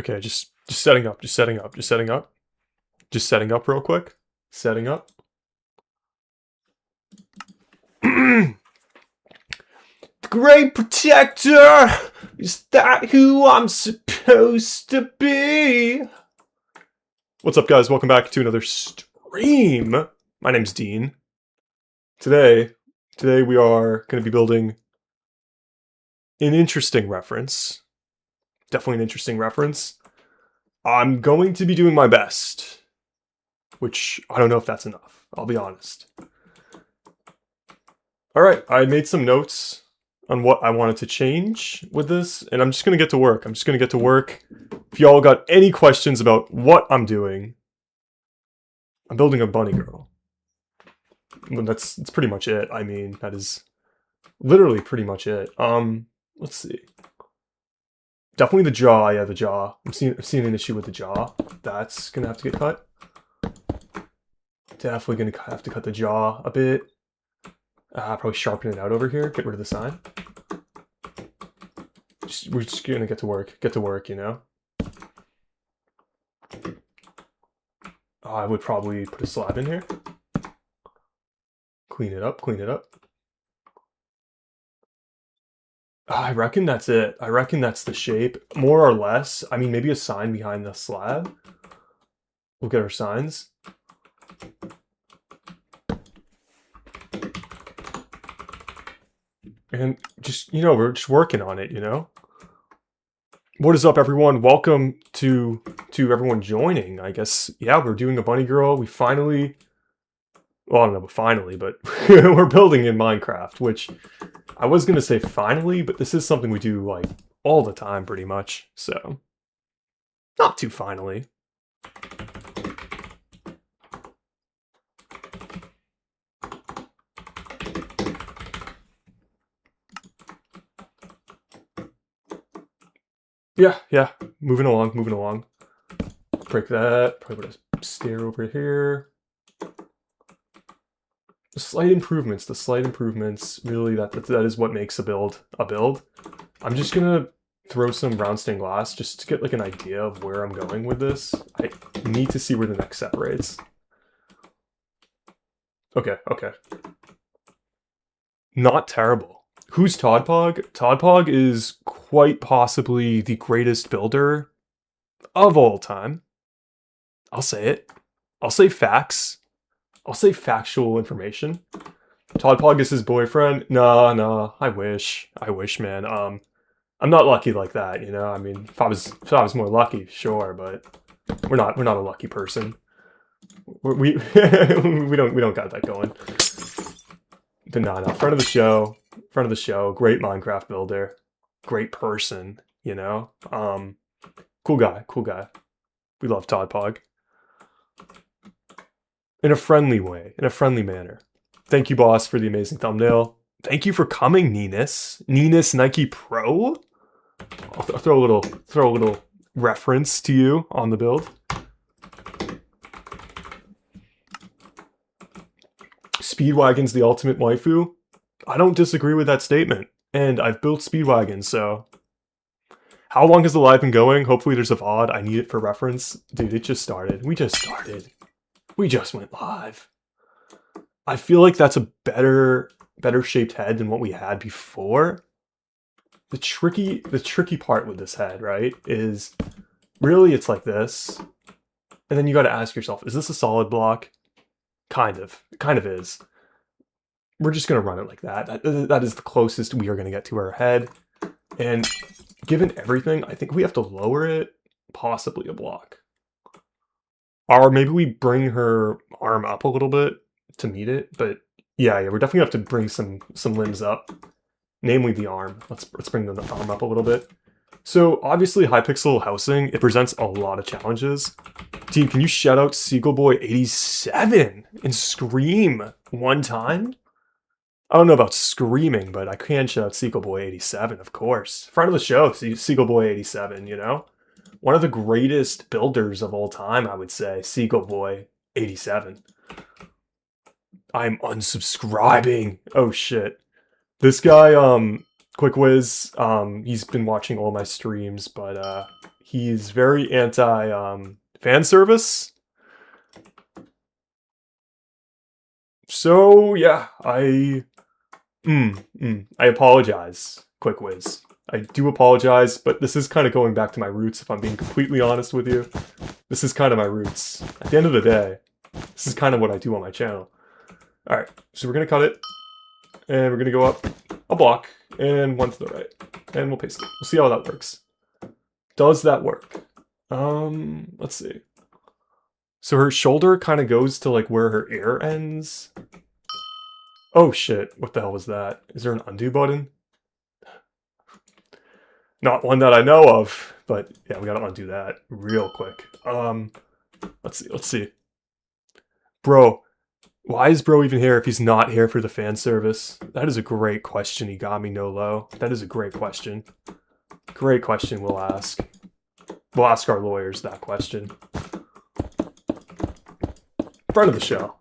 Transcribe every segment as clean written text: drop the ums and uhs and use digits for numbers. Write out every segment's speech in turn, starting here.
Okay, just setting up, just setting up, just setting up. Just setting up real quick. Setting up. The Great Protector! Is that who I'm supposed to be? What's up, guys? Welcome back to another stream. My name's Dean. Today we are going to be building an interesting reference. Definitely an interesting reference. I'm going to be doing my best, which I don't know if that's enough. I'll be honest. Alright, I made some notes on what I wanted to change with this, and I'm just going to get to work. If y'all got any questions about what I'm doing, I'm building a bunny girl. Well, that's pretty much it. I mean, that is literally pretty much it. Let's see. Definitely the jaw, yeah, the jaw. I'm seeing an issue with the jaw. That's gonna have to get cut. Definitely gonna have to cut the jaw a bit. Probably sharpen it out over here. Get rid of the sign. We're just gonna get to work, you know? I would probably put a slab in here. Clean it up. I reckon that's it. I reckon that's the shape, more or less. I mean, maybe a sign behind the slab. We'll get our signs. And just, you know, we're just working on it, you know? What is up, everyone? Welcome to everyone joining. I guess, yeah, we're doing a bunny girl. We finally... Well, I don't know about finally, but we're building in Minecraft, which I was going to say finally, but this is something we do, like, all the time, pretty much. So, not too finally. Yeah, moving along. Break that, probably put a stair over here. The slight improvements, really, that is what makes a build a build. I'm just gonna throw some round stained glass just to get like an idea of where I'm going with this. I need to see where the neck separates. Okay. Not terrible. Who's Toddpog? Toddpog is quite possibly the greatest builder of all time. I'll say it. I'll say facts. I'll say factual information. Toddpog is his boyfriend. Nah. I wish, man. I'm not lucky like that, you know. I mean, if I was more lucky, sure, but we're not a lucky person. We don't got that going. But no, friend of the show, great Minecraft builder, great person, you know. Cool guy. We love Toddpog. In a friendly way, in a friendly manner. Thank you, boss, for the amazing thumbnail. Thank you for coming, Ninus Nike Pro. I'll throw a little reference to you on the build. Speedwagon's the ultimate waifu. I don't disagree with that statement, and I've built Speedwagon, so. How long has the live been going? Hopefully there's a VOD. I need it for reference. Dude, it just started. We just went live. I feel like that's a better shaped head than what we had before. The tricky part with this head, right, is really it's like this. And then you got to ask yourself, is this a solid block? Kind of is. We're just going to run it like that. That is the closest we are going to get to our head. And given everything, I think we have to lower it possibly a block. Or maybe we bring her arm up a little bit to meet it, but yeah, we're definitely have to bring some limbs up, namely the arm. Let's bring the arm up a little bit. So obviously, Hypixel housing, it presents a lot of challenges. Team, can you shout out SeagullBoy87 and scream one time? I don't know about screaming, but I can shout out SeagullBoy87, of course. Friend of the show, SeagullBoy87, you know? One of the greatest builders of all time, I would say, SeagullBoy87. I'm unsubscribing. Oh shit. This guy, Quick Whiz, he's been watching all my streams, but He's very anti fan service. So yeah, I apologize, Quick Whiz. I do apologize, but this is kind of going back to my roots, if I'm being completely honest with you. This is kind of my roots. At the end of the day, this is kind of what I do on my channel. Alright, so we're going to cut it, and we're going to go up a block, and one to the right, and we'll paste it. We'll see how that works. Does that work? Let's see. So her shoulder kind of goes to like where her ear ends. Oh shit, what the hell was that? Is there an undo button? Not one that I know of, but yeah, we gotta undo that real quick. Let's see. Bro, why is bro even here if he's not here for the fan service? That is a great question, Igami no low. That is a great question. Great question we'll ask. We'll ask our lawyers that question. Front of the show.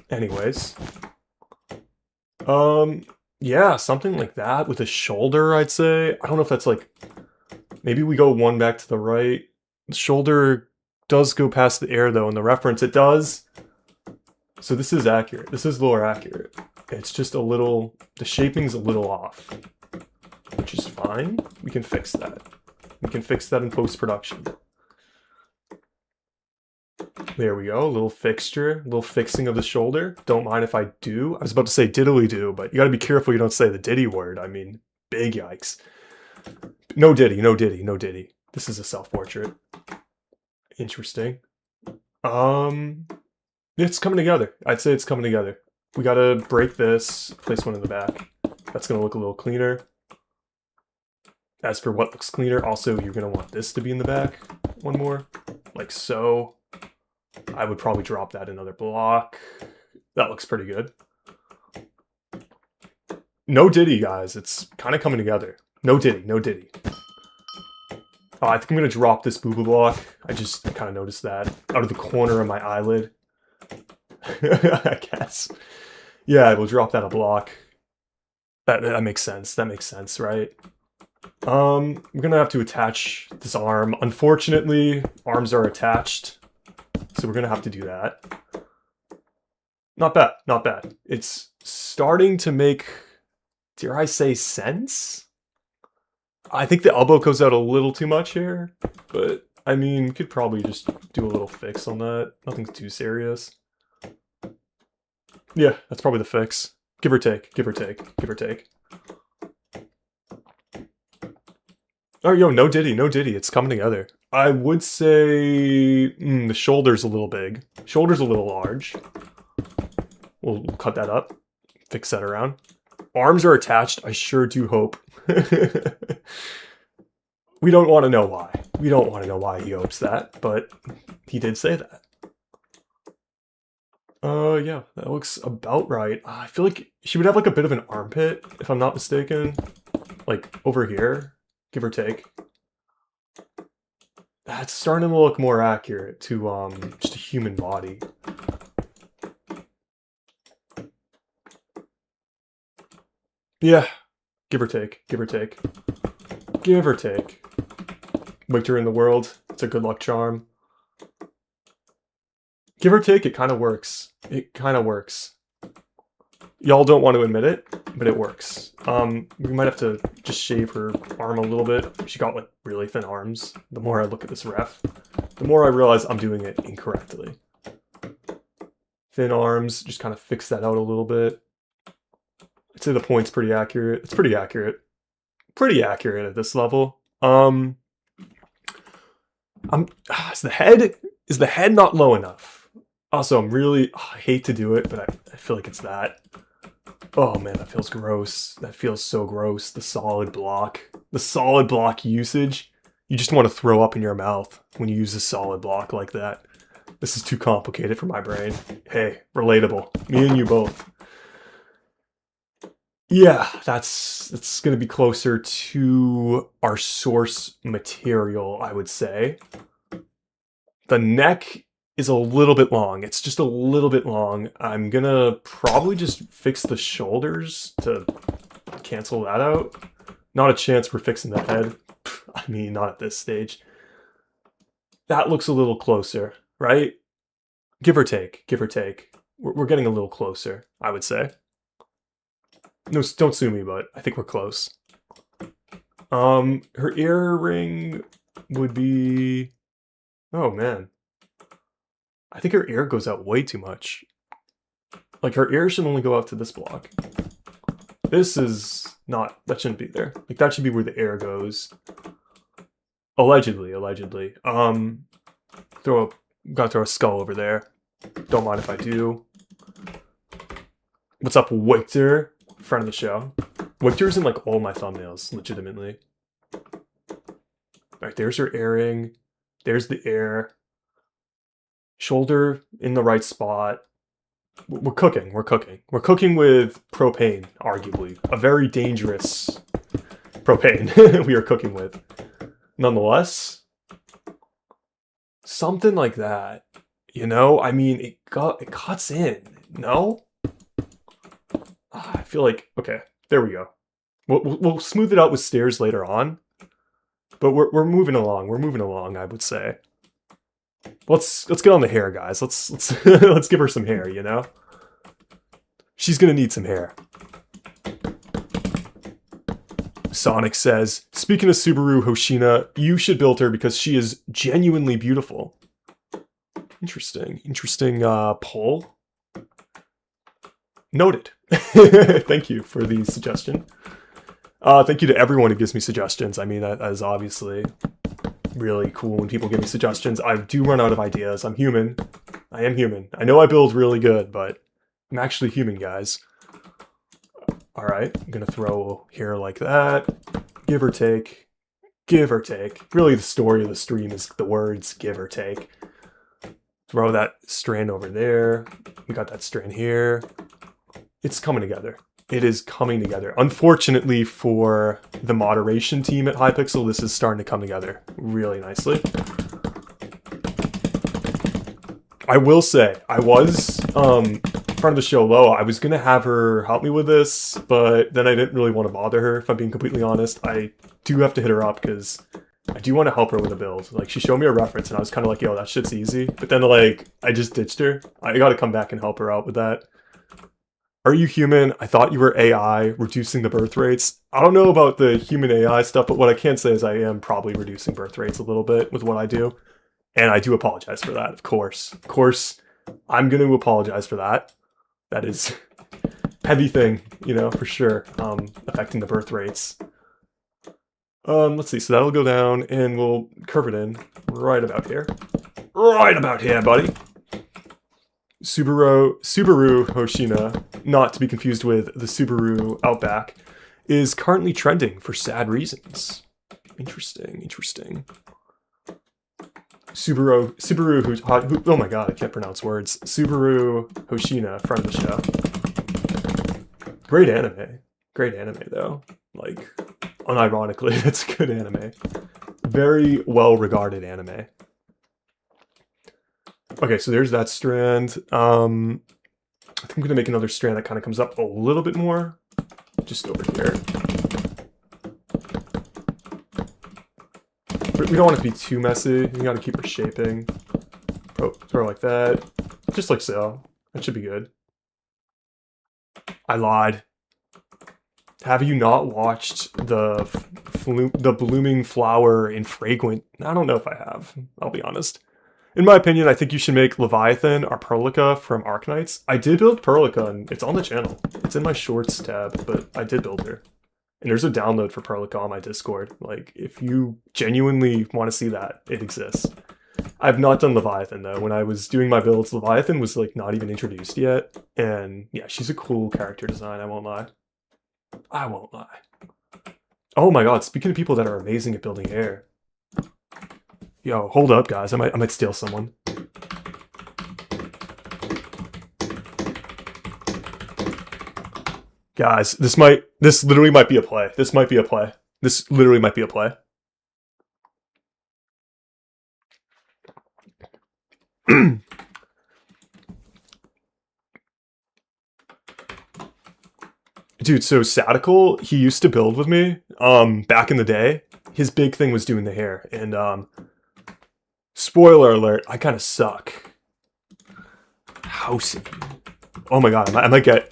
Anyways. Yeah, something like that with a shoulder, I'd say. I don't know if that's like... Maybe we go one back to the right. The shoulder does go past the air, though. In the reference, it does. So this is accurate. This is lower accurate. It's just a little... The shaping's a little off. Which is fine. We can fix that. We can fix that in post-production. There we go, a little fixture, a little fixing of the shoulder. Don't mind if I do. I was about to say diddly-do, but you gotta be careful you don't say the diddy word. I mean, big yikes. No diddy, no diddy, no diddy. This is a self-portrait. Interesting. It's coming together. I'd say it's coming together. We gotta break this, place one in the back. That's gonna look a little cleaner. As for what looks cleaner, also you're gonna want this to be in the back. One more, like so. I would probably drop that another block. That looks pretty good. No diddy, guys. It's kind of coming together. No diddy, no diddy. Oh, I think I'm going to drop this booba block. I kind of noticed that out of the corner of my eyelid. I guess. Yeah, we'll drop that a block. That makes sense. That makes sense, right? We're going to have to attach this arm. Unfortunately, arms are attached. So we're going to have to do that. Not bad, not bad. It's starting to make, dare I say, sense? I think the elbow goes out a little too much here, but I mean, could probably just do a little fix on that. Nothing too serious. Yeah, that's probably the fix. Give or take, give or take, give or take. Oh, yo, no diddy, no diddy. It's coming together. I would say the shoulder's a little big. Shoulder's a little large. We'll cut that up. Fix that around. Arms are attached. I sure do hope. We don't want to know why. We don't want to know why he hopes that, but he did say that. Yeah, that looks about right. I feel like she would have like a bit of an armpit, if I'm not mistaken. Like over here. Give or take. That's starting to look more accurate to just a human body. Yeah, give or take, give or take. Give or take. Winter in the world, it's a good luck charm. Give or take, it kind of works. It kind of works. Y'all don't want to admit it, but it works. We might have to just shave her arm a little bit. She got like really thin arms. The more I look at this ref, the more I realize I'm doing it incorrectly. Thin arms, just kind of fix that out a little bit. I'd say the point's pretty accurate. It's pretty accurate. Pretty accurate at this level. Is the head not low enough? Also, I hate to do it, but I feel like it's that. Oh man, that feels gross. That feels so gross. The solid block. The solid block usage. You just want to throw up in your mouth when you use a solid block like that. This is too complicated for my brain. Hey, relatable. Me and you both. Yeah, it's going to be closer to our source material, I would say. The neck is a little bit long. It's just a little bit long. I'm gonna probably just fix the shoulders to cancel that out. Not a chance we're fixing the head. I mean, not at this stage. That looks a little closer, right? Give or take, give or take. We're getting a little closer, I would say. No, don't sue me, but I think we're close. Her earring would be... Oh, man. I think her ear goes out way too much. Like, her ear should only go out to this block. This is not... That shouldn't be there. Like, that should be where the air goes. Allegedly. Gotta throw a skull over there. Don't mind if I do. What's up, Victor? Friend of the show. Victor's in, like, all my thumbnails, legitimately. Alright, there's her earring. There's the air. Shoulder in the right spot. We're cooking. We're cooking with propane, arguably. A very dangerous propane we are cooking with. Nonetheless, something like that, you know? I mean, it cuts in, no? I feel like, okay, there we go. We'll smooth it out with stairs later on, but we're moving along. We're moving along, I would say. Let's get on the hair, guys. Let's let's give her some hair, you know? She's gonna need some hair. Sonic says, speaking of Subaru Hoshina, you should build her because she is genuinely beautiful. Interesting poll. Noted. Thank you for the suggestion. Thank you to everyone who gives me suggestions. I mean, that is obviously really cool when people give me suggestions. I do run out of ideas. I'm human. I am human. I know I build really good, but I'm actually human, guys. Alright, I'm gonna throw hair like that. Give or take. Give or take. Really, the story of the stream is the words give or take. Throw that strand over there. We got that strand here. It's coming together. It is coming together. Unfortunately for the moderation team at Hypixel, this is starting to come together really nicely. I will say, I was, front of the show low, I was gonna have her help me with this, but then I didn't really want to bother her, if I'm being completely honest. I do have to hit her up because I do want to help her with a build. Like, she showed me a reference and I was kind of like, yo, that shit's easy. But then, like, I just ditched her. I gotta come back and help her out with that. Are you human? I thought you were AI, reducing the birth rates. I don't know about the human AI stuff, but what I can say is I am probably reducing birth rates a little bit with what I do. And I do apologize for that, of course. Of course, I'm going to apologize for that. That is a heavy thing, you know, for sure, affecting the birth rates. Let's see, so that'll go down, and we'll curve it in right about here. Right about here, buddy. Subaru Hoshina, not to be confused with the Subaru Outback, is currently trending for sad reasons. Interesting. Subaru, oh my god, I can't pronounce words. Subaru Hoshina, friend of the show. Great anime though. Like, unironically, that's good anime. Very well-regarded anime. Okay, so there's that strand. I think I'm gonna make another strand that kind of comes up a little bit more. Just over here. But we don't want it to be too messy. You gotta keep her shaping. Oh, throw like that. Just like so. That should be good. I lied. Have you not watched the Blooming Flower in Fragrant? I don't know if I have. I'll be honest. In my opinion, I think you should make Leviathan or Perlica from Arknights. I did build Perlica, and it's on the channel. It's in my Shorts tab, but I did build her. And there's a download for Perlica on my Discord. Like, if you genuinely want to see that, it exists. I've not done Leviathan, though. When I was doing my builds, Leviathan was, like, not even introduced yet. And, yeah, she's a cool character design, I won't lie. I won't lie. Oh my god, speaking of people that are amazing at building hair. Yo, hold up, guys. I might steal someone. Guys, this literally might be a play. This literally might be a play. Dude, so Satle, he used to build with me, back in the day. his big thing was doing the hair. And spoiler alert, I kind of suck. Housing. Oh my god, I might get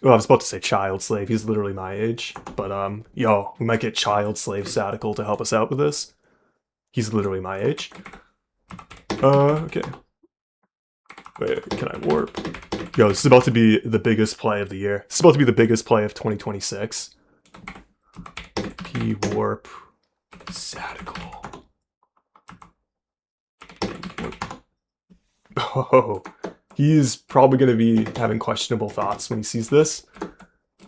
well, I was about to say child slave. He's literally my age. But yo, we might get child slave Satle to help us out with this. He's literally my age. Okay. Wait, can I warp? Yo, this is about to be the biggest play of the year. This is about to be the biggest play of 2026. P warp Satle. Oh, he's probably going to be having questionable thoughts when he sees this.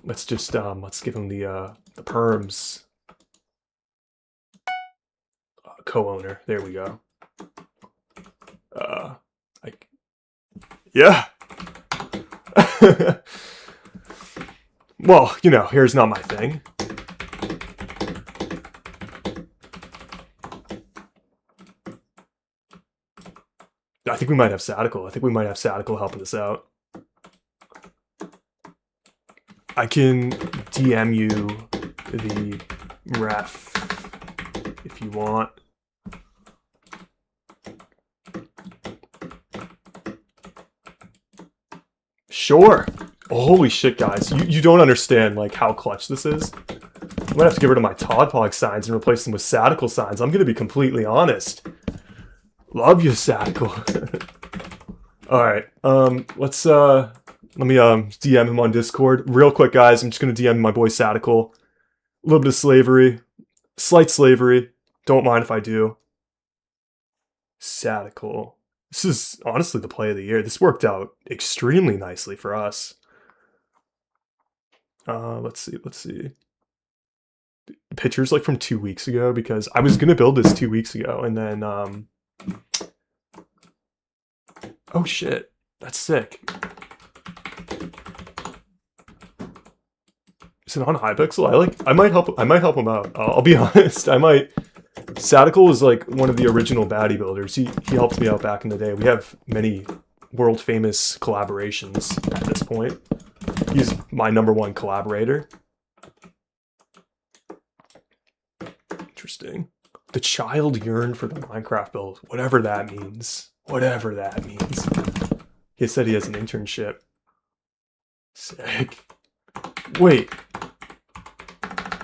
Let's just let's give him the perms. Co-owner. There we go. Yeah. Well, you know, hair's not my thing. I think we might have Satle. I think we might have Satle helping us out. I can DM you the ref if you want. Sure. Oh, holy shit, guys. You don't understand, like, how clutch this is. I'm gonna have to get rid of my Todpog signs and replace them with Satle signs. I'm gonna be completely honest. Love you, Satle. Alright, let's, let me, DM him on Discord. Real quick, guys, I'm just gonna DM my boy Satle. A little bit of slavery. Slight slavery. Don't mind if I do. Satle. This is honestly the play of the year. This worked out extremely nicely for us. Let's see. The picture's like from 2 weeks ago because I was gonna build this 2 weeks ago and then oh shit, that's sick. Is it on Hypixel? I might help him out. I'll be honest. Satle was like one of the original baddie builders. He helped me out back in the day. We have many world famous collaborations at this point. He's my #1 collaborator. Interesting. The child yearned for the Minecraft build. Whatever that means. Whatever that means. He said he has an internship. Sick. Wait.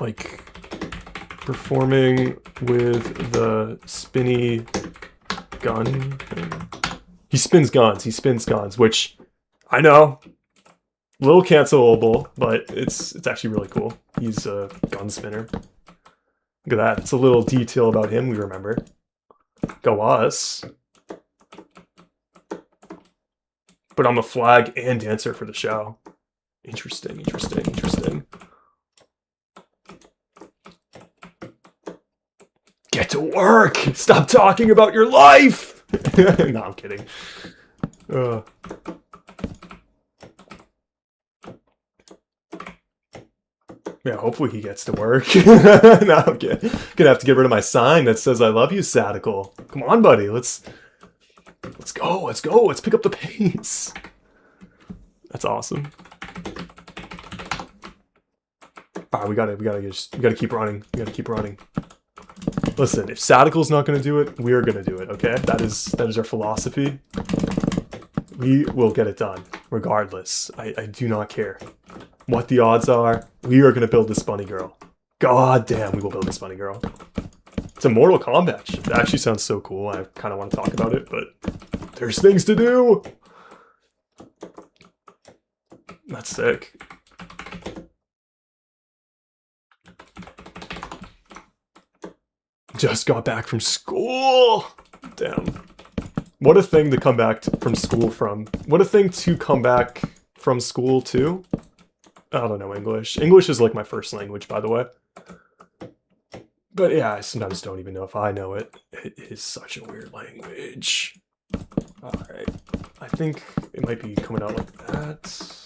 Like, performing with the spinny gun thing? He spins guns, which I know. A little cancelable, but it's actually really cool. He's a gun spinner. Look at that. It's a little detail about him we remember. Go us. But I'm a flag and dancer for the show. Interesting. Get to work! Stop talking about your life! No, I'm kidding. Yeah, hopefully he gets to work. No, I'm kidding. Gonna have to get rid of my sign that says I love you, Satle. Come on, buddy. Let's go. Let's pick up the pace. That's awesome. Alright, we gotta keep running. Listen, if Satle's not gonna do it, we're gonna do it, okay? That is our philosophy. We will get it done, regardless. I do not care what the odds are. We are gonna build this bunny girl. God damn, we will build this bunny girl. It's a Mortal Kombat shit. That actually sounds so cool. I kind of want to talk about it, but there's things to do. That's sick. Just got back from school. Damn. What a thing to come back from school from. What a thing to come back from school to. I don't know English. English is like my first language, by the way. But yeah, I sometimes don't even know if I know it. It is such a weird language. Alright. I think it might be coming out like that.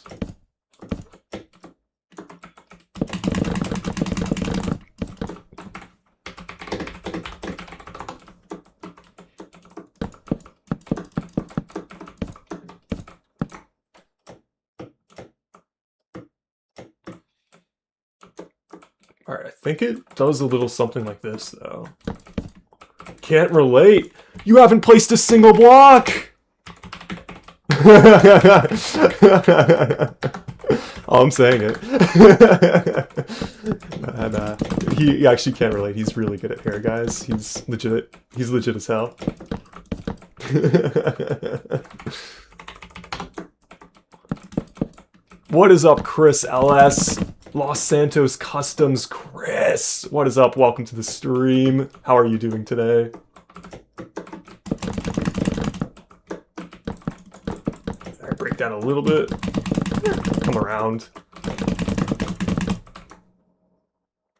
Alright, I think it does a little something like this, though. Can't relate. You haven't placed a single block! Oh, I'm saying it. And, he actually can't relate. He's really good at hair, guys. He's legit. He's legit as hell. What is up, Chris LS? Los Santos Customs Chris. What is up? Welcome to the stream. How are you doing today? Alright, break down a little bit. Come around.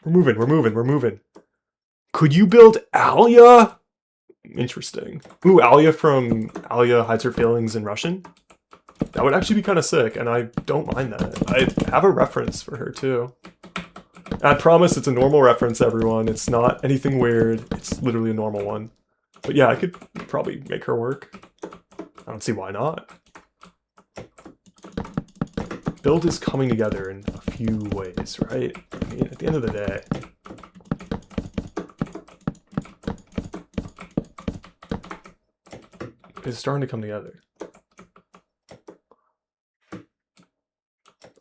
We're moving. Could you build Alia? Interesting. Ooh, Alia from Alia Hides Her Feelings in Russian? That would actually be kind of sick, and I don't mind that. I have a reference for her, too. I promise it's a normal reference, everyone. It's not anything weird. It's literally a normal one. But yeah, I could probably make her work. I don't see why not. Build is coming together in a few ways, right? I mean, at the end of the day. It's starting to come together.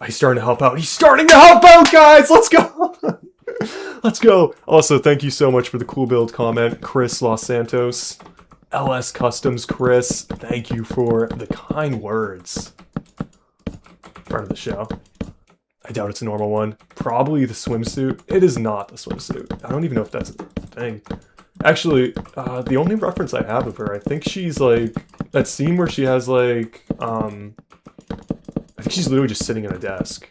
He's starting to help out. He's starting to help out, guys! Let's go! Let's go! Also, thank you so much for the cool build comment, Chris Los Santos. LS Customs Chris, thank you for the kind words. Front of the show. I doubt it's a normal one. Probably the swimsuit. It is not the swimsuit. I don't even know if that's a thing. Actually, the only reference I have of her, I think she's like... That scene where she has like, I think she's literally just sitting at a desk.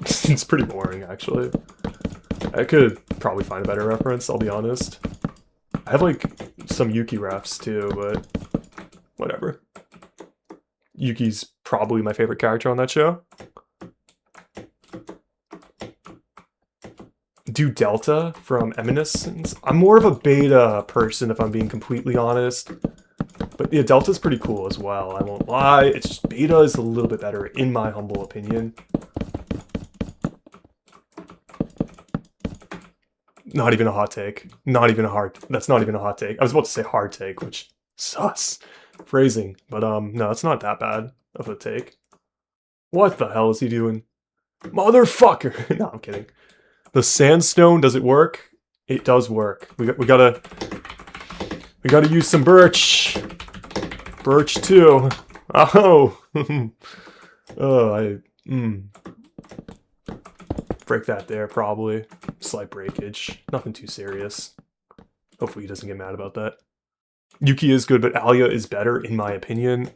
It's pretty boring, actually. I could probably find a better reference, I'll be honest. I have, like, some Yuki refs, too, but whatever. Yuki's probably my favorite character on that show. Do Delta from Eminescence? I'm more of a beta person, if I'm being completely honest. But yeah, Delta's pretty cool as well, I won't lie. It's just beta is a little bit better, in my humble opinion. Not even a hot take. Not even a hard... That's not even a hot take. I was about to say hard take, which... Sus. Phrasing. But, no, it's not that bad of a take. What the hell is he doing? Motherfucker! No, I'm kidding. The sandstone, does it work? It does work. We gotta use some birch. Birch too. Oh. Break that there, probably. Slight breakage. Nothing too serious. Hopefully he doesn't get mad about that. Yuki is good, but Alia is better, in my opinion.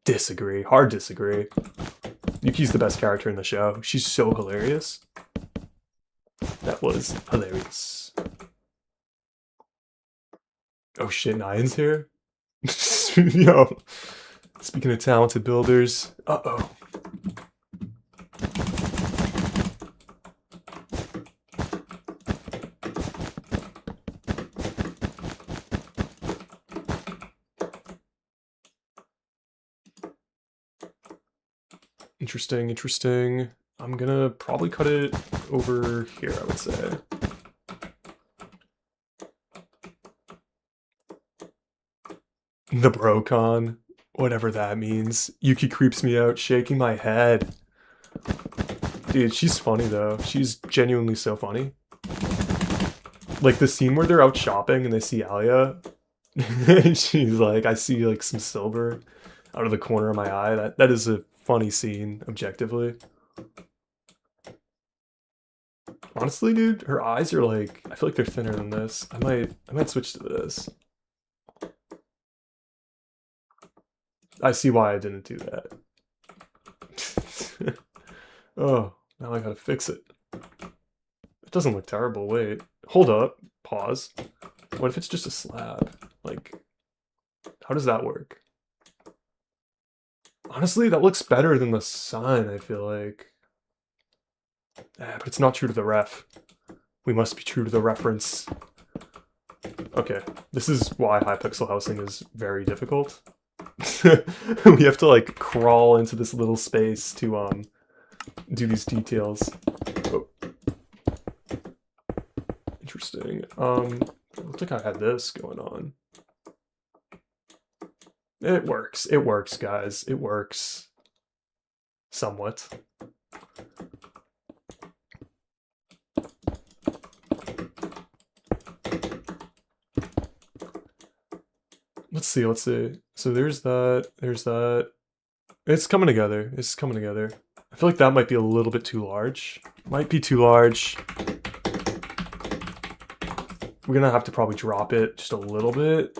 Disagree. Hard disagree. Yuki's the best character in the show. She's so hilarious. That was hilarious. Oh shit, Nyan's here? Yo. Speaking of talented builders. Uh-oh. Interesting, interesting. I'm gonna probably cut it over here, I would say. The Brocon, whatever that means. Yuki creeps me out, shaking my head. Dude, she's funny though. She's genuinely so funny. Like the scene where they're out shopping and they see Alia. She's like, I see like some silver out of the corner of my eye. That is a funny scene, objectively. Honestly, dude, her eyes are like, I feel like they're thinner than this. I might switch to this. I see why I didn't do that. Oh, now I gotta fix it. It doesn't look terrible, wait. Hold up, pause. What if it's just a slab? Like, how does that work? Honestly, that looks better than the sun, I feel like. But it's not true to the ref. We must be true to the reference. Okay, this is why Hypixel housing is very difficult. We have to like crawl into this little space to do these details. Oh. interesting. Looks like I had this going on. It works, guys. It works. Somewhat. Let's see. So there's that. It's coming together. I feel like that might be a little bit too large. Might be too large. We're gonna have to probably drop it just a little bit.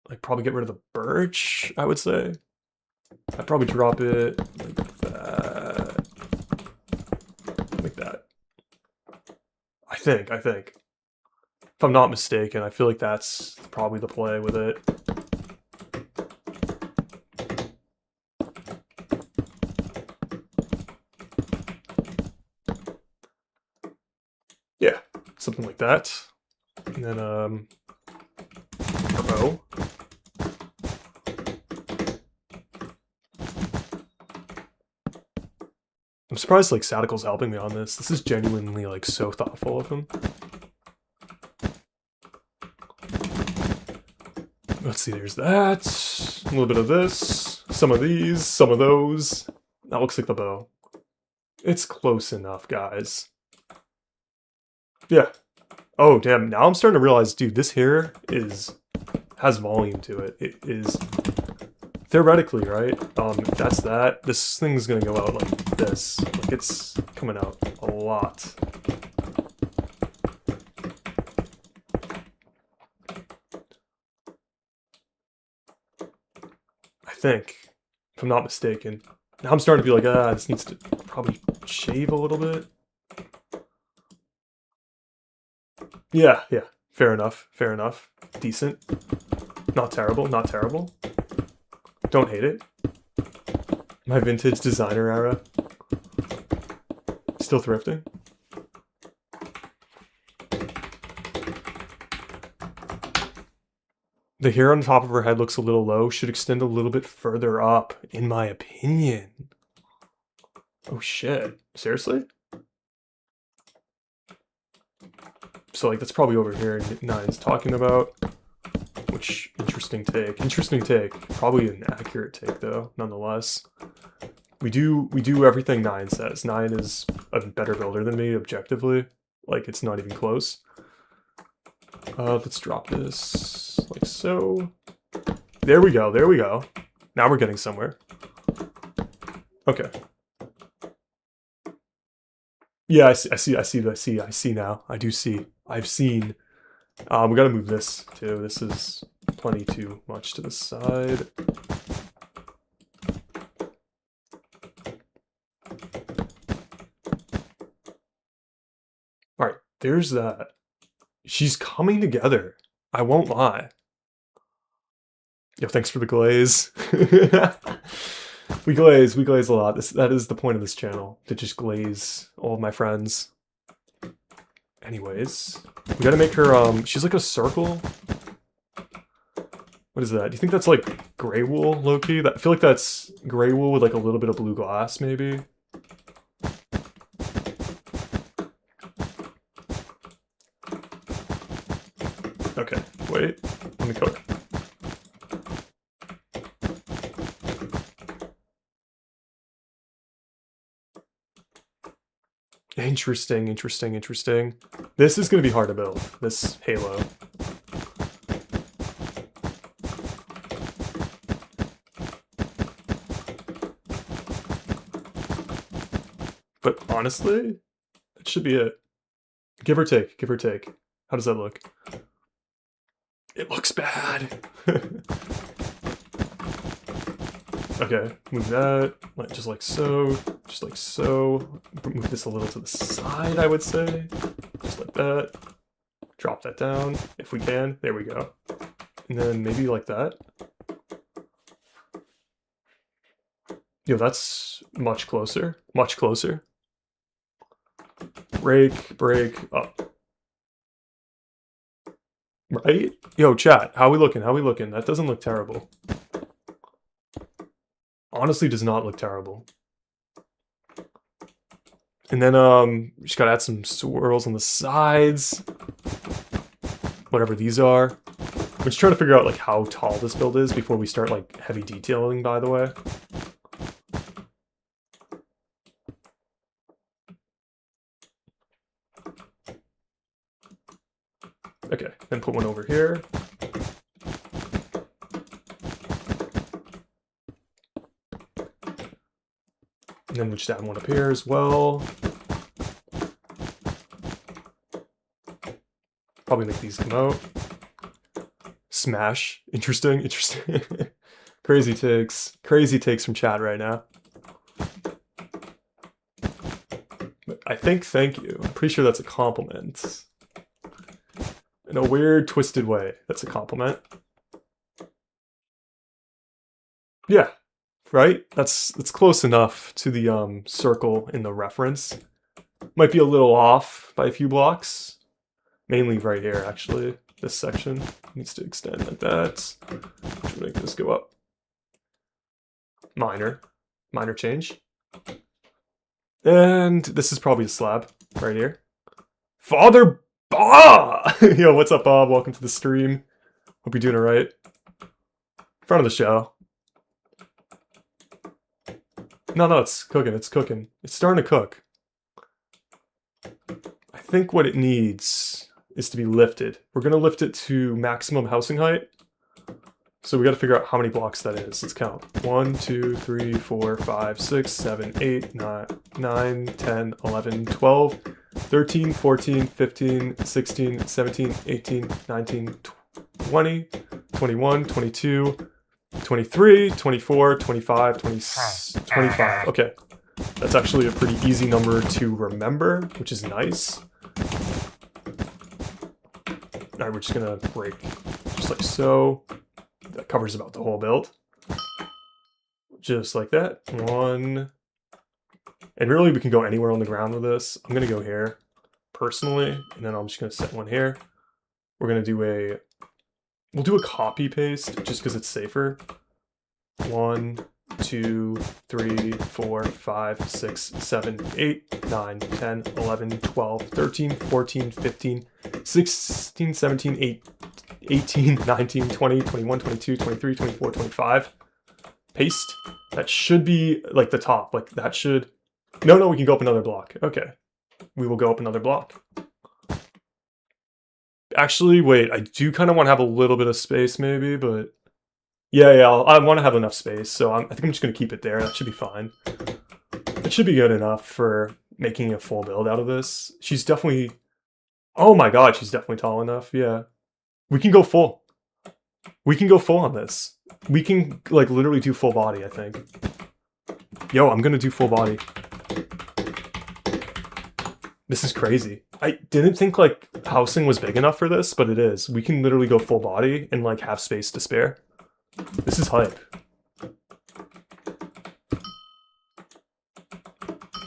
Like probably get rid of the birch, I would say. I'd probably drop it like that. Like that. I think. If I'm not mistaken, I feel like that's probably the play with it. Yeah, something like that. And then, our bow. I'm surprised, like, Satlec's helping me on this. This is genuinely, like, so thoughtful of him. Let's see, there's that. A little bit of this. Some of these. Some of those. That looks like the bow. It's close enough, guys. Yeah. Oh, damn. Now I'm starting to realize, dude, this here has volume to it. It is theoretically, right? If that's that, this thing's gonna go out like this. Like, it's coming out a lot. I think, if I'm not mistaken. Now I'm starting to be like, this needs to probably shave a little bit. Yeah, fair enough. Decent. Not terrible. Don't hate it. My vintage designer era. Still thrifting. The hair on the top of her head looks a little low. Should extend a little bit further up, in my opinion. Oh shit. Seriously? So, like, that's probably over here Nine's talking about. Which, interesting take. Probably an accurate take, though, nonetheless. We do everything Nine says. Nine is a better builder than me, objectively. Like, it's not even close. Let's drop this like so. There we go. Now we're getting somewhere. Okay. Yeah, I see now. I do see. I've seen. We gotta move this too. This is plenty too much to the side. Alright, there's that. She's coming together. I won't lie. Yo, thanks for the glaze. We glaze a lot. That is the point of this channel, to just glaze all of my friends. Anyways, we gotta make her, she's like a circle. What is that? Do you think that's like gray wool, low-key? I feel like that's gray wool with like a little bit of blue glass, maybe? Okay, wait, let me cook. Interesting. This is going to be hard to build, this halo. But honestly, that should be it. Give or take. How does that look? It looks bad. Okay, move that, just like so. Move this a little to the side, I would say. Just like that. Drop that down, if we can. There we go. And then maybe like that. Yo, that's much closer. Break, up. Right? Yo, chat, how we looking? That doesn't look terrible. Honestly, does not look terrible. And then just gotta add some swirls on the sides. Whatever these are. I'm just trying to figure out like how tall this build is before we start like heavy detailing, by the way. Okay, then put one over here. And then we'll just add one up here as well. Probably make these come out. Smash. Interesting, interesting. Crazy takes from chat right now. But I think thank you. I'm pretty sure that's a compliment. In a weird, twisted way, that's a compliment. Yeah, right? That's close enough to the circle in the reference. Might be a little off by a few blocks. Mainly right here, actually. This section needs to extend like that. Should make this go up. Minor change. And this is probably a slab right here. Father Bob! Yo, what's up, Bob? Welcome to the stream. Hope you're doing all right. Front of the show. No, it's cooking. It's cooking. It's starting to cook. I think what it needs is to be lifted. We're going to lift it to maximum housing height. So we got to figure out how many blocks that is. Let's count. 1, 2, 3, 4, 5, 6, 7, 8, 9, 10, 11, 12, 13, 14, 15, 16, 17, 18, 19, 20, 21, 22, 23, 24, 25, 25. Okay. That's actually a pretty easy number to remember, which is nice. Alright, we're just gonna break just like so. That covers about the whole build. Just like that. One. And really we can go anywhere on the ground with this. I'm gonna go here personally, and then I'm just gonna set one here. We're gonna do we'll do a copy paste just because it's safer. 1, 2, 3, 4, 5, 6, 7, 8, 9, 10, 11, 12, 13, 14, 15, 16, 17, 18, 19, 20, 21, 22, 23, 24, 25. Paste. That should be like the top. Like that should... No, we can go up another block. Okay. We will go up another block. Actually, wait. I do kind of want to have a little bit of space maybe, but... Yeah, I want to have enough space, so I think I'm just going to keep it there. That should be fine. It should be good enough for making a full build out of this. She's definitely... Oh my god, she's definitely tall enough, yeah. We can go full. We can go full on this. We can, like, literally do full body, I think. Yo, I'm going to do full body. This is crazy. I didn't think, like, housing was big enough for this, but it is. We can literally go full body and, like, have space to spare. This is hype.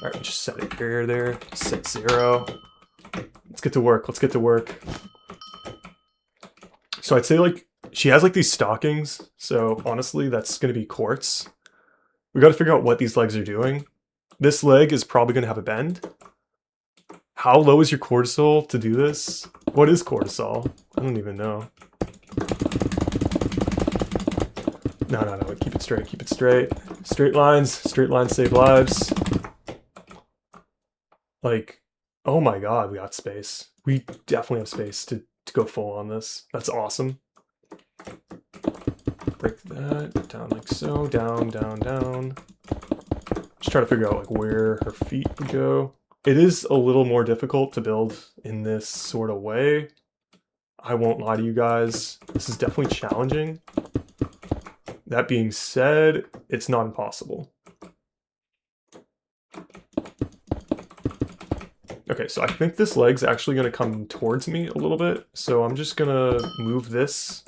Alright, just set it here, there. Set 0. Let's get to work. Let's get to work. So I'd say, like, she has, like, these stockings. So, honestly, that's going to be quartz. We got to figure out what these legs are doing. This leg is probably going to have a bend. How low is your cortisol to do this? What is cortisol? I don't even know. No, keep it straight, keep it straight. Straight lines save lives. Like, oh my god, we got space. We definitely have space to go full on this. That's awesome. Break that down like so, down. Just try to figure out like where her feet would go. It is a little more difficult to build in this sort of way. I won't lie to you guys. This is definitely challenging. That being said, it's not impossible. Okay, so I think this leg's actually going to come towards me a little bit, so I'm just going to move this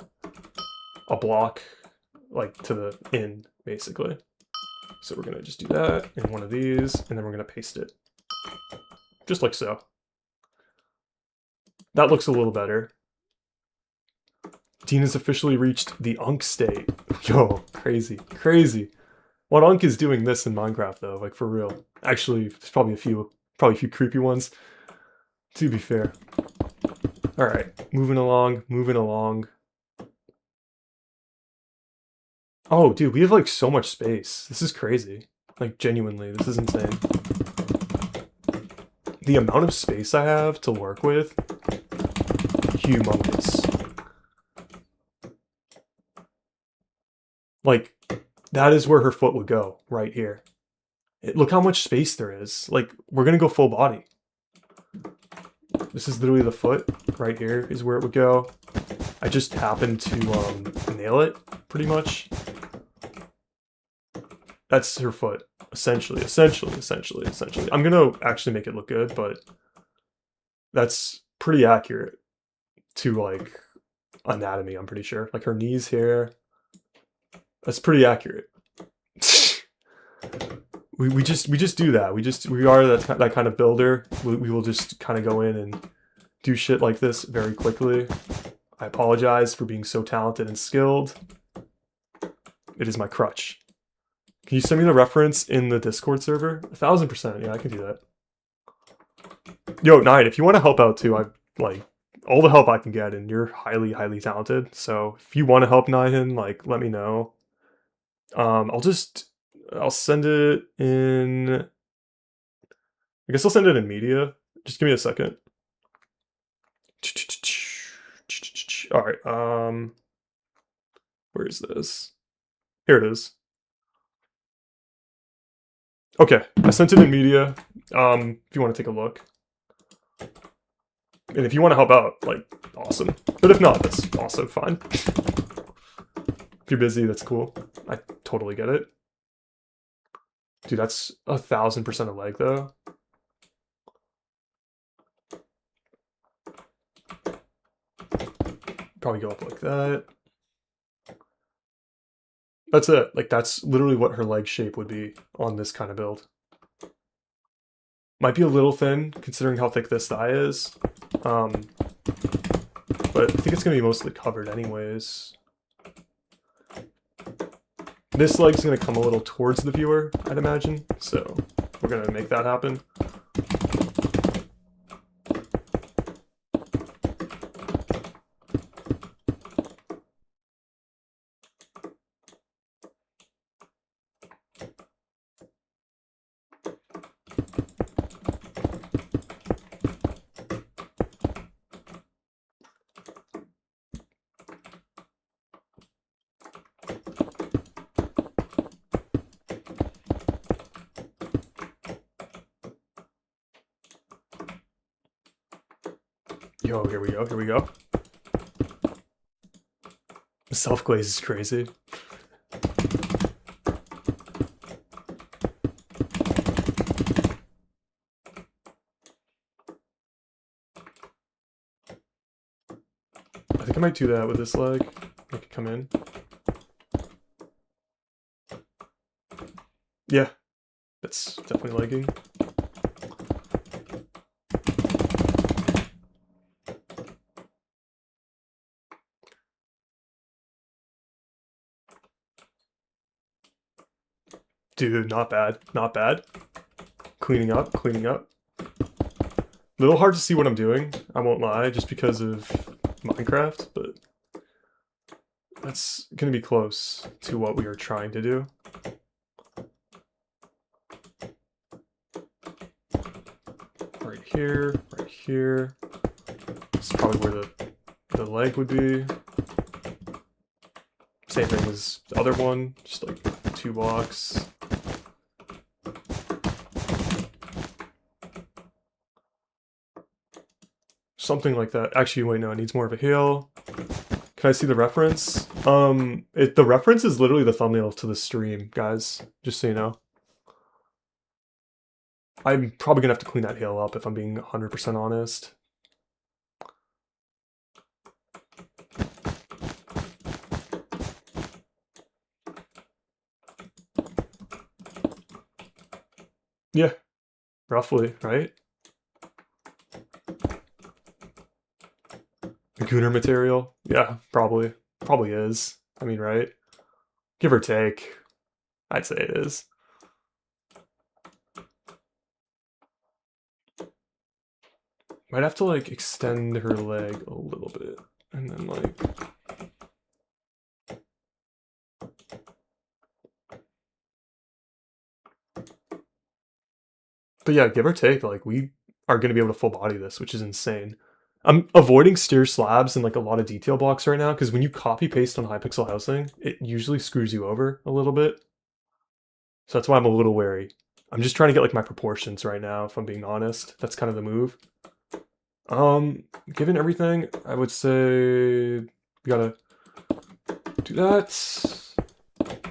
a block, like, to the in, basically. So we're going to just do that in one of these, and then we're going to paste it. Just like so. That looks a little better. Dean has officially reached the Unk state. Yo, crazy. What Unk is doing this in Minecraft, though, like, for real. Actually, there's probably a few Probably a few creepy ones, to be fair. All right, moving along, moving along. Oh, dude, we have like so much space. This is crazy. Like, genuinely, this is insane. The amount of space I have to work with, humongous. Like, that is where her foot would go, right here. Look how much space there is. Like, we're gonna go full body. This is literally the foot. Right here is where it would go. I just happened to nail it, pretty much. That's her foot, essentially. I'm gonna actually make it look good, but that's pretty accurate to, like, anatomy, I'm pretty sure. Like, her knees here. That's pretty accurate. we just do that. We are that kind of builder. We will just kind of go in and do shit like this very quickly. I apologize for being so talented and skilled. It is my crutch. Can you send me the reference in the Discord server? 1000%. Yeah, I can do that. Yo, Nine, if you want to help out too, I like all the help I can get, and you're highly, highly talented. So if you want to help Nine, like, let me know. I'll send it in. I guess I'll send it in media. Just give me a second. All right. Where is this? Here it is. Okay, I sent it in media. If you want to take a look, and if you want to help out, like, awesome. But if not, that's also fine. If you're busy, that's cool. I totally get it. Dude, that's 1000% a leg, though. Probably go up like that. That's it. Like, that's literally what her leg shape would be on this kind of build. Might be a little thin, considering how thick this thigh is. But I think it's going to be mostly covered anyways. This leg's going to come a little towards the viewer, I'd imagine. So we're going to make that happen. Yo, here we go, here we go. Self-glaze is crazy. I think I might do that with this leg. Make it come in. Yeah, that's definitely legging. Dude, not bad, not bad. Cleaning up, cleaning up. A little hard to see what I'm doing, I won't lie, just because of Minecraft, but that's gonna be close to what we are trying to do. Right here, right here. This is probably where the leg would be. Same thing as the other one, just like 2 blocks. Something like that. Actually, wait, no, it needs more of a heel. Can I see the reference? The reference is literally the thumbnail to the stream, guys, just so you know. I'm probably gonna have to clean that heel up if I'm being 100% honest. Yeah, roughly, right? Gooner material? Yeah, probably. Probably is. I mean, right? Give or take. I'd say it is. Might have to like extend her leg a little bit and then like but yeah, give or take, like we are going to be able to full body this, which is insane. I'm avoiding steer slabs and like a lot of detail blocks right now because when you copy paste on Hypixel housing, it usually screws you over a little bit. So that's why I'm a little wary. I'm just trying to get like my proportions right now, if I'm being honest. That's kind of the move. Given everything, I would say we gotta do that.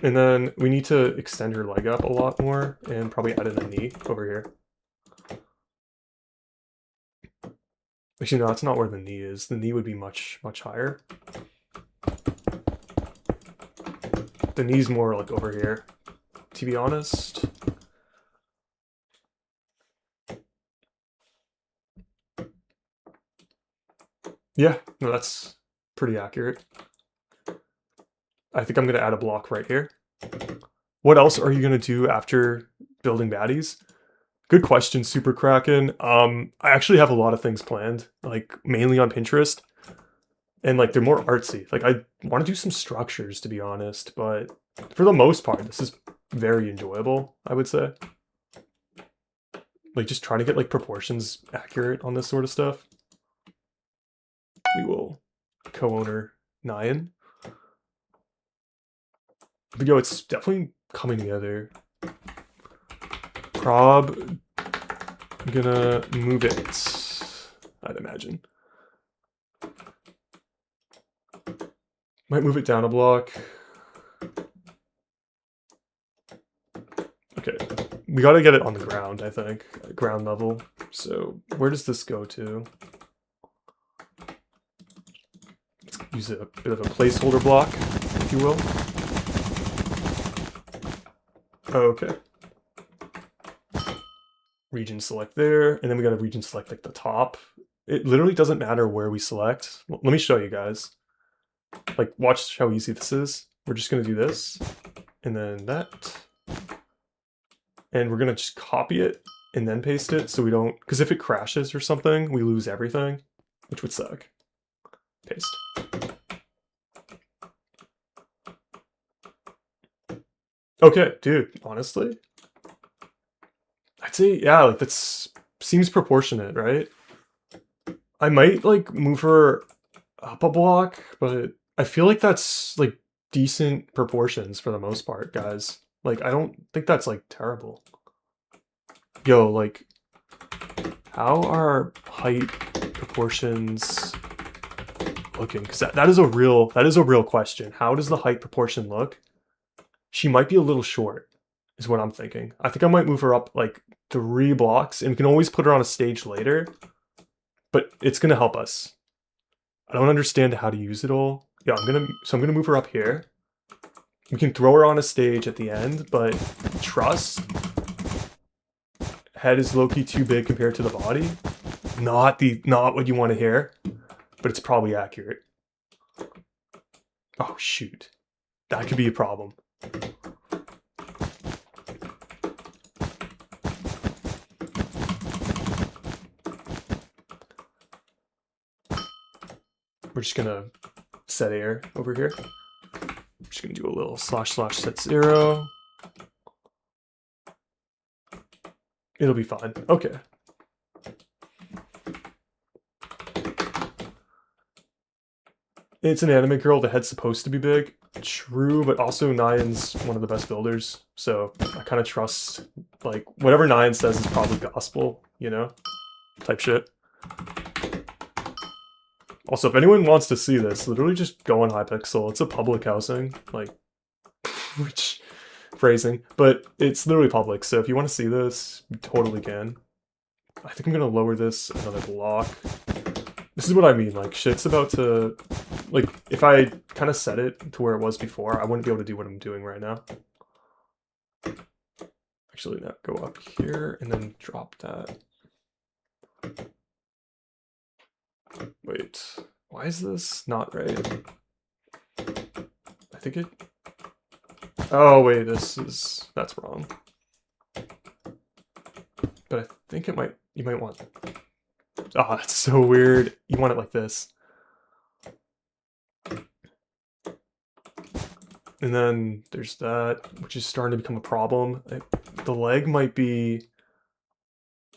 And then we need to extend her leg up a lot more and probably add in a knee over here. Actually, no, that's not where the knee is. The knee would be much, much higher. The knee's more like over here, to be honest. Yeah, no, that's pretty accurate. I think I'm going to add a block right here. What else are you going to do after building baddies? Good question, Super Kraken. I actually have a lot of things planned, like mainly on Pinterest. And like they're more artsy. Like I want to do some structures, to be honest, but for the most part, this is very enjoyable, I would say. Like just trying to get like proportions accurate on this sort of stuff. We will co-owner Nyan. But yo, it's definitely coming together. Prob gonna move it, I'd imagine. Might move it down a block. Okay, we gotta get it on the ground, I think, ground level. So where does this go to? Let's use a bit of a placeholder block, if you will. Okay. Region select there, and then we gotta region select like the top. It literally doesn't matter where we select. Let me show you guys. Like, watch how easy this is. We're just gonna do this, and then that. And we're gonna just copy it and then paste it so we don't, because if it crashes or something, we lose everything, which would suck. Paste. Okay, dude, honestly, I'd say, yeah, like that's seems proportionate, right? I might like move her up a block, but I feel like that's like decent proportions for the most part, guys. Like, I don't think that's like terrible. Yo, like, how are height proportions looking? Because that is a real question. How does the height proportion look? She might be a little short, is what I'm thinking. I think I might move her up like 3 blocks, and we can always put her on a stage later, but it's gonna help us. I don't understand how to use it all. Yeah, I'm gonna move her up here. We can throw her on a stage at the end, but trust, head is low-key too big compared to the body. Not what you want to hear, but it's probably accurate. Oh shoot, that could be a problem. We're just gonna set air over here. We're just gonna do a little / set 0. It'll be fine. Okay. It's an anime girl. The head's supposed to be big. True, but also Nyan's one of the best builders. So I kind of trust, like, whatever Nyan says is probably gospel, you know? Type shit. Also, if anyone wants to see this, literally just go on Hypixel. It's a public housing, like, which phrasing, but it's literally public. So if you want to see this, you totally can. I think I'm gonna lower this another block. This is what I mean. Like, shit's about to, like, if I kind of set it to where it was before, I wouldn't be able to do what I'm doing right now. Actually, no, go up here and then drop that. Wait, why is this not right? I think it... Oh, wait, that's wrong. But I think it might, you might want Ah, that's so weird. You want it like this. And then there's that, which is starting to become a problem. The leg might be...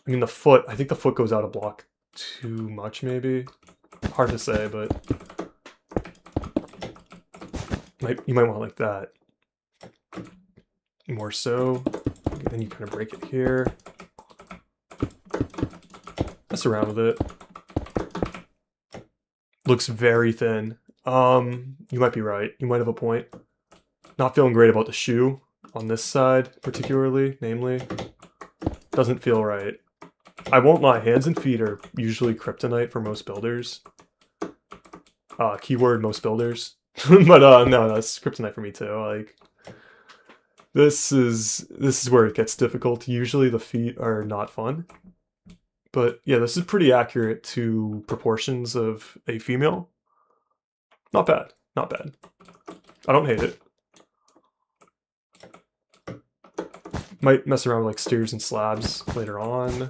I mean, the foot, I think the foot goes out of block too much, maybe. Hard to say, but... you might want it like that. More so. Then you kind of break it here. Mess around with it. Looks very thin. You might be right. You might have a point. Not feeling great about the shoe on this side, particularly, namely. Doesn't feel right. I won't lie, hands and feet are usually kryptonite for most builders. Keyword most builders. But no, that's kryptonite for me too. Like, this is where it gets difficult. Usually the feet are not fun. But yeah, this is pretty accurate to proportions of a female. Not bad, not bad. I don't hate it. Might mess around with like steers and slabs later on.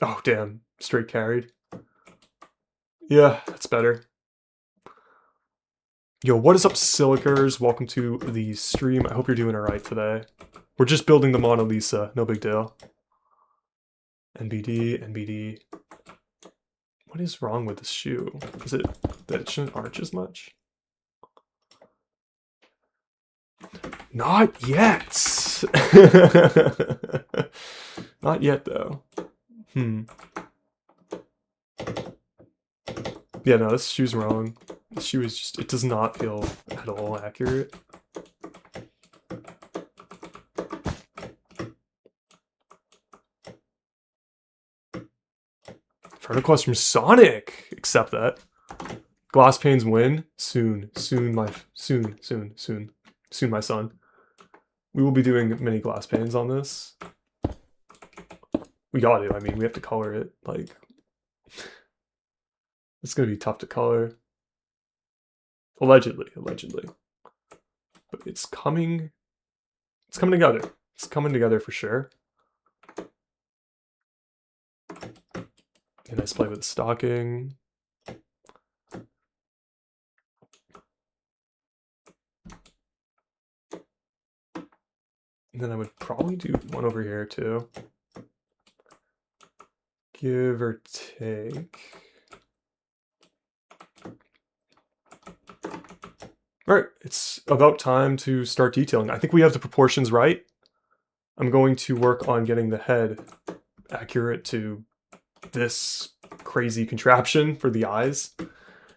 Oh damn, straight carried. Yeah, that's better. Yo, what is up, Silicers? Welcome to the stream. I hope you're doing alright today. We're just building the Mona Lisa, no big deal. NBD. What is wrong with this shoe? Is it that it shouldn't arch as much? Not yet! Not yet, though. Yeah, no, this shoe's wrong. This shoe is just, it does not feel at all accurate. Trying to request from Sonic! Accept that. Glass panes win. Soon, my son. We will be doing many glass panes on this. We got to, I mean, we have to color it, like... It's gonna be tough to color. Allegedly. But it's coming together. It's coming together for sure. A nice play with the stocking. And then I would probably do one over here too. Give or take. Alright, it's about time to start detailing. I think we have the proportions right. I'm going to work on getting the head accurate to this crazy contraption for the eyes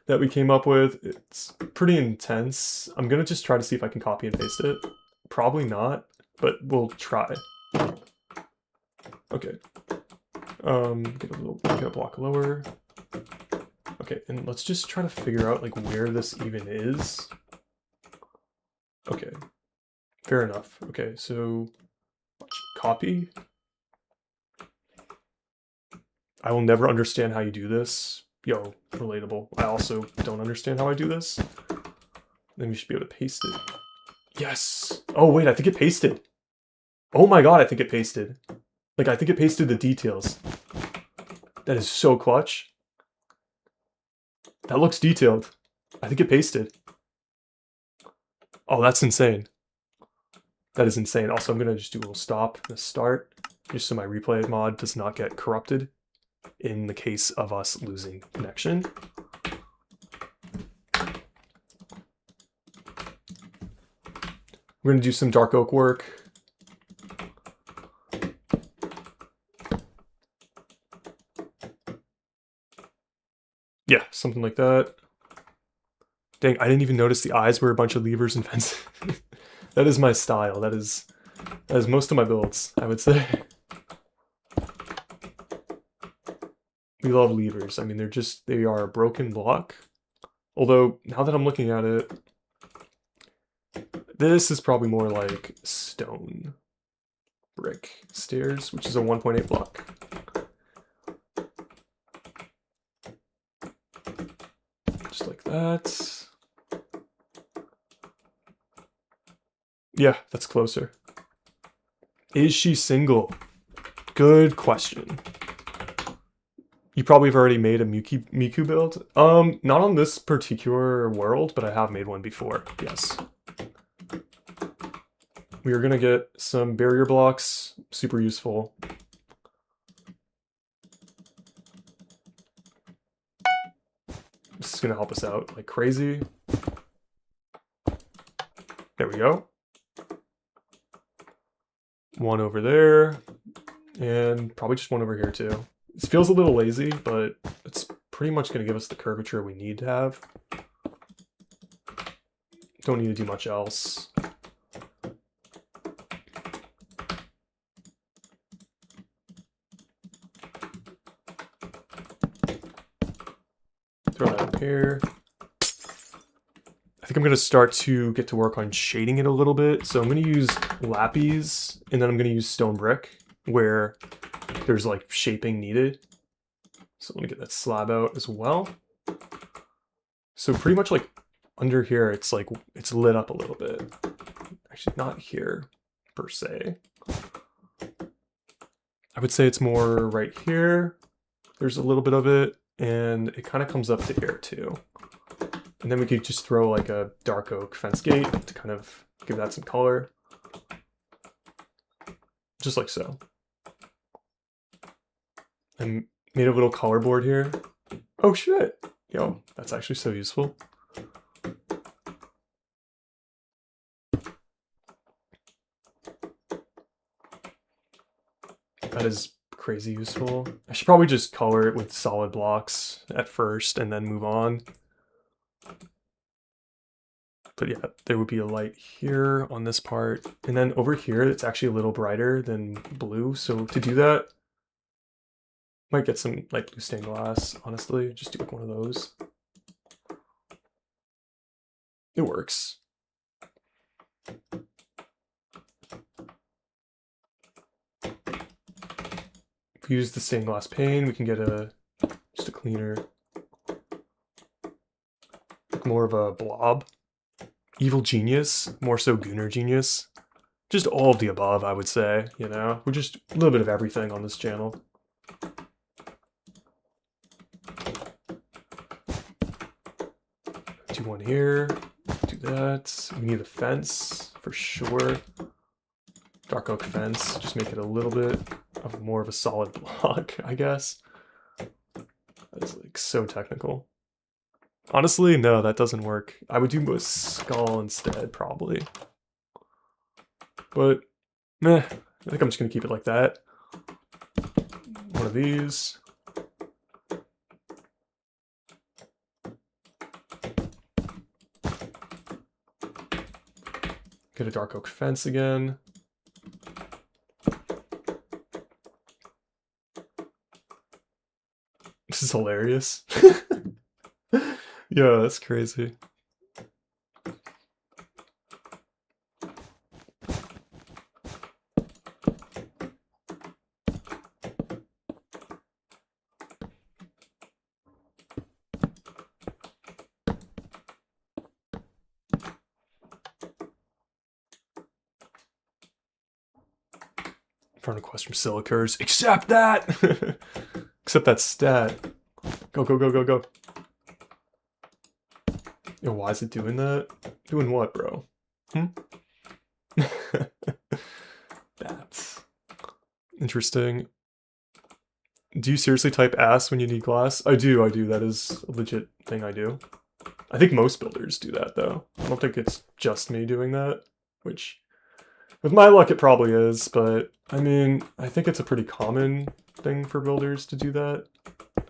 that we came up with. It's pretty intense. I'm going to just try to see if I can copy and paste it. Probably not, but we'll try. Okay. Get a block lower. Okay, and let's just try to figure out like where this even is. Okay, fair enough. Okay, so copy. I will never understand how you do this. Yo, relatable. I also don't understand how I do this. Then we should be able to paste it. Yes! Oh wait, I think it pasted. Oh my god, I think it pasted. Like, I think it pasted the details. That is so clutch. That looks detailed. I think it pasted. Oh, that's insane. That is insane. Also, I'm going to just do a little stop and a start, just so my replay mod does not get corrupted in the case of us losing connection. We're going to do some dark oak work. Yeah, something like that. Dang, I didn't even notice the eyes were a bunch of levers and fences. That is my style. That is most of my builds, I would say. We love levers. I mean, they are a broken block. Although, now that I'm looking at it, this is probably more like stone brick stairs, which is a 1.8 block. Just like that. Yeah, that's closer. Is she single? Good question. You probably have already made a Miku build. Not on this particular world, but I have made one before, yes. We are gonna get some barrier blocks, super useful. This is gonna help us out like crazy. There we go. One over there, and probably just one over here too. This feels a little lazy, but it's pretty much gonna give us the curvature we need to have. Don't need to do much else. Throw that in here. I think I'm going to start to get to work on shading it a little bit. So I'm going to use lapis, and then I'm going to use stone brick where there's like shaping needed. So let me get that slab out as well. So pretty much like under here, it's like, it's lit up a little bit. Actually, not here per se. I would say it's more right here. There's a little bit of it, and it kind of comes up to here too. And then we could just throw like a dark oak fence gate to kind of give that some color. Just like so. And made a little color board here. Oh shit! Yo, that's actually so useful. That is crazy useful. I should probably just color it with solid blocks at first and then move on. But yeah, there would be a light here on this part. And then over here, it's actually a little brighter than blue. So to do that, might get some light blue stained glass, honestly. Just do like one of those. It works. If we use the stained glass pane, we can get just a cleaner, more of a blob. Evil genius, more so Gooner genius. Just all of the above, I would say, you know? We're just a little bit of everything on this channel. Do one here, do that. We need a fence, for sure. Dark oak fence, just make it a little bit of more of a solid block, I guess. That is like so technical. Honestly, no, that doesn't work. I would do a skull instead, probably. But, meh, I think I'm just gonna keep it like that. One of these. Get a dark oak fence again. This is hilarious. Yeah, that's crazy. Front request from Silicurs. Accept that! Accept that stat. Go, go, go, go, go. Yo, why is it doing that? Doing what, bro? That's interesting. Do you seriously type ass when you need glass? I do. That is a legit thing I do. I think most builders do that, though. I don't think it's just me doing that, which, with my luck, it probably is, but, I mean, I think it's a pretty common thing for builders to do that.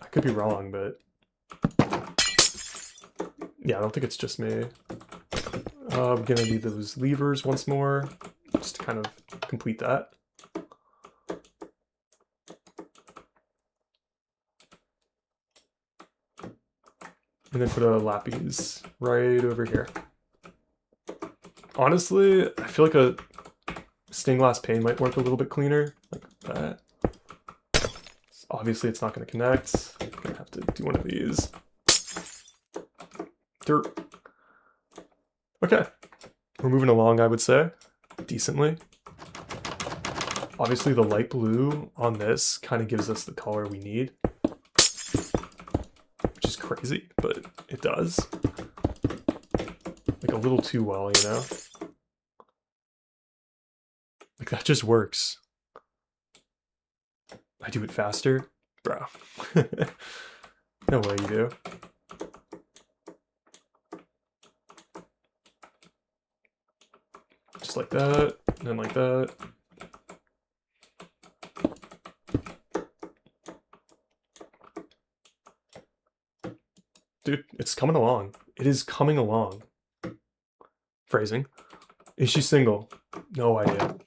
I could be wrong, but yeah, I don't think it's just me. I'm gonna need those levers once more, just to kind of complete that. And then put a lapis right over here. Honestly, I feel like a stained glass pane might work a little bit cleaner, like that. Obviously, it's not going to connect. I'm going to have to do one of these. Dirt. Okay. We're moving along, I would say. decently. Obviously the light blue on this kind of gives us the color we need, which is crazy, but it does. Like a little too well, you know? Like that just works. I do it faster? Bro. No way you do. Just like that, and then like that. Dude, it's coming along. It is coming along. Phrasing. Is she single? No idea.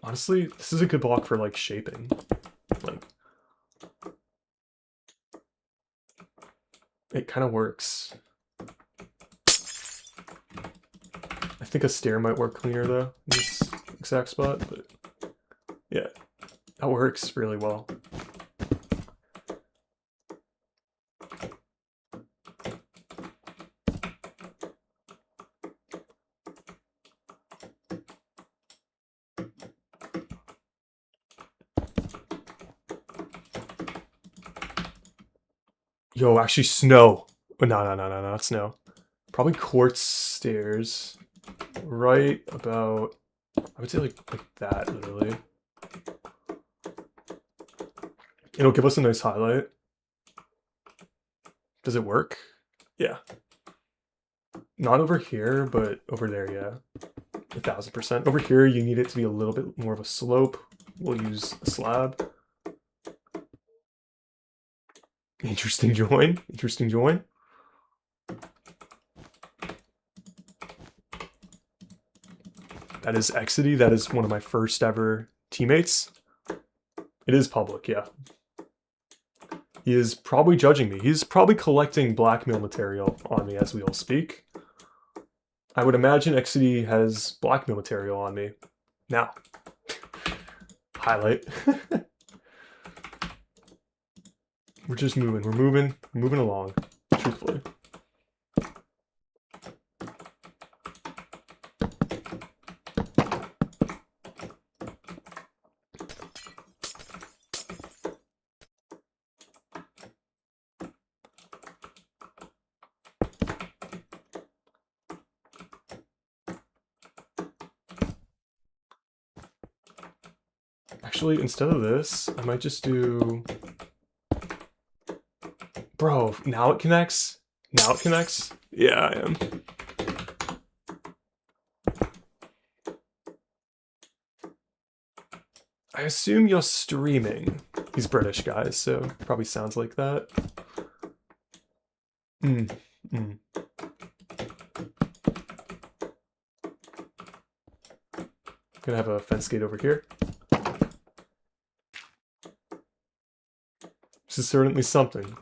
Honestly, this is a good block for like shaping. Like, it kind of works. I think a stair might work cleaner though in this exact spot, but yeah, that works really well. Yo, actually snow. No, not snow. Probably quartz stairs. Right about, I would say like that, literally. It'll give us a nice highlight. Does it work? Yeah. Not over here, but over there, yeah. 1000%. Over here, you need it to be a little bit more of a slope. We'll use a slab. Interesting join. Interesting join. That is Exity. That is one of my first ever teammates. It is public, yeah. He is probably judging me. He's probably collecting blackmail material on me as we all speak. I would imagine Exity has blackmail material on me. Now. Highlight. We're just moving. We're moving along, truthfully. Actually, instead of this, I might just do... Bro, now it connects? Now it connects? Yeah, I am. I assume you're streaming. He's British, guys, so probably sounds like that. Gonna have a fence gate over here. This is certainly something.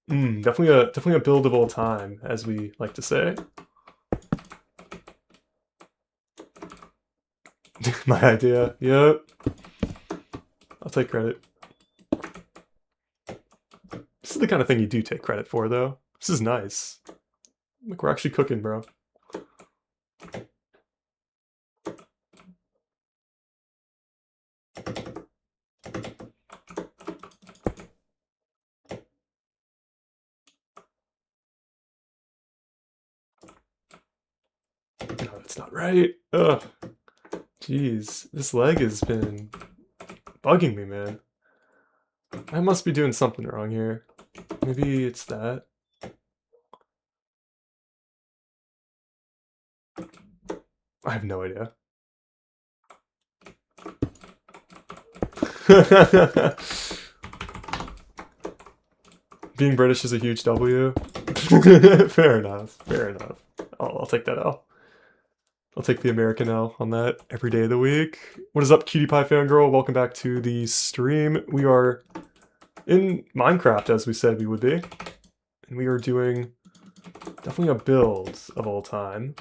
Definitely a buildable time, as we like to say. My idea. Yep. I'll take credit. This is the kind of thing you do take credit for, though. This is nice. Like, we're actually cooking, bro. No, that's not right. Ugh. Jeez, this leg has been bugging me, man. I must be doing something wrong here. Maybe it's that. I have no idea. Being British is a huge W. Fair enough. Fair enough. I'll take that L. I'll take the American L on that every day of the week. What is up, Cutie Pie Fangirl? Welcome back to the stream. We are in Minecraft, as we said we would be. And we are doing definitely a build of all time.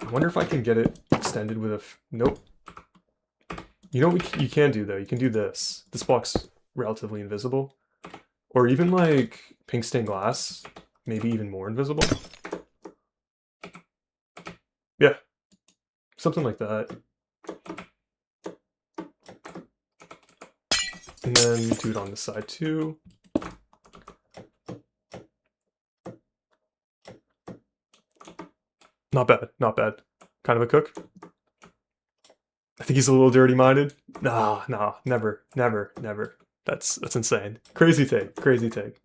I wonder if I can get it extended with a... Nope. You know what you can do, though? You can do this. This block's relatively invisible. Or even, like, pink stained glass. Maybe even more invisible. Yeah. Something like that. And then do it on the side, too. Not bad. Not bad. Kind of a cook. I think he's a little dirty-minded. Nah, never. That's insane. Crazy take. Crazy take.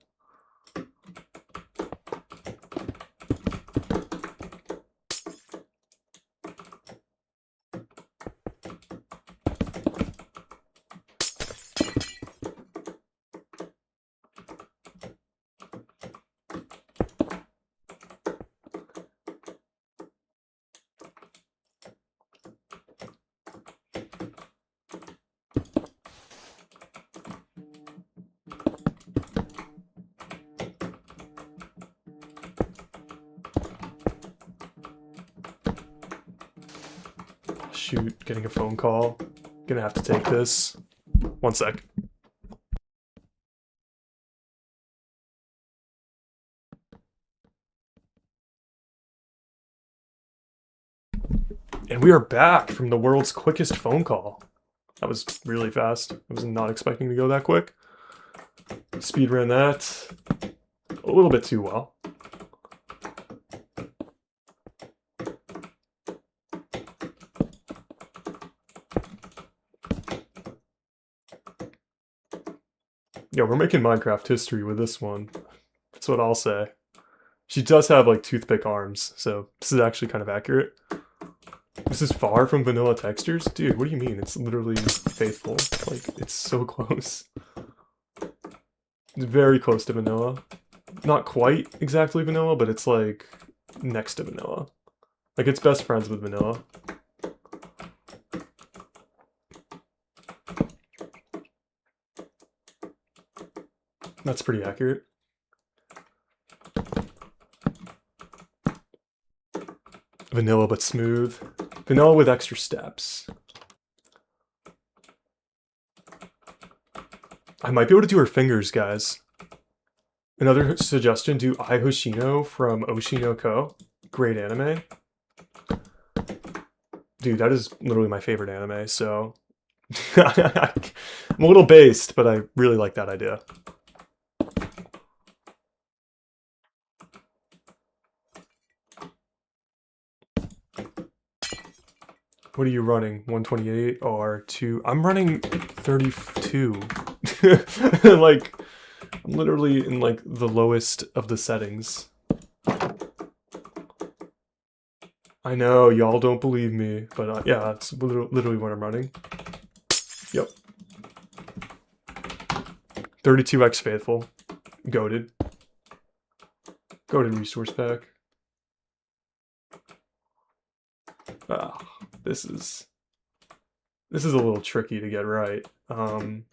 Shoot, getting a phone call. Gonna have to take this. 1 sec. And we are back from the world's quickest phone call. That was really fast. I was not expecting to go that quick. Speed ran that a little bit too well. Yo, we're making Minecraft history with this one. That's what I'll say. She does have, like, toothpick arms, so this is actually kind of accurate. This is far from vanilla textures? Dude, what do you mean? It's literally faithful. Like, it's so close. It's very close to vanilla. Not quite exactly vanilla, but it's, like, next to vanilla. Like, it's best friends with vanilla. That's pretty accurate. Vanilla but smooth. Vanilla with extra steps. I might be able to do her fingers, guys. Another suggestion, do Ai Hoshino from Oshino Ko. Great anime. Dude, that is literally my favorite anime, so... I'm a little based, but I really like that idea. What are you running? 128 or 2? I'm running 32. Like, I'm literally in, like, the lowest of the settings. I know, y'all don't believe me, but yeah, that's literally what I'm running. Yep. 32x faithful. Goated. Goated resource pack. Ah, this is a little tricky to get right. I'm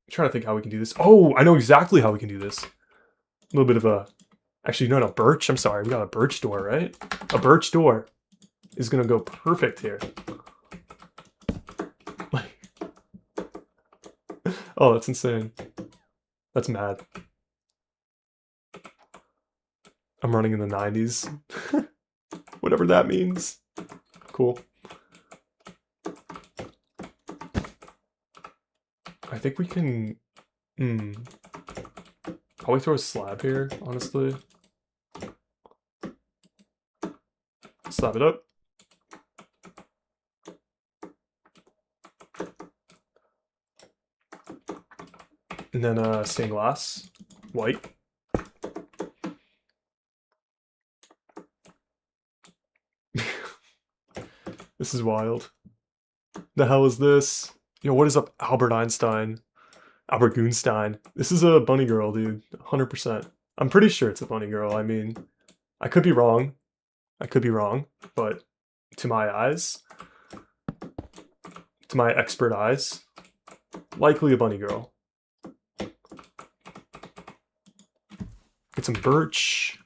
trying to think how we can do this. Oh, I know exactly how we can do this. A little bit of a... Actually, no, birch. I'm sorry. We got a birch door, right? A birch door is going to go perfect here. Oh, that's insane. That's mad. I'm running in the 90s. Whatever that means. Cool. I think we can... Probably throw a slab here, honestly. Slab it up. And then stained glass. White. This is wild. The hell is this? Yo, what is up, Albert Einstein? Albert Goonstein. This is a bunny girl, dude. 100%. I'm pretty sure it's a bunny girl. I mean, I could be wrong. But to my eyes, to my expert eyes, likely a bunny girl. Get some birch.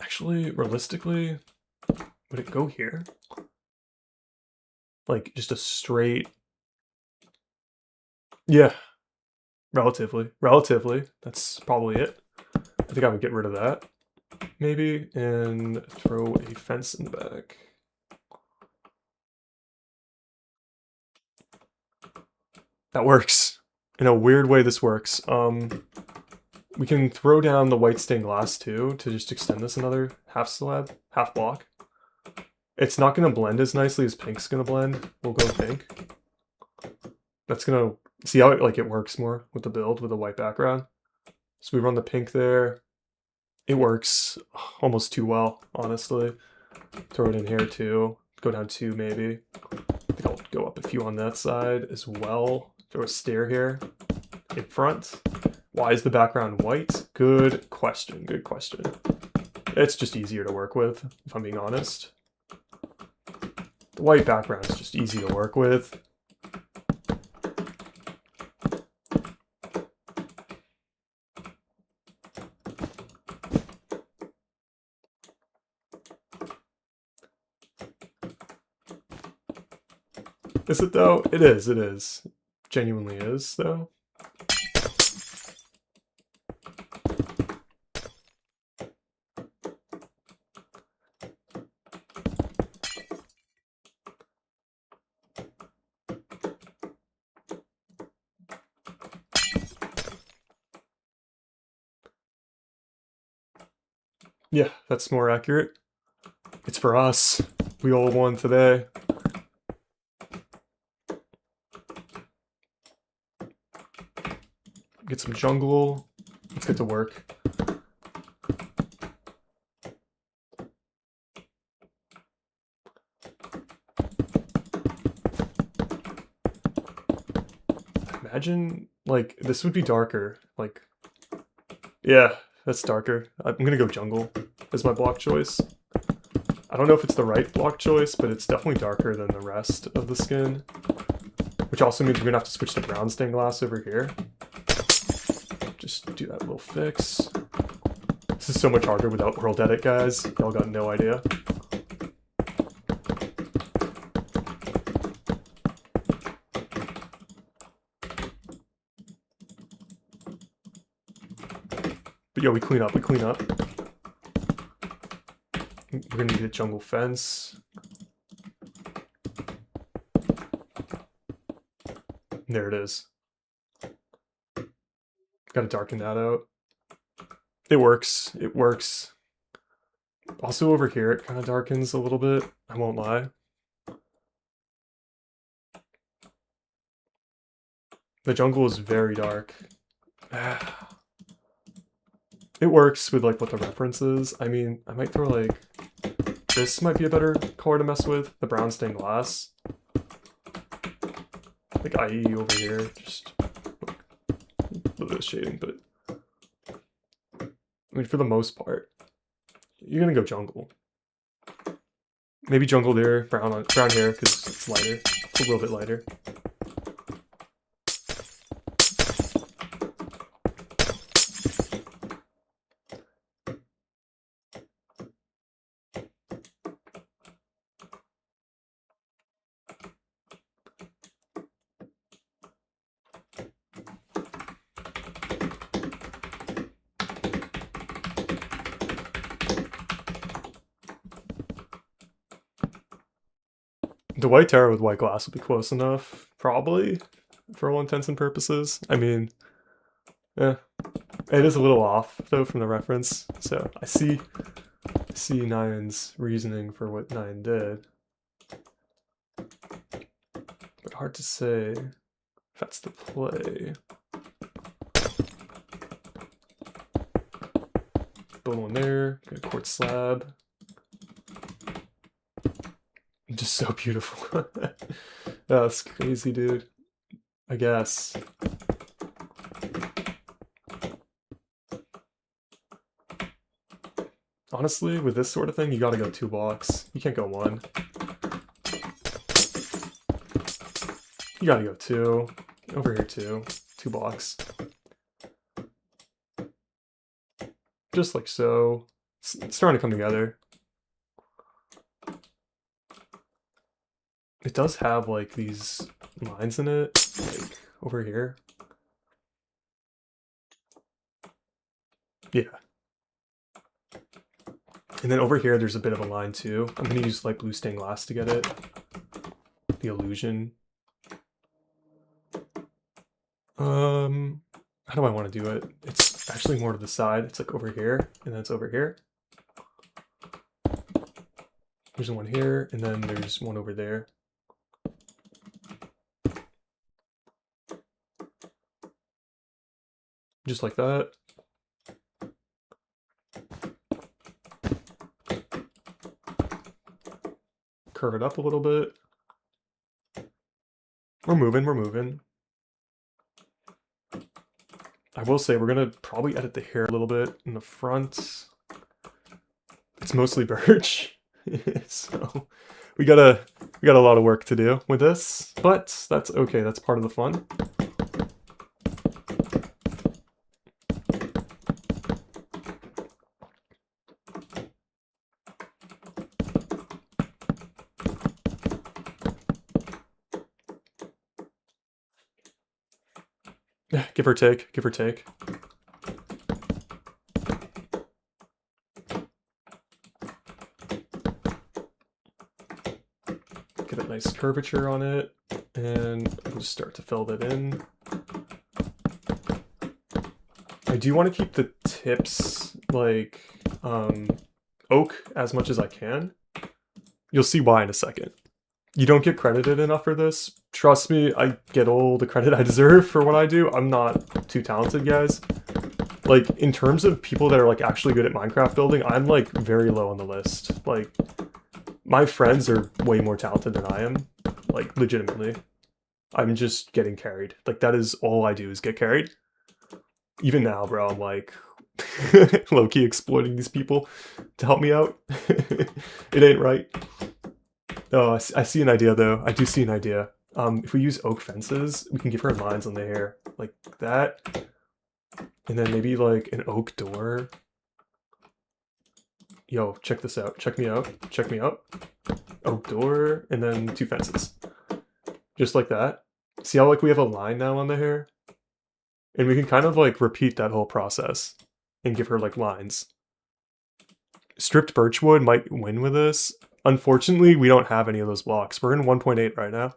Actually, realistically, would it go here? Like, just a straight... Yeah. Relatively. That's probably it. I think I would get rid of that, maybe, and throw a fence in the back. That works. In a weird way, this works. We can throw down the white stained glass too to just extend this another half slab, half block. It's not going to blend as nicely as pink's going to blend. We'll go pink. That's going to see how it works more with the build with the white background. So we run the pink there. It works almost too well, honestly. Throw it in here too. Go down 2 maybe. I think I'll go up a few on that side as well. Throw a stair here in front. Why is the background white? Good question. It's just easier to work with, if I'm being honest. The white background is just easy to work with. Is it though? It is. Genuinely is, though. Yeah, that's more accurate. It's for us. We all won today. Get some jungle. Let's get to work. Imagine, like, this would be darker. Like, yeah, that's darker. I'm gonna go jungle as my block choice. I don't know if it's the right block choice, but it's definitely darker than the rest of the skin. Which also means we're gonna have to switch to brown stained glass over here. Just do that little fix. This is so much harder without world edit, guys. Y'all got no idea. But yo, we clean up. We're gonna need a jungle fence. There it is. Gotta darken that out. It works. Also over here, it kind of darkens a little bit. I won't lie. The jungle is very dark. It works with like what the reference is. I mean, I might throw like... This might be a better color to mess with. The brown stained glass. Like IE over here. Just like, a little bit of shading, but... I mean, for the most part, you're gonna go jungle. Maybe jungle there, brown here, because it's lighter. It's a little bit lighter. The white tower with white glass will be close enough, probably, for all intents and purposes. I mean, it is a little off, though, from the reference. So I see Nine's reasoning for what Nine did. But hard to say if that's the play. Build one there, get a quartz slab. Just so beautiful. That's crazy, dude. I guess. Honestly, with this sort of thing, you gotta go 2 blocks. You can't go 1. You gotta go 2. Over here, 2. 2 blocks. Just like so. It's starting to come together. It does have like these lines in it, like over here. Yeah. And then over here, there's a bit of a line too. I'm gonna use like blue stained glass to get it. The illusion. How do I want to do it? It's actually more to the side. It's like over here, and then it's over here. There's one here, and then there's one over there. Just like that. Curve it up a little bit. We're moving. I will say we're gonna probably edit the hair a little bit in the front. It's mostly birch, so we got a lot of work to do with this, but that's okay. That's part of the fun. Give or take, give or take. Get a nice curvature on it, and we'll just start to fill that in. I do want to keep the tips like oak as much as I can. You'll see why in a second. You don't get credited enough for this. Trust me, I get all the credit I deserve for what I do. I'm not too talented, guys. Like, in terms of people that are like actually good at Minecraft building, I'm like very low on the list. Like, my friends are way more talented than I am. Like, legitimately. I'm just getting carried. Like, that is all I do is get carried. Even now, bro, I'm like low-key exploiting these people to help me out. It ain't right. Oh, I see an idea, though. I do see an idea. If we use oak fences, we can give her lines on the hair. Like that. And then maybe, like, an oak door. Yo, check this out. Check me out. Check me out. Oak door, and then 2 fences. Just like that. See how, like, we have a line now on the hair? And we can kind of, like, repeat that whole process and give her, like, lines. Stripped birchwood might win with this. Unfortunately, we don't have any of those blocks. We're in 1.8 right now.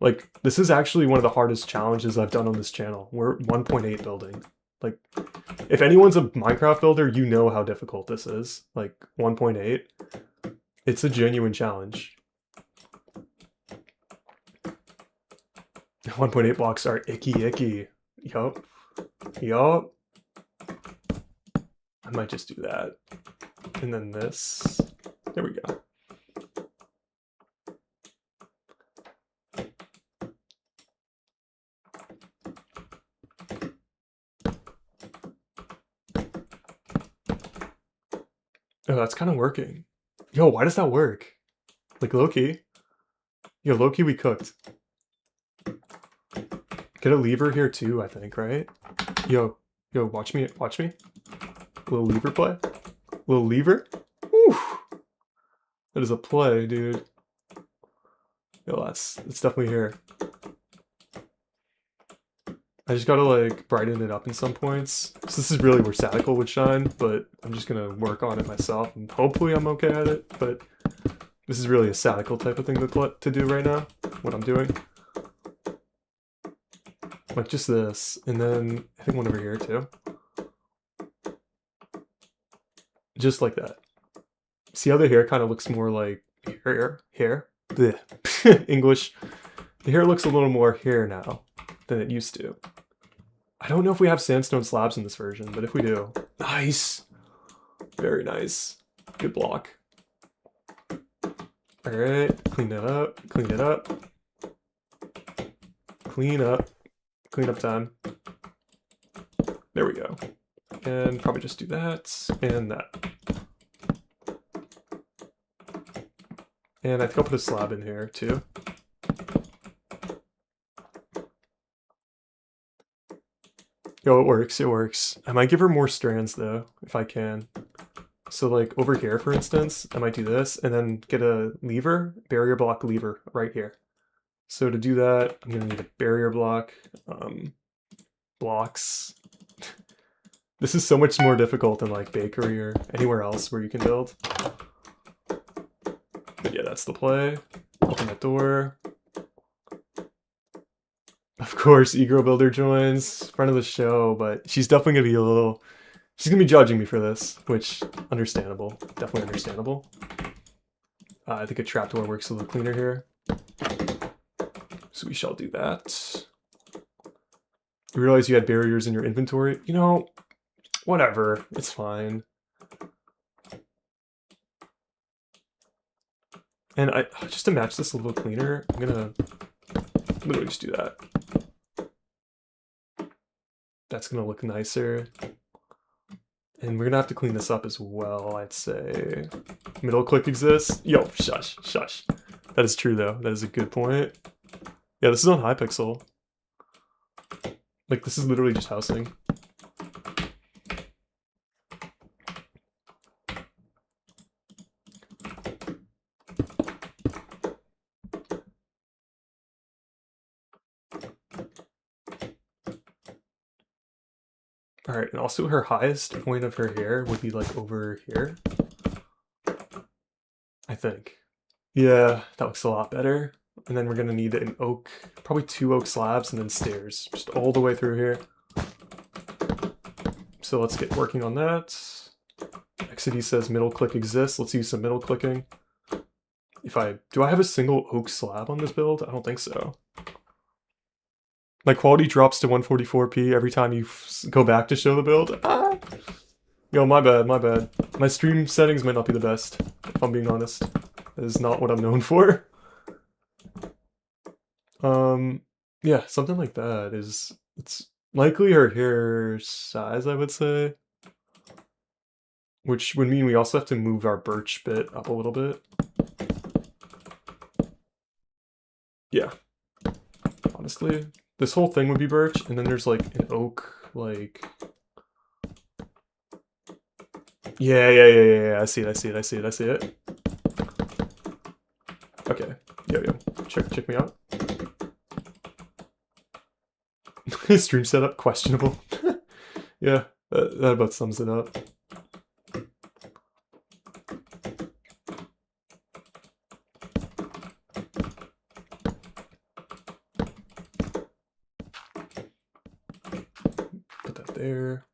Like, this is actually one of the hardest challenges I've done on this channel. We're 1.8 building. Like, if anyone's a Minecraft builder, you know how difficult this is. Like, 1.8. It's a genuine challenge. 1.8 blocks are icky. Yup. Yup. I might just do that. And then this. There we go. Oh, that's kind of working. Yo, why does that work? Like, low-key. Yo, low-key we cooked. Get a lever here too, I think, right? Yo, watch me. Little lever play. Little lever. Woo! That is a play, dude. Yo, that's definitely here. I just gotta, like, brighten it up in some points. So this is really where Satle would shine, but I'm just gonna work on it myself, and hopefully I'm okay at it, but this is really a Satle type of thing to do right now, what I'm doing. Like, just this, and then I think one over here, too. Just like that. See how the hair kind of looks more like hair? Blech. English. The hair looks a little more hair now than it used to. I don't know if we have sandstone slabs in this version, but if we do, nice. Very nice. Good block. All right, clean it up, clean it up. Clean up time. There we go. And probably just do that and that. And I think I'll put a slab in here too. Yo, it works, it works. I might give her more strands though, if I can. So like over here, for instance, I might do this and then get a lever, barrier block lever right here. So to do that, I'm gonna need a barrier block, blocks. This is so much more difficult than like bakery or anywhere else where you can build. But yeah, that's the play. Open that door. Of course, Egro Builder joins, friend of the show, but she's definitely gonna be a little, she's gonna be judging me for this, which understandable, definitely understandable. I think a trapdoor works a little cleaner here. So we shall do that. You realize you had barriers in your inventory? You know, whatever, it's fine. And just to match this a little cleaner, I'm gonna literally just do that. That's gonna look nicer. And we're gonna have to clean this up as well, I'd say. Middle click exists. Yo, shush, shush. That is true though, that is a good point. Yeah, this is on Hypixel. Like, this is literally just housing. Alright, and also her highest point of her hair would be like over here. I think. Yeah, that looks a lot better. And then we're gonna need an oak, probably 2 oak slabs and then stairs, just all the way through here. So let's get working on that. XD says middle click exists. Let's use some middle clicking. Do I have a single oak slab on this build? I don't think so. My quality drops to 144p every time you go back to show the build. Ah! Yo, my bad, my bad. My stream settings might not be the best, if I'm being honest. That is not what I'm known for. Yeah, something like that is, it's likely her hair size, I would say. Which would mean we also have to move our birch bit up a little bit. Yeah. Honestly, this whole thing would be birch, and then there's like an oak, like... Yeah, I see it. Okay, yo, check me out. Stream setup, questionable. Yeah, that about sums it up. Put that there.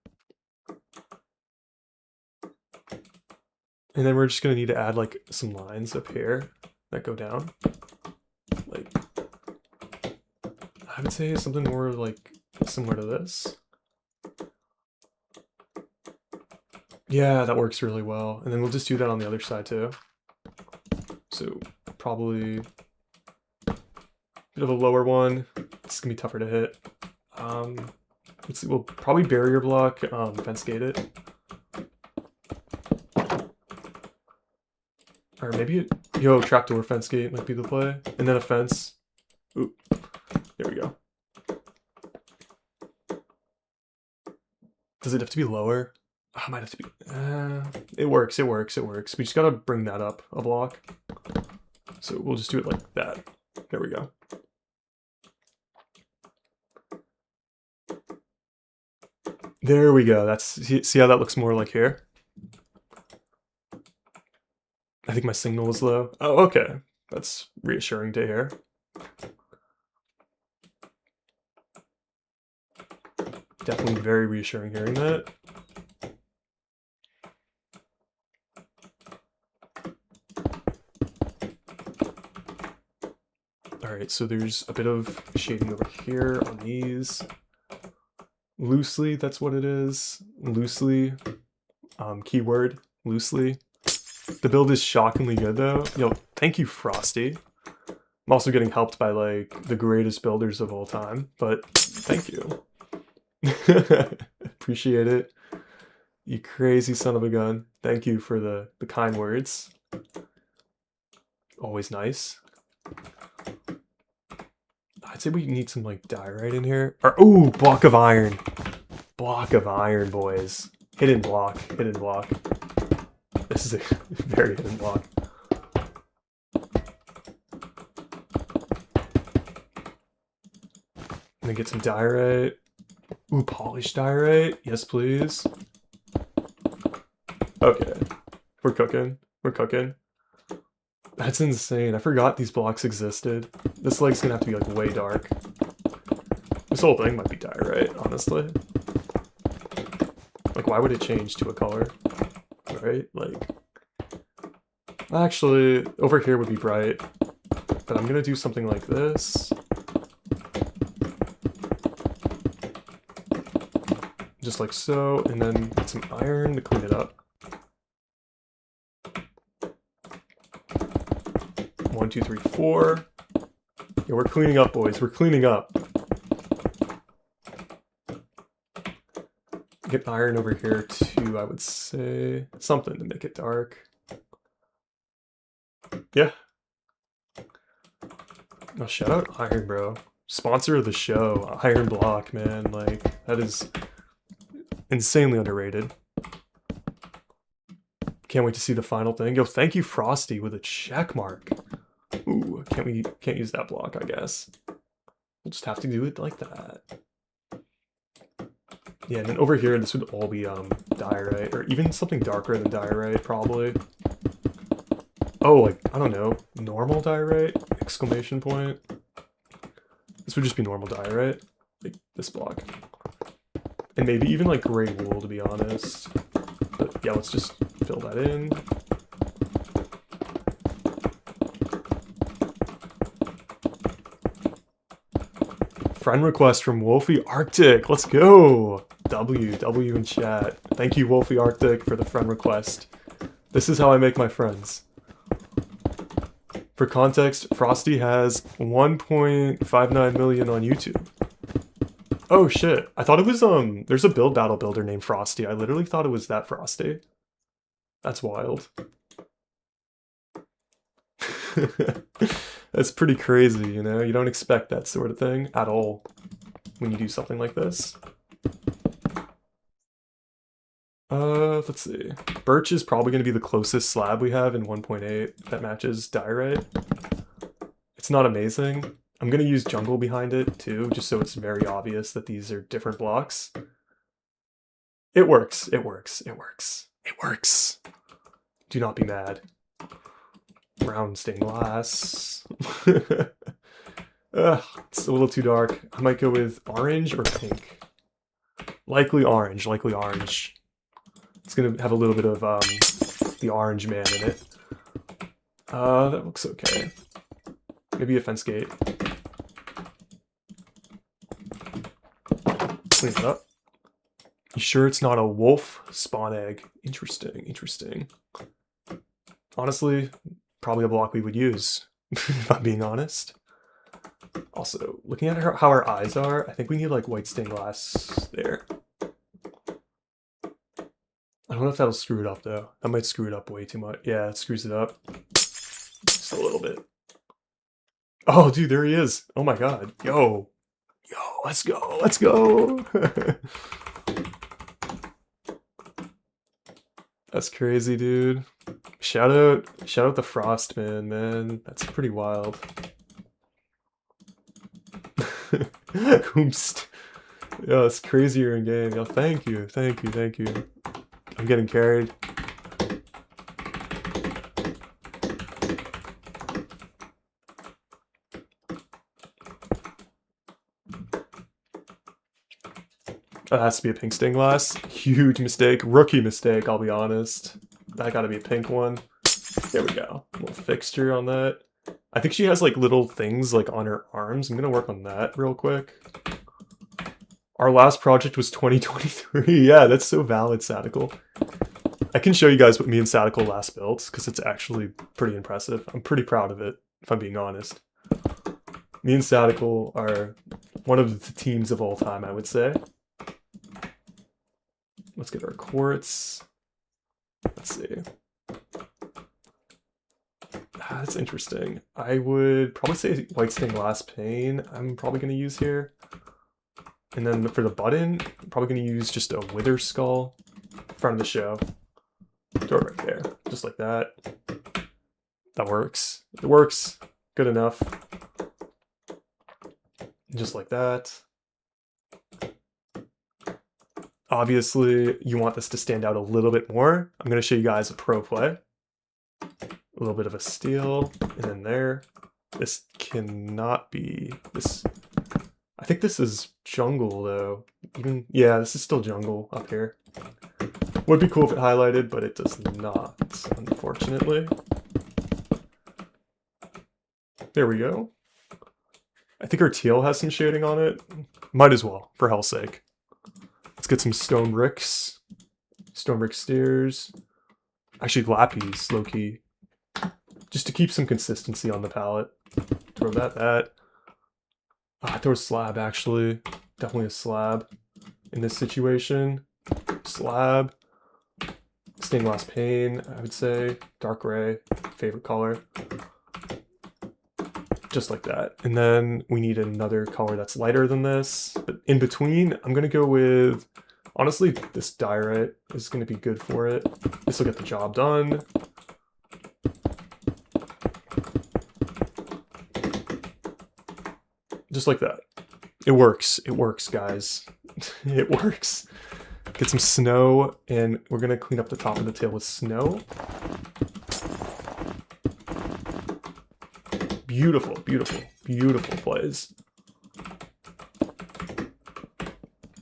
And then we're just gonna need to add like some lines up here that go down. Like, I would say something more like similar to this. Yeah, that works really well. And then we'll just do that on the other side too. So probably a bit of a lower one. It's gonna be tougher to hit. Let's see, we'll probably barrier block, fence gate it. Or maybe yo, trapdoor fence gate might be the play. And then a fence. Ooh, there we go. Does it have to be lower? Oh, it might have to be, it works. We just gotta bring that up a block. So we'll just do it like that. There we go. There we go. That's, see how that looks more like here? I think my signal was low. Oh, okay. That's reassuring to hear. Definitely very reassuring hearing that. Alright, so there's a bit of shading over here on these. Loosely, that's what it is. Loosely. Keyword, loosely. The build is shockingly good though. Yo, thank you, Frosty. I'm also getting helped by like the greatest builders of all time, but thank you. Appreciate it. You crazy son of a gun. Thank you for the kind words. Always nice. I'd say we need some like diorite in here. Or, ooh, block of iron. Block of iron, boys. Hidden block, hidden block. This is a very hidden block. And then get some diorite. Ooh, polished diorite. Yes, please. Okay. We're cooking. We're cooking. That's insane. I forgot these blocks existed. This leg's gonna have to be like way dark. This whole thing might be diorite, honestly. Like, why would it change to a color? Right? Like, actually, over here would be bright. But I'm gonna do something like this. Just like so, and then get some iron to clean it up. 1, 2, 3, 4. Yeah, we're cleaning up, boys. We're cleaning up. Get iron over here too, I would say. Something to make it dark. Yeah. Oh, shout out Iron, bro. Sponsor of the show. Iron Block, man. Like, that is insanely underrated. Can't wait to see the final thing. Yo, thank you, Frosty, with a check mark. Ooh, can't use that block, I guess. We'll just have to do it like that. Yeah, and then over here, this would all be diorite, or even something darker than diorite, probably. Oh, like, I don't know, normal diorite? Exclamation point. This would just be normal diorite, like this block. And maybe even like gray wool, to be honest. But yeah, let's just fill that in. Friend request from Wolfie Arctic. Let's go. W in chat. Thank you, Wolfie Arctic, for the friend request. This is how I make my friends. For context, Frosty has 1.59 million on YouTube. Oh shit. I thought it was, there's a build battle builder named Frosty. I literally thought it was that Frosty. That's wild. That's pretty crazy, you know? You don't expect that sort of thing at all when you do something like this. Let's see. Birch is probably going to be the closest slab we have in 1.8 that matches diorite. It's not amazing. I'm going to use jungle behind it too, just so it's very obvious that these are different blocks. It works. It works. It works. It works. Do not be mad. Brown stained glass. It's a little too dark. I might go with orange or pink. Likely orange. Likely orange. It's gonna have a little bit of the orange man in it. That looks okay. Maybe a fence gate. Clean it up. You sure it's not a wolf spawn egg? Interesting, interesting. Honestly, probably a block we would use, if I'm being honest. Also, looking at how our eyes are, I think we need like white stained glass there. I don't know if that'll screw it up though. That might screw it up way too much. Yeah, it screws it up. Just a little bit. Oh, dude, there he is. Oh my god. Yo. Yo, let's go. Let's go. That's crazy, dude. Shout out the Frostman, man. That's pretty wild. Oops. Yo, it's crazier in game. Yo, thank you. Thank you. Thank you. I'm getting carried. That has to be a pink stained glass. Huge mistake. Rookie mistake, I'll be honest. That gotta be a pink one. There we go. A little fixture on that. I think she has like little things like on her arms. I'm gonna work on that real quick. Our last project was 2023. Yeah, that's so valid, Satle. I can show you guys what me and Satle last built, because it's actually pretty impressive. I'm pretty proud of it, if I'm being honest. Me and Satle are one of the teams of all time, I would say. Let's get our quartz. Let's see. That's interesting. I would probably say white stained glass pane I'm probably going to use here. And then for the button, I'm probably going to use just a wither skull. Front of the show. Throw it right there. just like that. That works. It works. Good enough. Just like that. Obviously, you want this to stand out a little bit more. I'm going to show you guys a pro play. A little bit of a steal, and then there. This cannot be this. I think this is jungle though. Even yeah, this is still jungle up here. Would be cool if it highlighted, but it does not, unfortunately. There we go. I think our teal has some shading on it. Might as well, for hell's sake. Let's get some stone bricks. Stone brick stairs. Actually, lapis, low-key. Just to keep some consistency on the palette. Throw that. Throw a slab, actually. Definitely a slab in this situation. Slab. Stained glass pane, I would say. Dark gray, favorite color. Just like that. And then we need another color that's lighter than this. But in between, I'm going to go with, honestly, this diorite is going to be good for it. This will get the job done. Just like that. It works. It works, guys. It works. Get some snow, and we're going to clean up the top of the tail with snow. Beautiful, beautiful, beautiful plays.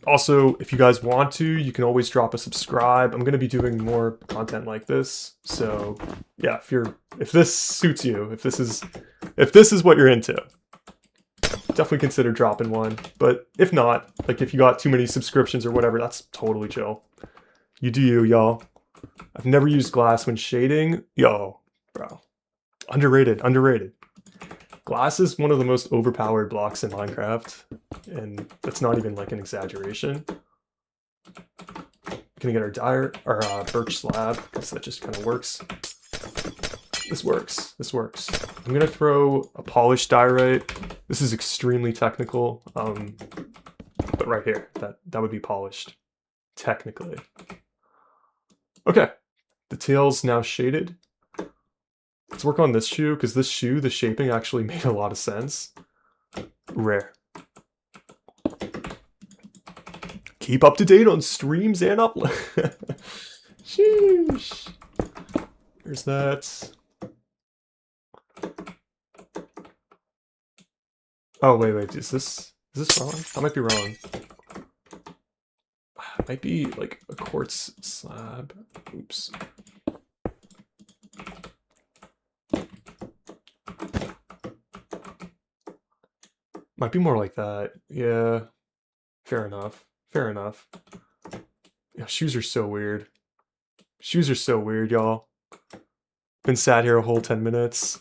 Also, if you guys want to, you can always drop a subscribe. I'm going to be doing more content like this. So yeah, if this suits you, if this is what you're into, definitely consider dropping one. But if not, like if you got too many subscriptions or whatever, that's totally chill. You do you, y'all. I've never used glass when shading. Yo, bro. Underrated, underrated. Glass is one of the most overpowered blocks in Minecraft, and that's not even like an exaggeration. Gonna get our birch slab, because that just kind of works. This works, this works. I'm gonna throw a polished diorite. This is extremely technical, but right here, that would be polished, technically. Okay, the tail's now shaded. Let's work on this shoe, because this shoe, the shaping actually made a lot of sense. Rare. Keep up to date on streams and upload. Sheesh. There's that. Oh, wait, is this wrong? I might be wrong. It might be like a quartz slab. Oops. Might be more like that. Yeah. Fair enough. Fair enough. Yeah, shoes are so weird. Shoes are so weird, y'all. Been sat here a whole 10 minutes.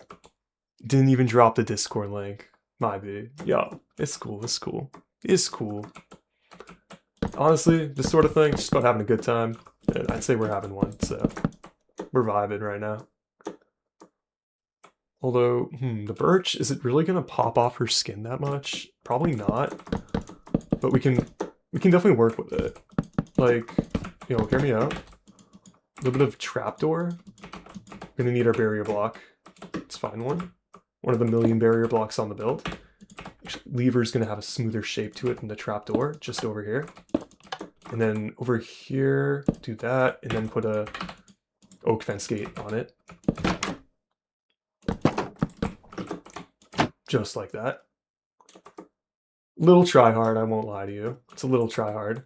Didn't even drop the Discord link. My bad. Yo, it's cool, it's cool. It's cool. Honestly, this sort of thing, just about having a good time. And I'd say we're having one, so we're vibing right now. Although, the birch, is it really gonna pop off her skin that much? Probably not. But we can definitely work with it. Like, yo, hear me out. A little bit of trapdoor. Gonna need our barrier block. Let's find one. One of the million barrier blocks on the build. Lever's gonna have a smoother shape to it than the trapdoor, just over here. And then over here, do that, and then put a oak fence gate on it. Just like that. Little try hard, I won't lie to you. It's a little try hard.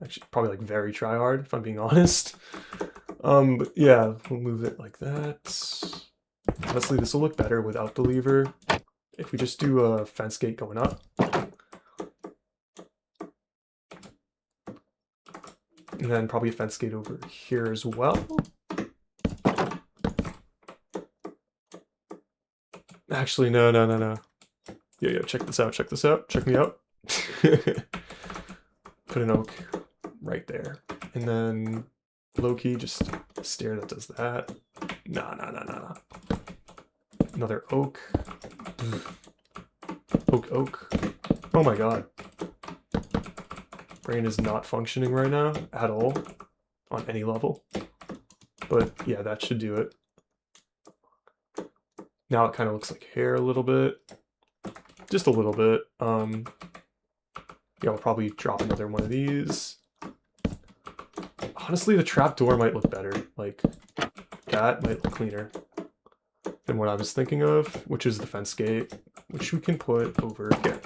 Actually, probably like very try hard, if I'm being honest. But yeah, we'll move it like that. Honestly, this will look better without the lever. If we just do a fence gate going up. And then probably a fence gate over here as well. Actually, no. Yeah, check this out, check me out. Put an oak right there. And then low-key, just a stair that does that. Nah. Another oak. Oak. Oh my god. Brain is not functioning right now at all on any level. But yeah, that should do it. Now it kind of looks like hair a little bit. Just a little bit. Yeah, I'll probably drop another one of these. Honestly, the trapdoor might look better. Like, that might look cleaner than what I was thinking of, which is the fence gate, which we can put over here.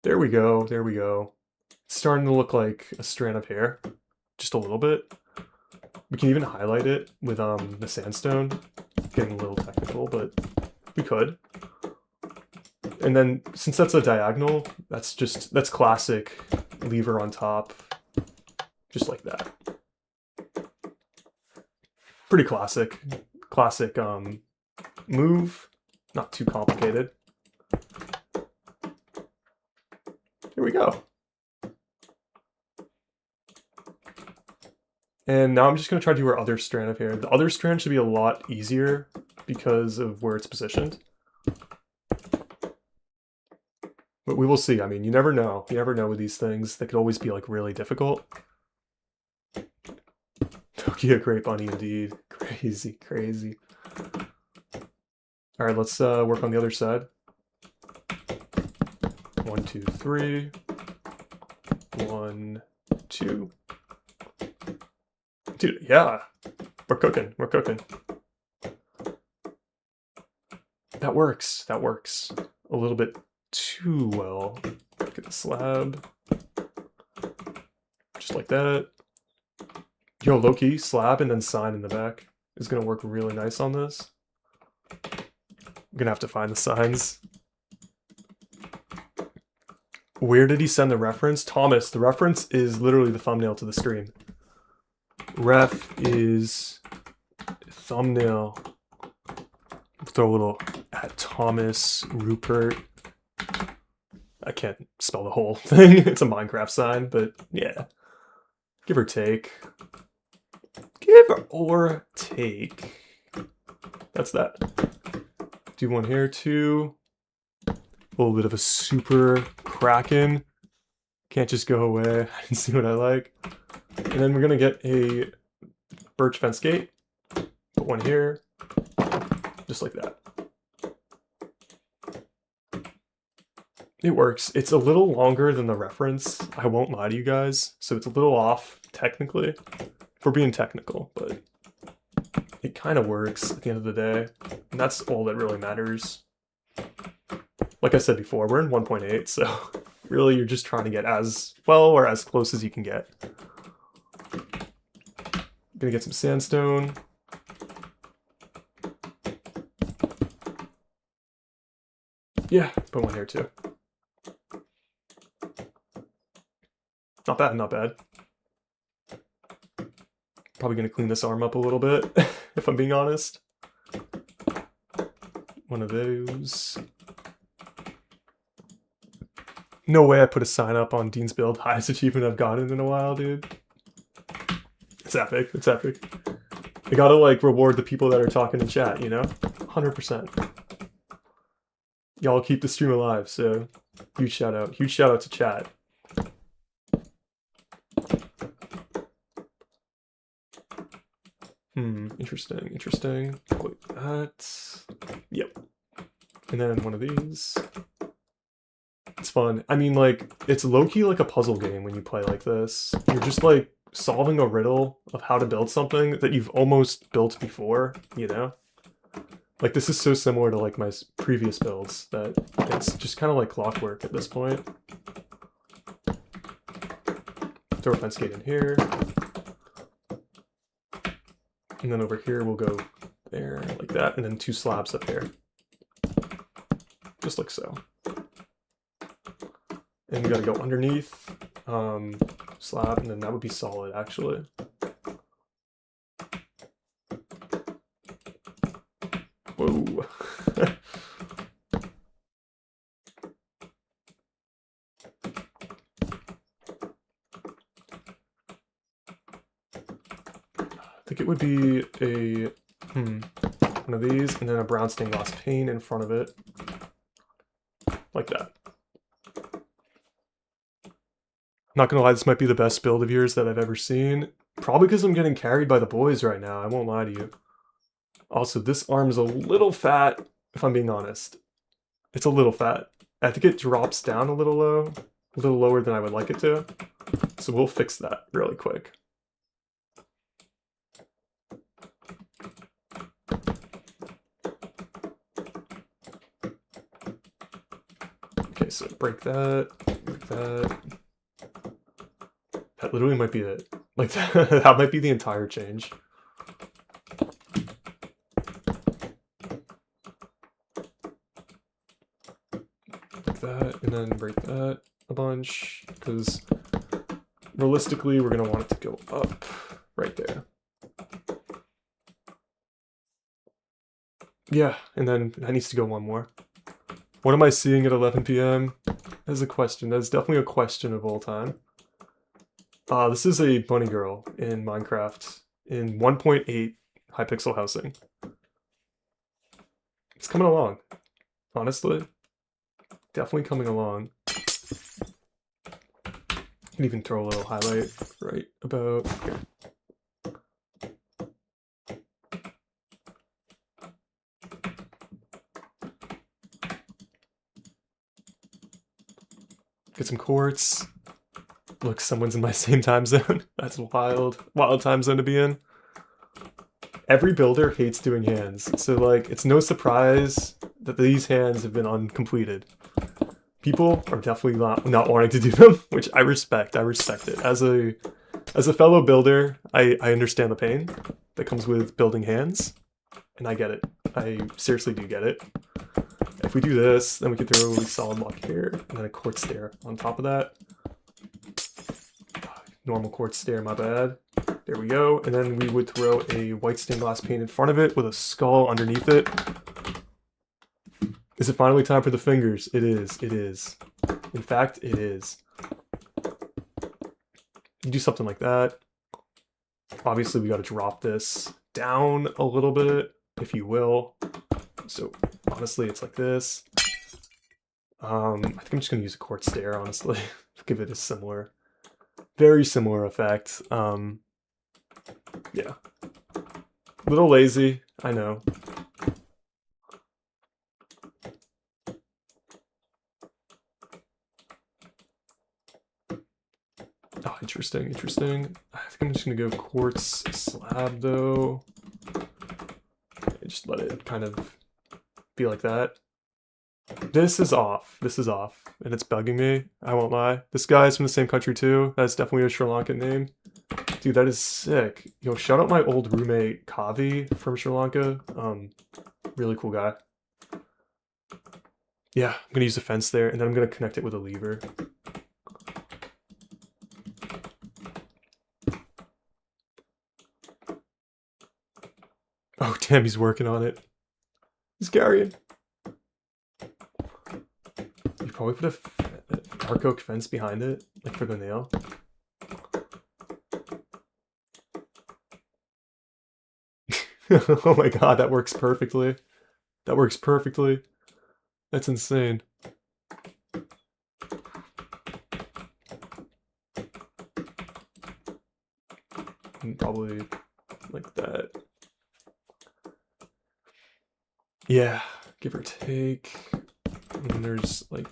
There we go, there we go. It's starting to look like a strand of hair, just a little bit. We can even highlight it with the sandstone. Getting a little technical, but we could. And then, since that's a diagonal, that's classic lever on top, just like that. Pretty classic move, not too complicated. Here we go. And now I'm just going to try to do our other strand of hair. The other strand should be a lot easier because of where it's positioned. But we will see. I mean, you never know. You never know with these things. They could always be like really difficult. Toki, a great bunny indeed. Crazy, crazy. All right, let's work on the other side. 1, 2, 3. 1, 2. Dude, yeah. We're cooking. We're cooking. That works. That works. A little bit too well. Get the slab. Just like that. Yo, low-key, slab and then sign in the back is going to work really nice on this. I'm going to have to find the signs. Where did he send the reference? Thomas, the reference is literally the thumbnail to the stream. Ref is thumbnail. Throw a little at Thomas Rupert. I can't spell the whole thing. It's a Minecraft sign, but yeah. Give or take. Give or take. That's that. Do one here too. A little bit of a super kraken. Can't just go away. I didn't see what I like. And then we're gonna get a birch fence gate. Put one here. Just like that. It works. It's a little longer than the reference. I won't lie to you guys. So it's a little off, technically. If we're being technical, but it kind of works at the end of the day. And that's all that really matters. Like I said before, we're in 1.8, so really you're just trying to get as well or as close as you can get. Gonna get some sandstone. Yeah, put one here too. Not bad, not bad. Probably gonna clean this arm up a little bit, if I'm being honest. One of those. No way I put a sign up on Dean's build. Highest achievement I've gotten in a while, dude. It's epic, it's epic. I gotta like reward the people that are talking in chat, you know? 100%. Y'all keep the stream alive, so huge shout out to chat. Interesting, interesting. Probably that. Yep. And then one of these. It's fun. I mean, like, it's low-key like a puzzle game when you play like this. You're just like solving a riddle of how to build something that you've almost built before, you know? Like, this is so similar to like my previous builds that it's just kind of like clockwork at this point. Throw a fence gate in here. And then over here we'll go there, like that, and then 2 slabs up here. Just like so. And we gotta go underneath, slab, and then that would be solid, actually. Whoa. I think it would be a, one of these, and then a brown stained glass pane in front of it. Like that. Not gonna lie, this might be the best build of yours that I've ever seen. Probably because I'm getting carried by the boys right now, I won't lie to you. Also, this arm's a little fat, if I'm being honest. It's a little fat. I think it drops down a little lower than I would like it to. So we'll fix that really quick. Okay, so break that, break that. That literally might be it. Like, that might be the entire change. Like that, and then break that a bunch, because realistically, we're going to want it to go up right there. Yeah, and then that needs to go one more. What am I seeing at 11 p.m.? That's a question. That's definitely a question of all time. This is a bunny girl in Minecraft in 1.8 Hypixel housing. It's coming along, honestly. Definitely coming along. You can even throw a little highlight right about here. Get some quartz. Look, someone's in my same time zone. That's wild. Wild time zone to be in. Every builder hates doing hands, so like it's no surprise that these hands have been uncompleted. People are definitely not wanting to do them, which I respect. I respect it. As a fellow builder, I understand the pain that comes with building hands, and I get it. I seriously do get it. If we do this, then we can throw a solid block here, and then a quartz stair on top of that. Normal quartz stair, my bad. There we go. And then we would throw a white stained glass pane in front of it with a skull underneath it. Is it finally time for the fingers? It is. It is. In fact, it is. You do something like that. Obviously, we got to drop this down a little bit, if you will. So honestly, it's like this. I think I'm just gonna use a quartz stair, honestly. Give it a similar, very similar effect. Yeah. A little lazy, I know. Oh, interesting, interesting. I think I'm just gonna go quartz slab though. Just let it kind of be like that. This is off. This is off. And it's bugging me. I won't lie. This guy's from the same country too. That's definitely a Sri Lankan name. Dude, that is sick. Yo, shout out my old roommate, Kavi, from Sri Lanka. Really cool guy. Yeah, I'm gonna use a fence there, and then I'm gonna connect it with a lever. Oh, damn, he's working on it. He's carrying. You probably put a dark oak fence behind it, like for the nail. Oh my god, that works perfectly. That works perfectly. That's insane. And probably like that. Yeah, give or take. And then there's like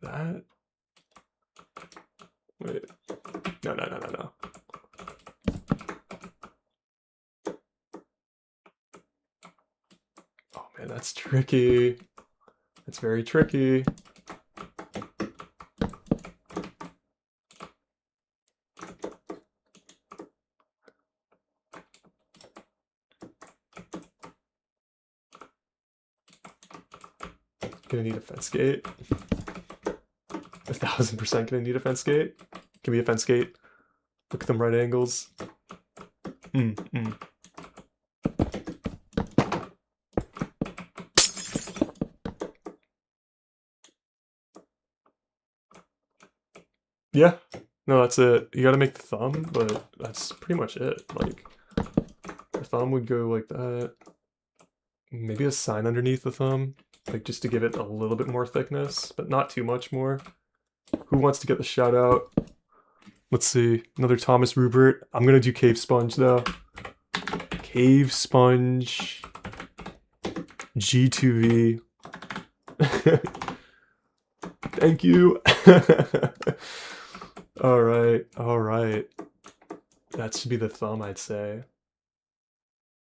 that. Wait. No. Oh man, that's tricky. That's very tricky. Gonna need a fence gate. 1000% gonna need a fence gate. Give me a fence gate. Look at them right angles. Yeah. No, that's it. You gotta make the thumb, but that's pretty much it. Like, the thumb would go like that. Maybe a sign underneath the thumb. Like, just to give it a little bit more thickness, but not too much more. Who wants to get the shout out? Let's see. Another Thomas Rupert. I'm gonna do Cave Sponge though. Cave Sponge. G2V. Thank you. Alright, alright. That should be the thumb, I'd say.